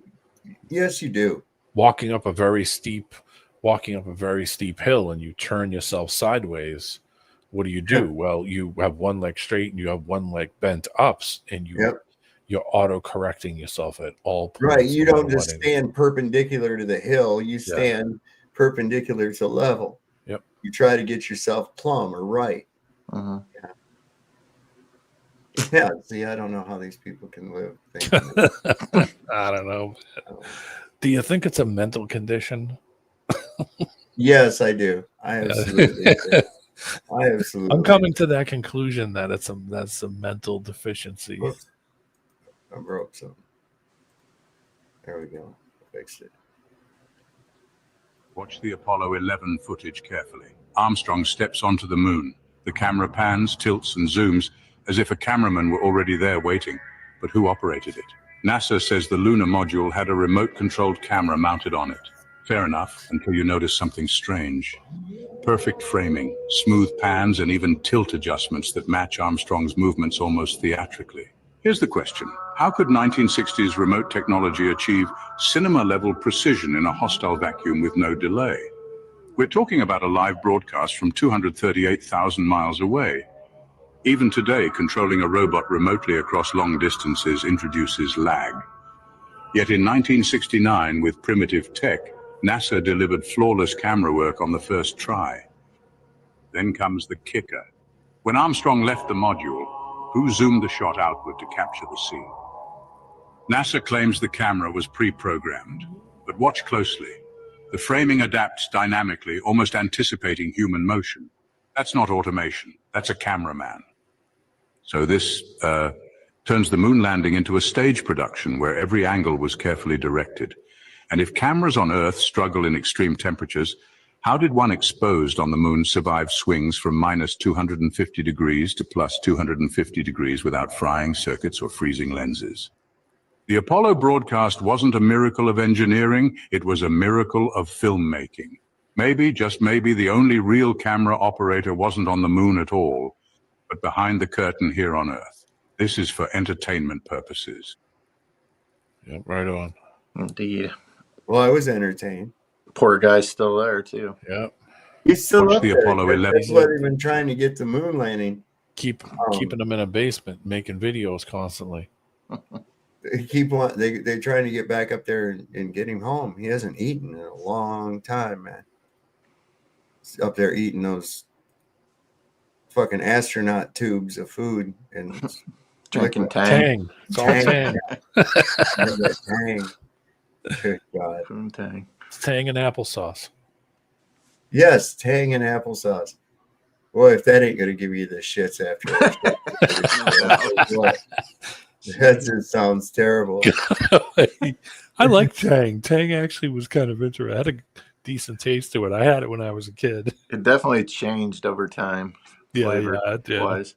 Yes, you do. Walking up a very steep hill and you turn yourself sideways. What do you do? Yeah. Well, you have one leg straight and you have one leg bent ups, and you're auto-correcting yourself at all points. Right. You don't just stand perpendicular to the hill. You stand perpendicular to level. Yep. You try to get yourself plumb or right. Uh-huh. Yeah. See, I don't know how these people can live. I don't know. Do you think it's a mental condition? Yes, I do. I absolutely do. I'm coming to that conclusion that that's a mental deficiency. Oops. I broke something. There we go. Fixed it. Watch the Apollo 11 footage carefully. Armstrong steps onto the moon. The camera pans, tilts, and zooms as if a cameraman were already there waiting. But who operated it? NASA says the lunar module had a remote-controlled camera mounted on it. Fair enough, until you notice something strange. Perfect framing, smooth pans, and even tilt adjustments that match Armstrong's movements almost theatrically. Here's the question. How could 1960s remote technology achieve cinema-level precision in a hostile vacuum with no delay? We're talking about a live broadcast from 238,000 miles away. Even today, controlling a robot remotely across long distances introduces lag. Yet in 1969, with primitive tech, NASA delivered flawless camera work on the first try. Then comes the kicker. When Armstrong left the module, who zoomed the shot outward to capture the scene? NASA claims the camera was pre-programmed, but watch closely. The framing adapts dynamically, almost anticipating human motion. That's not automation, that's a cameraman. So this turns the moon landing into a stage production where every angle was carefully directed. And if cameras on Earth struggle in extreme temperatures, how did one exposed on the moon survive swings from minus 250 degrees to plus 250 degrees without frying circuits or freezing lenses? The Apollo broadcast wasn't a miracle of engineering, it was a miracle of filmmaking. Maybe, just maybe, the only real camera operator wasn't on the moon at all, but behind the curtain here on Earth. This is for entertainment purposes. Yep, right on. Indeed. Well, I was entertained. Poor guy's still there, too. Yep. He's still Watch up the there. Apollo 11. That's what they've been trying to get the moon landing. Keeping them in a basement, making videos constantly. They're trying to get back up there and get him home. He hasn't eaten in a long time, man. He's up there eating those fucking astronaut tubes of food and drinking Tang. It's all Tang. Tang. Good God. Tang. It's Tang and applesauce. Yes, Tang and applesauce. Boy, if that ain't gonna give you the shits after. That just sounds terrible. I like Tang. Tang actually was kind of interesting. I had a decent taste to it. I had it when I was a kid. It definitely changed over time. Flavor Yeah, it did. wise,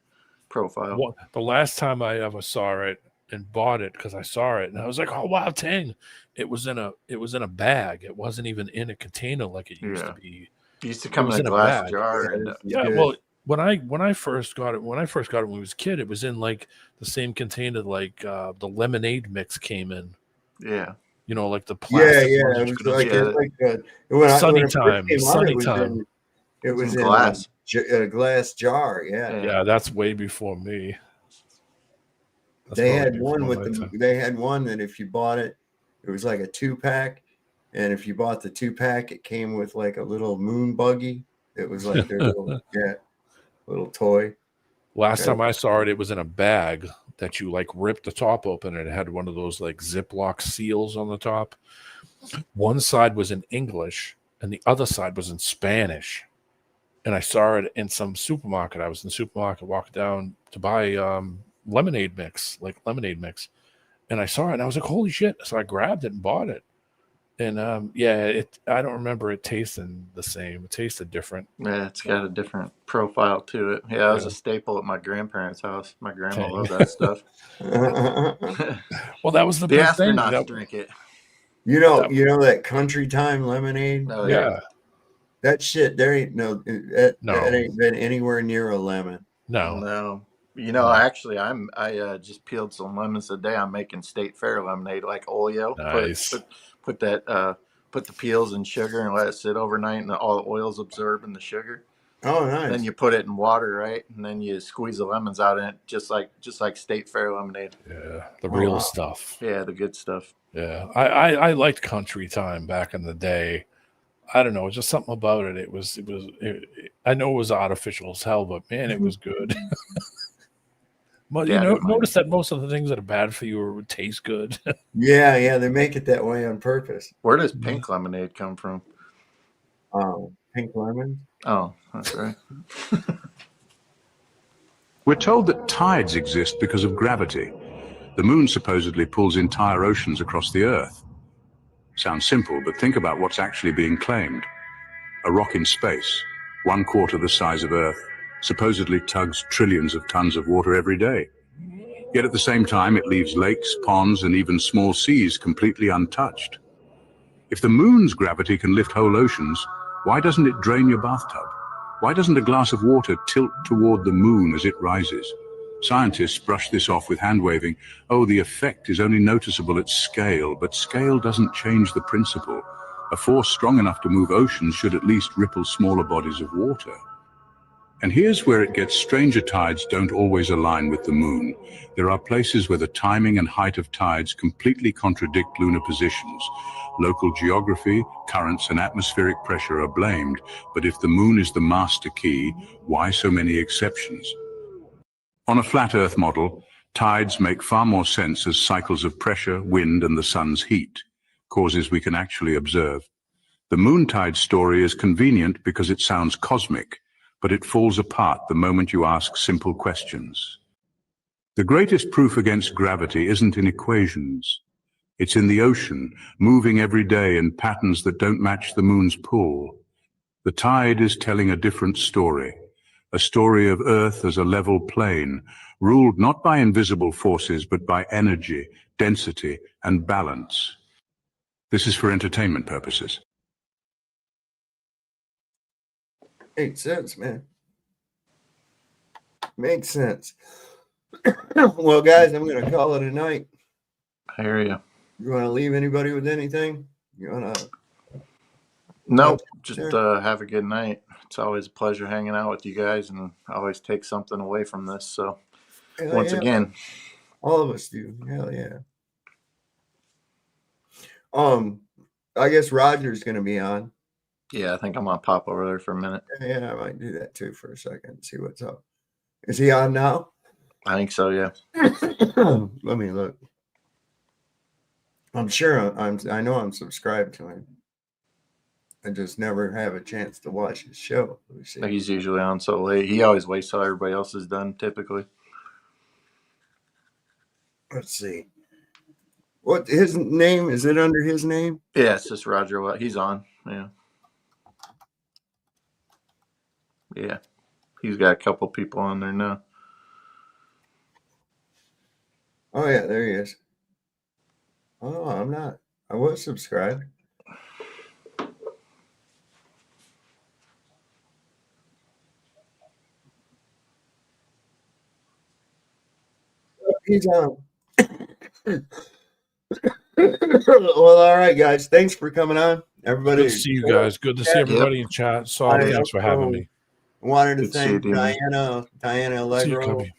profile. The last time I ever saw it and bought it because I saw it and I was like, "Oh wow, Tang!" It was in a bag. It wasn't even in a container like it used to be. It used to come in a glass jar. Well, when I first got it when I was a kid, it was in like the same container like the lemonade mix came in. Yeah. You know, like the plastic. Yeah. It was like Sunny Time. It was in a glass jar. Yeah. Yeah, that's way before me. They had one they had one that if you bought it, it was like a 2-pack. And if you bought the 2-pack, it came with like a little moon buggy. It was like their little toy. Last time I saw it, it was in a bag that you like ripped the top open and it had one of those like Ziploc seals on the top. One side was in English and the other side was in Spanish. And I saw it in some supermarket. I was in the supermarket, walked down to buy lemonade mix. And I saw it and I was like, holy shit. So I grabbed it and bought it. And I don't remember it tasting the same. It tasted different. Yeah, it's got a different profile to it. Yeah, it was a staple at my grandparents' house. My grandma loved that stuff. Well, that was the big astronauts thing. Drink it. You know that Country Time lemonade? Oh, yeah. That shit, there ain't that ain't been anywhere near a lemon. No. You know, actually, I just peeled some lemons today. I'm making State Fair lemonade, like Oleo. Nice. Put the peels in sugar and let it sit overnight, and all the oils absorb in the sugar. Oh, nice. Then you put it in water, right? And then you squeeze the lemons out in it, just like State Fair lemonade. Yeah, the real stuff. Yeah, the good stuff. Yeah, I liked Country Time back in the day. I don't know, just something about it. It was. I know it was artificial as hell, but man, it was good. But notice that most of the things that are bad for you would taste good. Yeah, they make it that way on purpose. Where does pink lemonade come from? Pink lemon. Oh, that's right. We're told that tides exist because of gravity. The moon supposedly pulls entire oceans across the Earth. Sounds simple, but think about what's actually being claimed. A rock in space, 1/4 the size of Earth, supposedly tugs trillions of tons of water every day. Yet at the same time, it leaves lakes, ponds, and even small seas completely untouched. If the moon's gravity can lift whole oceans, why doesn't it drain your bathtub? Why doesn't a glass of water tilt toward the moon as it rises? Scientists brush this off with hand-waving. Oh, the effect is only noticeable at scale, but scale doesn't change the principle. A force strong enough to move oceans should at least ripple smaller bodies of water. And here's where it gets stranger. Tides don't always align with the moon. There are places where the timing and height of tides completely contradict lunar positions. Local geography, currents, and atmospheric pressure are blamed, but if the moon is the master key, why so many exceptions? On a flat Earth model, tides make far more sense as cycles of pressure, wind, and the sun's heat, causes we can actually observe. The moon tide story is convenient because it sounds cosmic, but it falls apart the moment you ask simple questions. The greatest proof against gravity isn't in equations. It's in the ocean, moving every day in patterns that don't match the moon's pull. The tide is telling a different story, a story of Earth as a level plane, ruled not by invisible forces, but by energy, density, and balance. This is for entertainment purposes. Makes sense, man. Makes sense. Well, guys, I'm going to call it a night. I hear you. You want to leave anybody with anything? You want to? Nope. Just have a good night. It's always a pleasure hanging out with you guys, and I always take something away from this. So, once again, all of us do. Hell yeah. I guess Roger's going to be on. Yeah, I think I'm gonna pop over there for a minute. Yeah, I might do that too for a second. See what's up. Is he on now? I think so. Yeah. Let me look. I'm sure I know I'm subscribed to him. I just never have a chance to watch his show. He's usually on so late. He always waits till everybody else is done, typically. Let's see. What his name? Is it under his name? Yeah, it's just Roger Watt. He's on. Yeah. Yeah. He's got a couple people on there now. Oh, yeah, there he is. Oh, I'm not. I was subscribed. He's on. Well, all right, guys. Thanks for coming on. Everybody. Good to see you guys. Good to see everybody in chat. Saul, thanks for having me. Wanted to Good to thank see you, Diana Allegro. Cubby.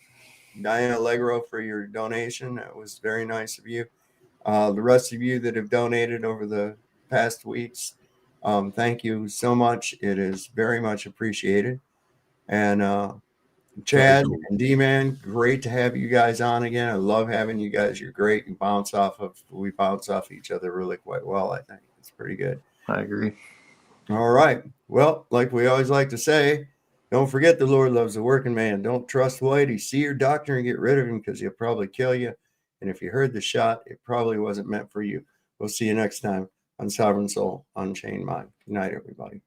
Diana Allegro for your donation. That was very nice of you. The rest of you that have donated over the past weeks, thank you so much. It is very much appreciated. And Chad and D-Man, great to have you guys on again. I love having you guys. You're great. We bounce off each other really quite well, I think. It's pretty good. I agree. All right. Well, like we always like to say, don't forget the Lord loves the working man. Don't trust Whitey. See your doctor and get rid of him because he'll probably kill you. And if you heard the shot, it probably wasn't meant for you. We'll see you next time on Sovereign Soul, Unchained Mind. Good night, everybody.